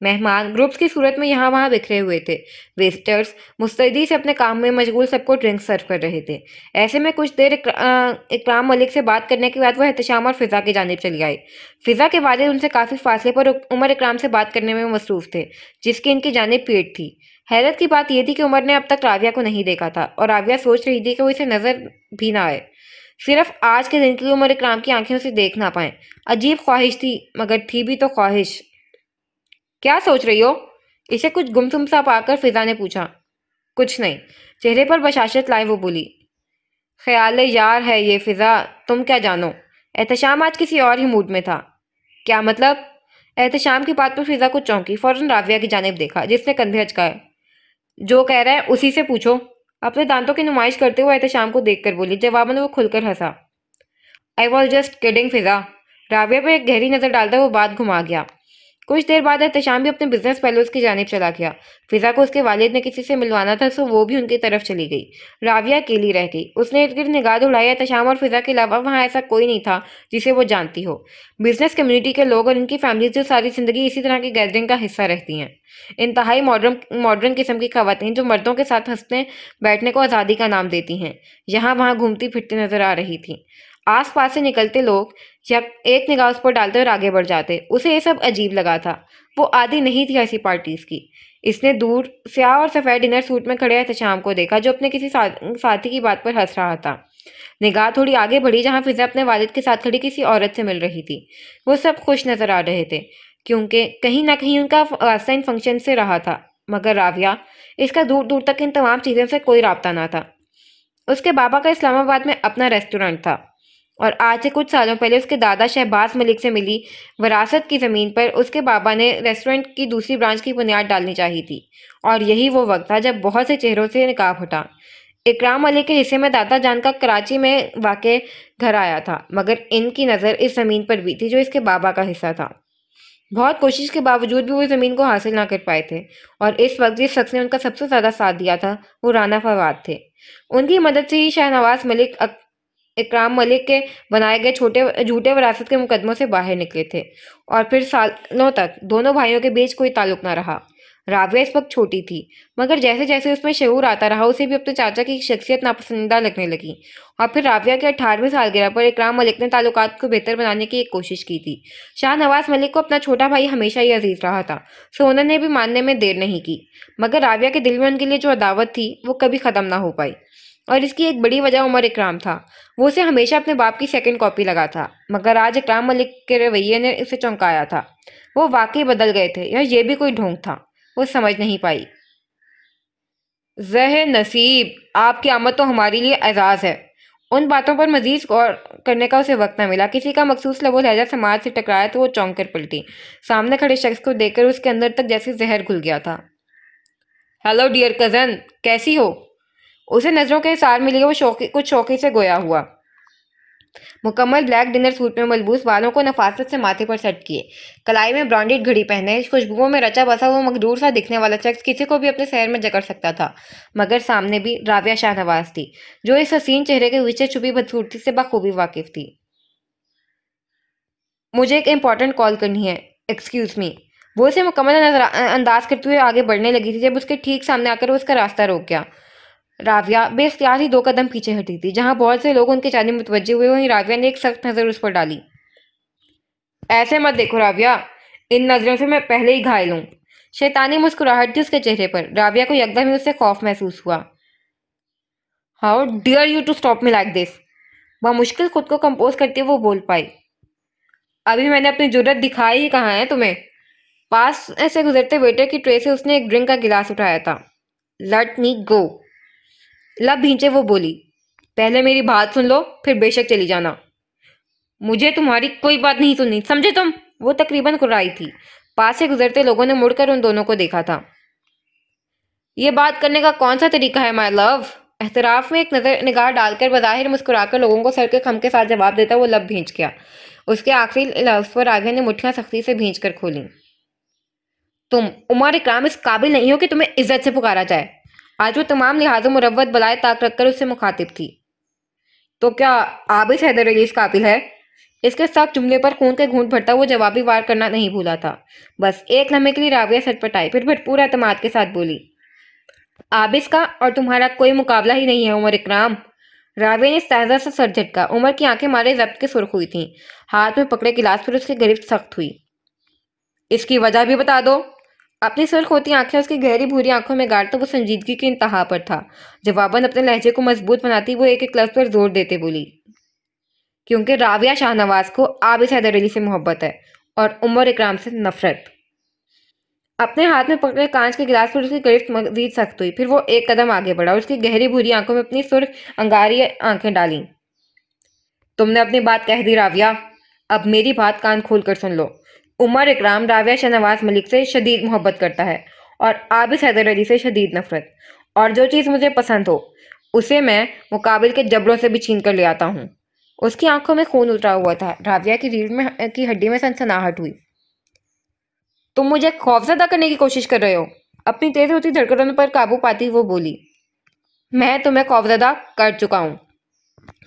मेहमान ग्रुप्स की सूरत में यहाँ वहाँ बिखरे हुए थे। वेस्टर्स मुस्तैदी से अपने काम में मशगूल सबको ड्रिंक्स सर्व कर रहे थे। ऐसे में कुछ देर इकराम मलिक से बात करने के बाद वह एहतशाम और फिजा की जानिब चली आई। फिजा के वालिद उनसे काफ़ी फासले पर उमर इकराम से बात करने में मसरूफ थे, जिसकी इनकी जानिब पीठ थी। हैरत की बात यह थी कि उमर ने अब तक राबिया को नहीं देखा था, और राबिया सोच रही थी कि वो इसे नजर भी ना आए, सिर्फ आज के दिन के लिए उमर इकराम की आंखें उसे देख ना पाए। अजीब ख्वाहिश थी, मगर थी भी तो ख्वाहिश। क्या सोच रही हो? इसे कुछ गुमसुम सा पाकर फिजा ने पूछा। कुछ नहीं, चेहरे पर बशाशत लाए वो बोली। ख्याल यार है ये फिजा, तुम क्या जानो। एहतशाम आज किसी और ही मूड में था। क्या मतलब? एहतशाम की बात पर फिजा कुछ चौंकी, फौरन राबिया की जानिब देखा, जिसने कंधे अचकाए। जो कह रहा है उसी से पूछो। अपने दांतों की नुमाइश करते हुए एहतशाम को देखकर बोली। जवाबन वो खुलकर हंसा। आई वॉज जस्ट किडिंग फिजा। राबिया पर एक गहरी नजर डालता वो बात घुमा गया। कुछ देर बाद एहतशाम भी अपने बिजनेस फेलोज की जानिब चला गया। फिजा को उसके वालिद ने किसी से मिलवाना था, सो वो भी उनकी तरफ चली गई। राबिया अकेली रह गई। उसने इर्द गिर्द निगाह दौड़ाई। एहतशाम और फिजा के अलावा वहाँ ऐसा कोई नहीं था जिसे वो जानती हो। बिजनेस कम्युनिटी के लोग और इनकी फैमिलीज जो सारी जिंदगी इसी तरह की गैदरिंग का हिस्सा रहती हैं। इंतहाई मॉडर्न किस्म की खवातीन जो मर्दों के साथ हंसने बैठने को आज़ादी का नाम देती हैं, यहाँ वहाँ घूमती फिरती नजर आ रही थी। आस पास से निकलते लोग या एक निगाह उस पर डालते और आगे बढ़ जाते। उसे ये सब अजीब लगा था। वो आदी नहीं थी ऐसी पार्टीज की। इसने दूर स्याह और सफ़ेद डिनर सूट में खड़े एहतशाम को देखा, जो अपने किसी साथी की बात पर हंस रहा था। निगाह थोड़ी आगे बढ़ी, जहाँ फिजा अपने वालिद के साथ खड़ी किसी औरत से मिल रही थी। वो सब खुश नजर आ रहे थे, क्योंकि कहीं ना कहीं उनका वास्ता इन फंक्शन से रहा था। मगर राबिया, इसका दूर दूर तक इन तमाम चीज़ों से कोई राब्ता ना था। उसके बाबा का इस्लामाबाद में अपना रेस्टोरेंट था, और आज से कुछ सालों पहले उसके दादा शहबाज मलिक से मिली विरासत की ज़मीन पर उसके बाबा ने रेस्टोरेंट की दूसरी ब्रांच की बुनियाद डालनी चाहिए थी। और यही वो वक्त था जब बहुत से चेहरों से निकाह उठा। इकराम अली के हिस्से में दादा जान का कराची में वाक़े घर आया था, मगर इनकी नज़र इस ज़मीन पर भी थी जो इसके बाबा का हिस्सा था। बहुत कोशिश के बावजूद भी वो ज़मीन को हासिल ना कर पाए थे, और इस वक्त जिस शख्स ने उनका सबसे ज़्यादा साथ दिया था वो राना फवाद थे। उनकी मदद से ही शाहनवाज मलिक इकराम मलिक के बनाए गए छोटे झूठे विरासत के मुकदमों से बाहर निकले थे और फिर सालों तक दोनों भाइयों के बीच कोई ताल्लुक न रहा। राबिया इस वक्त छोटी थी, मगर जैसे जैसे उसमें शऊर आता रहा उसे भी अपने चाचा की शख्सियत नापसंदीदा लगने लगी। और फिर राबिया के 18वीं सालगिरह पर इकराम मलिक ने ताल्लुकात को बेहतर बनाने की एक कोशिश की थी। शाहनवाज मलिक को अपना छोटा भाई हमेशा ही अजीज रहा था, सो उन्होंने भी मानने में देर नहीं की। मगर राबिया के दिल में उनके लिए जो अदावत थी वो कभी ख़त्म ना हो पाई, और इसकी एक बड़ी वजह उमर इकराम था। वो उसे हमेशा अपने बाप की सेकंड कॉपी लगा था, मगर आज इकराम मलिक के रवैये ने उसे चौंकाया था। वो वाकई बदल गए थे या ये भी कोई ढोंग था, वो समझ नहीं पाई। ज़ह नसीब, आपकी आमद तो हमारे लिए एजाज़ है। उन बातों पर मजीद गौर करने का उसे वक्त न मिला। किसी का मखसूस लबो लहजा समाज से टकराया तो वो चौंक कर पलटी। सामने खड़े शख्स को देखकर उसके अंदर तक जैसे जहर घुल गया था। हेलो डियर कज़न, कैसी हो? उसे नजरों के सार मिली। वो कुछ शौकी से गोया हुआ। मुकम्मल ब्लैक डिनर सूट में मलबूस, बालों को नफासत से माथे पर सेट किए, कलाई में ब्रांडेड घड़ी पहने, खुशबुओं में रचा बसा वो मखदूर सा दिखने वाला शख्स किसी को भी अपने शहर में जकड़ सकता था। मगर सामने भी राबिया शाहनवाज थी, जो इस हसीन चेहरे के पीछे छुपी बदसूरती से बखूबी वाकिफ थी। मुझे एक इम्पॉर्टेंट कॉल करनी है, एक्सक्यूज मी। वो उसे मुकम्मल अंदाज करते हुए आगे बढ़ने लगी थी जब उसके ठीक सामने आकर वो उसका रास्ता रोक गया। राबिया बेख्तियार ही 2 कदम पीछे हटी थी। जहां बहुत से लोग उनके जानिब मुतवज्जे हुए, वहीं राबिया ने एक सख्त नज़र उस पर डाली। ऐसे मत देखो राबिया, इन नज़रों से मैं पहले ही घायल हूँ। शैतानी मुस्कुराहट थी उसके चेहरे पर। राबिया को यकदम ही उससे खौफ महसूस हुआ। How dare you to stop me like this? मुश्किल खुद को कंपोज करते हुए वो बोल पाई। अभी मैंने अपनी जुर्रत दिखाई ही कहाँ है तुम्हें? पास ऐसे गुजरते वेटर की ट्रे से उसने एक ड्रिंक का गिलास उठाया था। लेट मी गो। लब भींचे वो बोली। पहले मेरी बात सुन लो, फिर बेशक चली जाना। मुझे तुम्हारी कोई बात नहीं सुननी, समझे तुम? वो तकरीबन कुर्राई थी। पास से गुजरते लोगों ने मुड़कर उन दोनों को देखा था। ये बात करने का कौन सा तरीका है माय लव? एहतराफ में एक नजर निगाह डालकर बज़ाहिर मुस्कुराकर लोगों को सर के खम के साथ जवाब देता वो लब भींच गया। उसके आखिरी लफ्ज़ पर राबिया ने मुट्ठियां सख्ती से भींच कर खोली। तुम उमर इकराम इस काबिल नहीं हो कि तुम्हें इज्जत से पुकारा जाए। आज वो तमाम लिहाजों मुरव्वत बलाए ताक रखकर उससे मुखातिब थी। तो क्या आबिस हैदर अली इस काबिल है? इसके साथ जुमले पर खून के घूंट भरता वो जवाबी वार करना नहीं भूला था। बस एक लम्हे के लिए राबिया सटपटाई, फिर भरपूर एतमाद के साथ बोली। आबिस का और तुम्हारा कोई मुकाबला ही नहीं है उमर इकराम। राबिया ने सहजा सा सर झटका। उमर की आंखें मारे जब्त के सुर्ख हुई थीं। हाथ में पकड़े गिलास पर उसकी गिरफ्त सख्त हुई। इसकी वजह भी बता दो। अपनी सुर्ख होती आंखें उसकी गहरी भूरी आंखों में गाड़ता वो संजीदगी की इंतहा पर था। जवाबन अपने लहजे को मजबूत बनाती वो एक एक लफ्ज पर जोर देते बोली। क्योंकि राबिया शाहनवाज को आबिस हैदर अली से मोहब्बत है और उमर इकराम से नफरत। अपने हाथ में पकड़े कांच के गिलास पर उसकी गिरफ्त मजीद सख्त हुई। फिर वो एक कदम आगे बढ़ा और उसकी गहरी भूरी आंखों में अपनी सुर्ख अंगारी आंखें डाली। तुमने अपनी बात कह दी राबिया, अब मेरी बात कान खोल कर सुन लो। उमर इकराम राबिया शाहनवाज मलिक से शदीद मोहब्बत करता है और आबिस हैदर अली से शदीद नफरत। और जो चीज़ मुझे पसंद हो उसे मैं मुकाबिल के जबरों से भी छीन कर ले आता हूँ। उसकी आंखों में खून उतरा हुआ था। राबिया की रीढ़ में की हड्डी में सनसनाहट हुई। तुम मुझे खौफजदा करने की कोशिश कर रहे हो? अपनी तेज होती धड़कनों पर काबू पाती वो बोली। मैं तुम्हें खौफजदा कर चुका हूँ।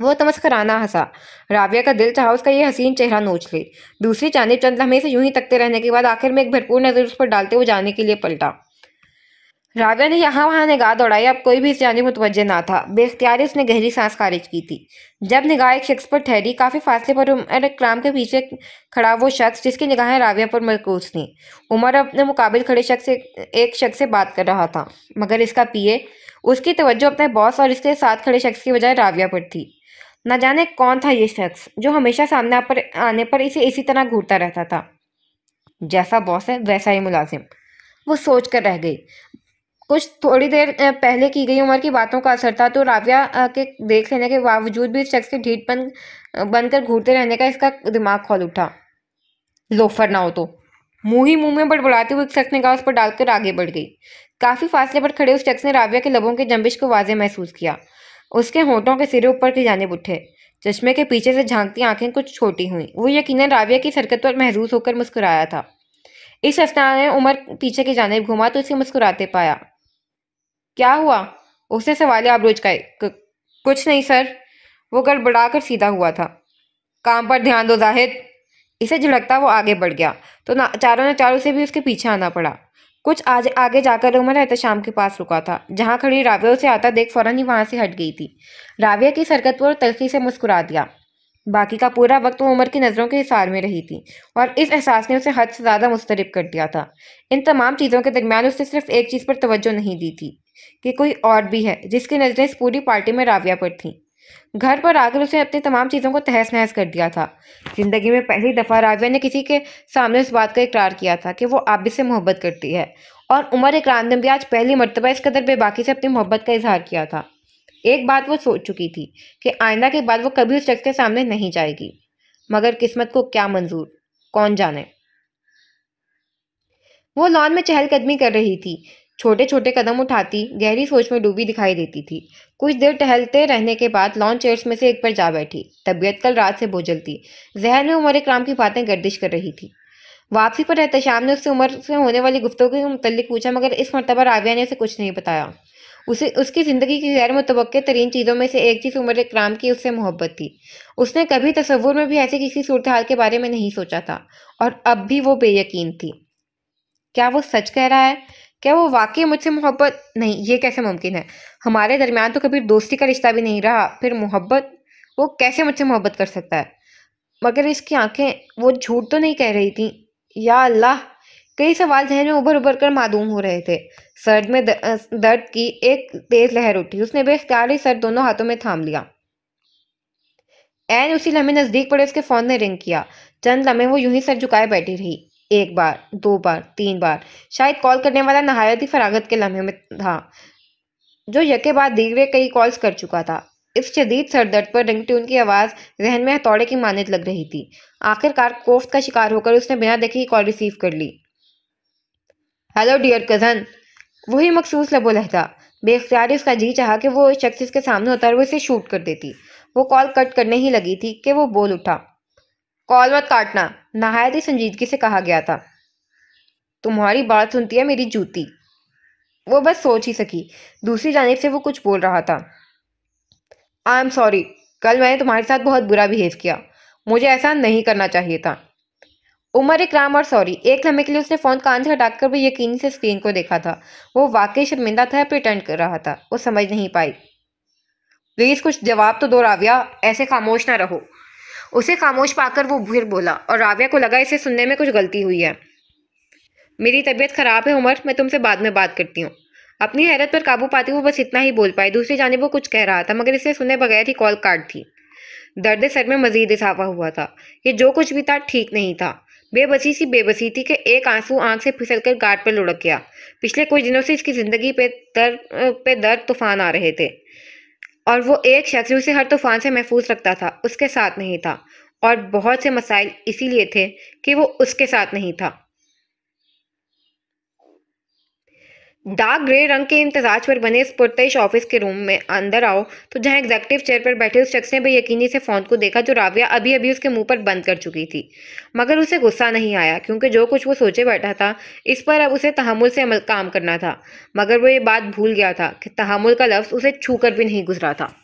वो तमस्कराना हंसा। राबिया का दिल चाहा उसका ये हसीन चेहरा नोच ले। दूसरी जानिब चंद लम्हे से यूं ही तकते रहने के बाद आखिर में एक भरपूर नजर उस पर डालते हुए जाने के लिए पलटा। राबिया ने यहाँ वहाँ निगाह दौड़ाई। अब कोई भी इस जानिब मुतवज्जे ना था। बेख्तियारी उसने गहरी सांस खारिज की थी। जब निगाह एक शख्स पर ठहरी, काफी फासले पर उमर इकराम के पीछे खड़ा वो शख्स जिसकी निगाहें राबिया पर मरकूज थीं। उमर अपने मुकाबिल खड़े एक शख्स से बात कर रहा था, मगर इसका पीए उसकी तवज्जो अपने बॉस और इसके साथ खड़े शख्स की बजाय राबिया पर थी। न जाने कौन था ये शख्स जो हमेशा सामने आने पर इसे इसी तरह घूरता रहता था। जैसा बॉस है वैसा ही मुलाजिम, वो सोच कर रह गई। कुछ थोड़ी देर पहले की गई उमर की बातों का असर था, तो राबिया के देख लेने के बावजूद भी इस शख्स के ढीठ बनकर घूरते रहने का इसका दिमाग खोल उठा। लोफर ना हो तो। मुंह ही मुंह में बड़बड़ाते हुए एक शख्स ने उस पर डालकर आगे बढ़ गई। काफी फासले पर खड़े उस शख्स ने राबिया के लबों के जंबिश को वाजे महसूस किया। उसके होंठों के सिरे ऊपर की जानिब उठे। चश्मे के पीछे से झांकती आंखें कुछ छोटी हुई। वो यकीनन राबिया की हरकत पर महसूस होकर मुस्कुराया था। इस अवस्था में उमर पीछे की जानिब घुमा तो उसे मुस्कुराते पाया। क्या हुआ? उसने सवाल आबरूज का। कुछ नहीं सर। वो गड़बड़ाकर सीधा हुआ था। काम पर ध्यान दो जाहिद। इसे झिड़कता वो आगे बढ़ गया तो चारों ने चारों से भी उसके पीछे आना पड़ा। कुछ आज आगे जाकर उमर एहतशाम के पास रुका था, जहां खड़ी राविया उसे आता देख फौरन ही वहां से हट गई थी। राविया की सरकत पर तल्खी से मुस्कुरा दिया। बाकी का पूरा वक्त वो उमर की नज़रों के हिसार में रही थी और इस एहसास ने उसे हद से ज़्यादा मुस्तरब कर दिया था। इन तमाम चीज़ों के दरमियान उसने सिर्फ एक चीज़ पर तवज्जो नहीं दी थी कि कोई और भी है जिसकी नज़रें इस पूरी पार्टी में राविया पर थीं। घर पर आकर उसने अपनी तमाम चीज़ों को तहस नहस कर दिया था। जिंदगी में पहली दफ़ा राविया ने किसी के सामने इस बात का इकरार किया था कि वो आबिद से मोहब्बत करती है, और उमर इकराम ने भी आज पहली मर्तबा इस कदर बेबाकी से अपनी मोहब्बत का इजहार किया था। एक बात वो सोच चुकी थी कि आइंदा के बाद वो कभी उस शख्स के सामने नहीं जाएगी, मगर किस्मत को क्या मंजूर, कौन जाने। वो लॉन में चहलकदमी कर रही थी, छोटे छोटे कदम उठाती गहरी सोच में डूबी दिखाई देती थी। कुछ देर टहलते रहने के बाद लॉन चेयर्स में से एक पर जा बैठी। तबीयत कल रात से बोझल थी। जहन में उमर इकराम की बातें गर्दिश कर रही थी। वापसी पर एहतशाम ने उससे उमर से होने वाली गुफ्तगू के मुतल्लिक पूछा, मगर इस मरतबा राविया ने उसे कुछ नहीं बताया। उसे उसकी ज़िंदगी की गैर मुतवक्के तरीन चीज़ों में से एक चीज़ उमर इकराम की उससे मोहब्बत थी। उसने कभी तसव्वुर में भी ऐसी किसी सूरत हाल के बारे में नहीं सोचा था, और अब भी वो बेयकीन थी। क्या वो सच कह रहा है? क्या वो वाकई मुझसे मोहब्बत? नहीं, ये कैसे मुमकिन है? हमारे दरमियान तो कभी दोस्ती का रिश्ता भी नहीं रहा, फिर मोहब्बत? वो कैसे मुझसे मोहब्बत कर सकता है? मगर इसकी आंखें, वो झूठ तो नहीं कह रही थी। या अल्लाह! कई सवाल जहन में उभर उभर कर मासूम हो रहे थे। सर्द में दर्द की एक तेज लहर उठी। उसने बेख्तियार ही सर दोनों हाथों में थाम लिया। ऐन उसी लम्हे नजदीक पड़े उसके फोन ने रिंग किया। चंद लम्हे वो यूं ही सर झुकाए बैठी रही। एक बार, दो बार, तीन बार। शायद कॉल करने वाला नहायत ही फरागत के लम्हे में था, जो यके बाद दीगरे कई कॉल्स कर चुका था। इस शदीद सरदर्द पर रिंगट्यून की आवाज़ जहन में हथौड़े की मानद लग रही थी। आखिरकार कोफ्त का शिकार होकर उसने बिना देखे ही कॉल रिसीव कर ली। Hello dear cousin. वही मखसूस लबो लहजा। बेख्तियारी उसका जी चाहा कि वो शख्स इसके सामने होता और वो इसे शूट कर देती। वो कॉल कट करने ही लगी थी कि वो बोल उठा। कॉल मत काटना, नहायत ही संजीदगी से कहा गया था। तुम्हारी बात सुनती है मेरी जूती। वो बस सोच ही सकी। दूसरी जानिब से वो कुछ बोल रहा था। आई एम सॉरी, कल मैंने तुम्हारे साथ बहुत बुरा बिहेव किया। मुझे ऐसा नहीं करना चाहिए था। उमर इकराम और सॉरी। एक लम्हे के लिए उसने फ़ोन कान से हटाकर भी यकीन से स्क्रीन को देखा था। वो वाकई शर्मिंदा था या प्रिटेंड कर रहा था, वो समझ नहीं पाई। प्लीज़ कुछ जवाब तो दो राविया, ऐसे खामोश ना रहो। उसे खामोश पाकर वो फिर बोला, और राविया को लगा इसे सुनने में कुछ गलती हुई है। मेरी तबीयत ख़राब है उमर, मैं तुमसे बाद में बात करती हूँ। अपनी हैरत पर काबू पाती वो बस इतना ही बोल पाई। दूसरी जानिब वो कुछ कह रहा था, मगर इसे सुने बगैर ही कॉल काट दी। दर्द सर में मजीद इजाफा हुआ था। ये जो कुछ भी था ठीक नहीं था। बेबसी सी बेबसी थी कि एक आंसू आंख से फिसलकर गार्ड पर लुढ़क गया। पिछले कुछ दिनों से इसकी जिंदगी पे दर्द तूफान आ रहे थे, और वो एक शख्स जो उसे हर तूफान से महफूज रखता था उसके साथ नहीं था, और बहुत से मसाइल इसीलिए थे कि वो उसके साथ नहीं था। डार्क ग्रे रंग के इम्तजाज पर बने इस पुरतश ऑफिस के रूम में अंदर आओ तो जहां एग्जेक्टिव चेयर पर बैठे उस शख्स ने बेयकीनी से फोन को देखा, जो राविया अभी अभी उसके मुंह पर बंद कर चुकी थी। मगर उसे गुस्सा नहीं आया, क्योंकि जो कुछ वो सोचे बैठा था इस पर अब उसे तहम्मुल से काम करना था। मगर वो ये बात भूल गया था कि तहम्मुल का लफ्ज़ उसे छू कर भी नहीं गुजरा था।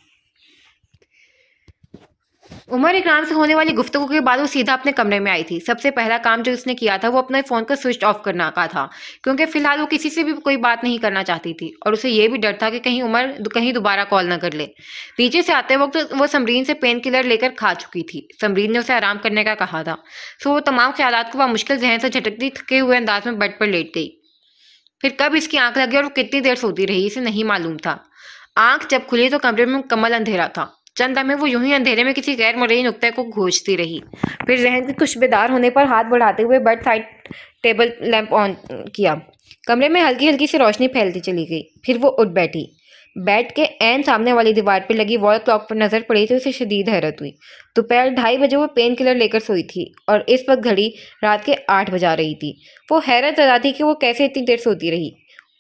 उमर इकराम से होने वाली गुफ्तगू के बाद वो सीधा अपने कमरे में आई थी। सबसे पहला काम जो उसने किया था वो अपने फ़ोन को स्विच ऑफ करना का था, क्योंकि फ़िलहाल वो किसी से भी कोई बात नहीं करना चाहती थी, और उसे ये भी डर था कि कहीं उमर कहीं दोबारा कॉल न कर ले। नीचे से आते वक्त वो समरीन से पेन किलर लेकर खा चुकी थी। समरीन ने उसे आराम करने का कहा था, सो वो तमाम ख्यालात को मुश्किल जहन से झटकती थके हुए अंदाज में बेड पर लेट गई। फिर कब इसकी आंख लगी और वो कितनी देर सोती रही इसे नहीं मालूम था। आंख जब खुली तो कमरे में मुकम्मल अंधेरा था। चंद लम्हे वो यूं ही अंधेरे में किसी गैर मरई नुक्ते को खोजती रही। फिर जहन के कुछ बेदार होने पर हाथ बढ़ाते हुए bed side table lamp on किया। कमरे में हल्की हल्की सी रोशनी फैलती चली गई। फिर वो उठ बैठी। बेड के ऐन सामने वाली दीवार पर लगी वॉल क्लॉक पर नजर पड़ी तो उसे शदीद हैरत हुई। दोपहर 2:30 वो पेन किलर लेकर सोई थी, और इस वक्त घड़ी रात के 8 बजा रही थी। वो हैरत ज़दा थी कि वो कैसे इतनी देर सोती रही,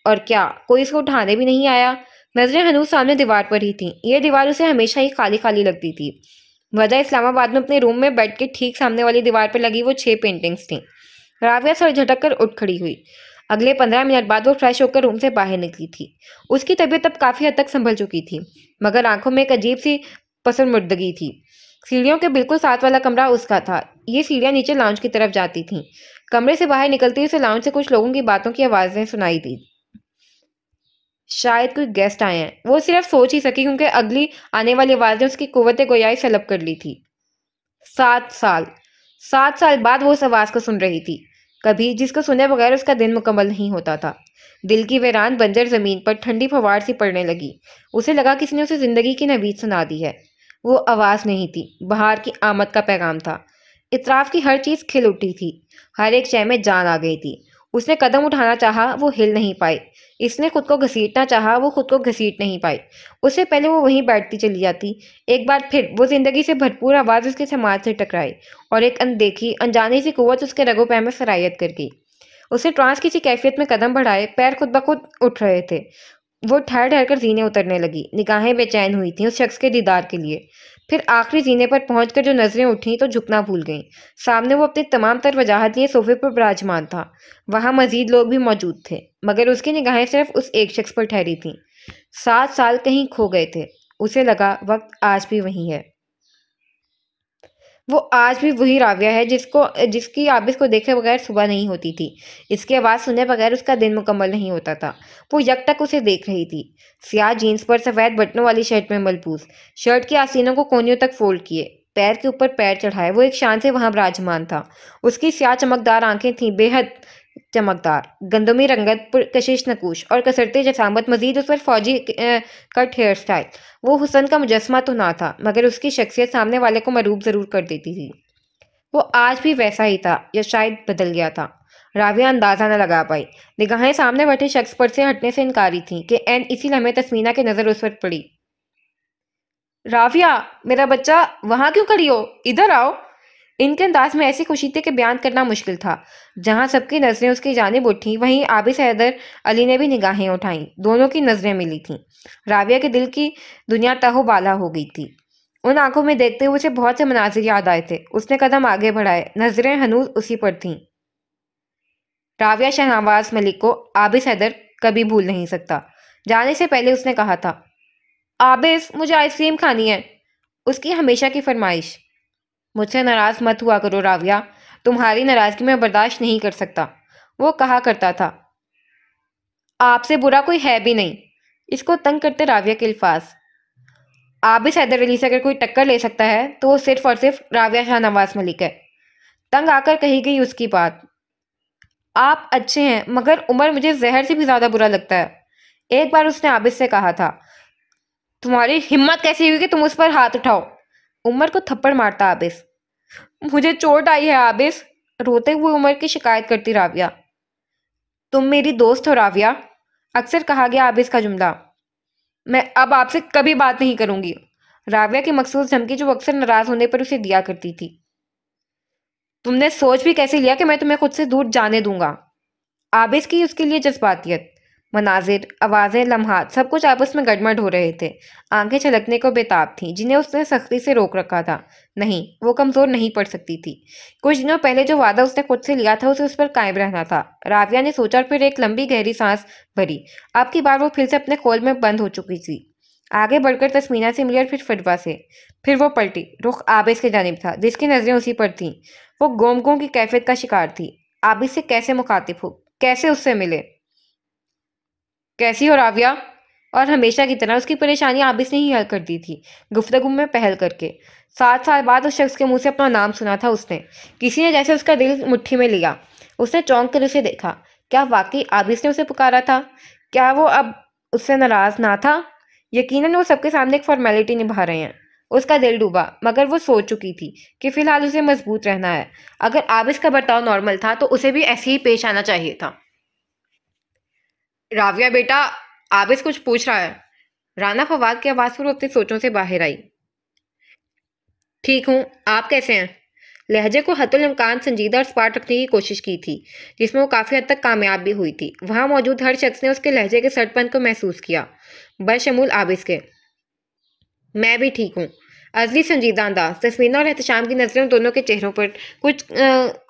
और क्या कोई इसको उठाने भी नहीं आया। नजरें हनूज सामने दीवार पर ही थीं। ये दीवार उसे हमेशा ही खाली खाली लगती थी। वजह इस्लामाबाद में अपने रूम में बेड के ठीक सामने वाली दीवार पर लगी वो 6 पेंटिंग्स थीं। राविया सर झटक कर उठ खड़ी हुई। अगले 15 मिनट बाद वो फ्रेश होकर रूम से बाहर निकली थी। उसकी तबीयत अब काफ़ी हद तक संभल चुकी थी, मगर आंखों में एक अजीब सी पसरमुर्दगी थी। सीढ़ियों के बिल्कुल साथ वाला कमरा उसका था। ये सीढ़ियां नीचे लाउंज की तरफ जाती थीं। कमरे से बाहर निकलते ही उसे लाउंज से कुछ लोगों की बातों की आवाजें सुनाई दी। शायद कोई गेस्ट आए हैं, वो सिर्फ सोच ही सकी क्योंकि अगली आने वाली आवाजें उसकी कुव्वत गोयाई सलब कर ली थी। 7 साल, 7 साल बाद वो उस आवाज को सुन रही थी, कभी जिसको सुने बगैर उसका दिन मुकम्मल नहीं होता था। दिल की वीरान बंजर जमीन पर ठंडी फवार सी पड़ने लगी। उसे लगा किसी ने उसे जिंदगी की नवीद सुना दी है। वो आवाज नहीं थी, बहार की आमद का पैगाम था। इतराफ की हर चीज खिल उठी थी, हर एक शय में जान आ गई थी। उसने कदम उठाना चाहा, वो हिल नहीं पाई। इसने खुद को घसीटना चाहा, वो खुद को घसीट नहीं पाई। उससे पहले वो वहीं बैठती चली जाती। एक बार फिर वो जिंदगी से भरपूर आवाज उसके समाज से टकराई और एक अनदेखी अनजानी सी कुव्वत उसके रगो पैर में सरायत कर गई। उसे ट्रांस की सी कैफियत में कदम बढ़ाए, पैर खुद ब खुद उठ रहे थे। वो ठहर ठहर कर जीने उतरने लगी, निगाहें बेचैन हुई थीं उस शख्स के दीदार के लिए। फिर आखिरी जीने पर पहुंचकर जो नजरें उठीं तो झुकना भूल गईं। सामने वो अपनी तमाम तर वजाहत लिए सोफे पर विराजमान था। वहां मजीद लोग भी मौजूद थे, मगर उसकी निगाहें सिर्फ उस एक शख्स पर ठहरी थीं। 7 साल कहीं खो गए थे। उसे लगा वक्त आज भी वही है। वो आज भी वही राविया है जिसकी आबिस को देखे बगैर सुबह नहीं होती थी। इसकी आवाज़ सुने बगैर उसका दिन मुकम्मल नहीं होता था। वो यकटक उसे देख रही थी, सियाह जीन्स पर सफ़ेद बटनों वाली शर्ट में मलबूस, शर्ट की आस्तीनों को कोनियों तक फोल्ड किए, पैर के ऊपर पैर चढ़ाए, वो एक शान से वहां विराजमान था। उसकी स्याह चमकदार आंखें थीं बेहद चमकदार, गंदमी रंगत, कशिश नकूश और कसरते जसामत, मजीद उस पर फौजी कट हेयर स्टाइल। वो हुसन का मुजस्मा तो ना था, मगर उसकी शख्सियत सामने वाले को मरूब जरूर कर देती थी। वो आज भी वैसा ही था या शायद बदल गया था। राविया अंदाजा न लगा पाई। निगाहें सामने बैठे शख्स पर से हटने से इनकारी थीं कि एन इसी लम्हे तस्मीना की नजर उस पर पड़ी। राविया, मेरा बच्चा, वहां क्यों खड़ी हो? इधर आओ। इनके अंदाज में ऐसी खुशी थी कि बयान करना मुश्किल था। जहां सबकी नजरें उसकी जानिब उठी, वहीं आबिस हैदर अली ने भी निगाहें उठाईं। दोनों की नजरें मिली थीं। राविया के दिल की दुनिया तहोबाला हो गई थी। उन आंखों में देखते हुए उसे बहुत से मनाजिर याद आए थे। उसने कदम आगे बढ़ाए, नजरें हनूज उसी पर थीं। राविया शहनवाज मलिक को आबिस हैदर कभी भूल नहीं सकता। जाने से पहले उसने कहा था, आबिस, मुझे आइसक्रीम खानी है। उसकी हमेशा की फरमाइश। मुझसे नाराज मत हुआ करो राविया, तुम्हारी नाराजगी मैं बर्दाश्त नहीं कर सकता, वो कहा करता था। आपसे बुरा कोई है भी नहीं। इसको तंग करते राविया के अल्फाज। आबिस हैदर अली से अगर कोई टक्कर ले सकता है तो वो सिर्फ और सिर्फ राविया शाहनवाज मलिक है। तंग आकर कही गई उसकी बात। आप अच्छे हैं, मगर उमर मुझे जहर से भी ज्यादा बुरा लगता है। एक बार उसने आबिस से कहा था, तुम्हारी हिम्मत कैसी हुई कि तुम उस पर हाथ उठाओ? उमर को थप्पड़ मारता आबिस। मुझे चोट आई है आबिस, रोते हुए उमर की शिकायत करती राविया। तुम मेरी दोस्त हो राविया, अक्सर कहा गया आबिस का जुमला। मैं अब आपसे कभी बात नहीं करूंगी। राविया की मखसूस धमकी जो अक्सर नाराज होने पर उसे दिया करती थी। तुमने सोच भी कैसे लिया कि मैं तुम्हें खुद से दूर जाने दूंगा? आबिस की उसके लिए जज्बातियत, मनाजिर, आवाज़ें, लम्हात, सब कुछ आपस में गड़मड़ हो रहे थे। आंखें छलकने को बेताब थीं, जिन्हें उसने सख्ती से रोक रखा था। नहीं, वो कमज़ोर नहीं पड़ सकती थी। कुछ दिनों पहले जो वादा उसने खुद से लिया था, उसे उस पर कायम रहना था। राविया ने सोचा और फिर एक लंबी गहरी सांस भरी। अब की बार वो फिर से अपने खोल में बंद हो चुकी थी। आगे बढ़कर तस्मीना से मिली और फिर फटवा से। फिर वो पलटी, रुख आबिस की जानिब था, जिसकी नजरें उसी पर थीं। वो गोमगों की कैफियत का शिकार थी। आबिस से कैसे मुखातिब हो, कैसे उससे मिले? कैसी हो राविया? और हमेशा की तरह उसकी परेशानी आबिस ने ही हल कर दी थी, गुफ्तगू में पहल करके। 7 साल बाद उस शख्स के मुंह से अपना नाम सुना था उसने। किसी ने जैसे उसका दिल मुट्ठी में लिया। उसने चौंक कर उसे देखा। क्या वाकई आबिस ने उसे पुकारा था? क्या वो अब उससे नाराज ना था? यकीनन वो सबके सामने एक फॉर्मेलिटी निभा रहे हैं। उसका दिल डूबा, मगर वो सोच चुकी थी कि फिलहाल उसे मजबूत रहना है। अगर आबिस का बर्ताव नॉर्मल था तो उसे भी ऐसे ही पेश आना चाहिए था। राविया बेटा, आबिस कुछ पूछ रहा है। राना फवाद की आवाज पर वो अपनी सोचों से बाहर आई। ठीक हूँ, आप कैसे हैं? लहजे को हतुल इम्कान संजीदा और स्पार्ट रखने की कोशिश की थी, जिसमें वो काफ़ी हद तक कामयाब भी हुई थी। वहां मौजूद हर शख्स ने उसके लहजे के सटपन को महसूस किया, बशमूल आबिस के। मैं भी ठीक हूँ। अजली संजीदा अंदाज, तस्मीना और एहतशाम की नजरें दोनों के चेहरों पर कुछ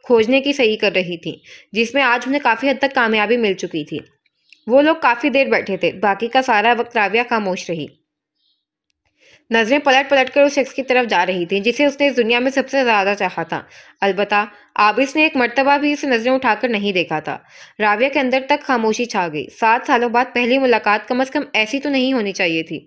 खोजने की सही कर रही थी, जिसमें आज उन्हें काफ़ी हद तक कामयाबी मिल चुकी थी। वो लोग काफ़ी देर बैठे थे। बाकी का सारा वक्त राविया खामोश रही। नजरें पलट पलट कर उस शख्स की तरफ जा रही थीं जिसे उसने इस दुनिया में सबसे ज्यादा चाहा था। अलबत्ता आबिस ने एक मर्तबा भी उसे नजरें उठाकर नहीं देखा था। राविया के अंदर तक खामोशी छा गई। 7 सालों बाद पहली मुलाकात कम अज कम ऐसी तो नहीं होनी चाहिए थी।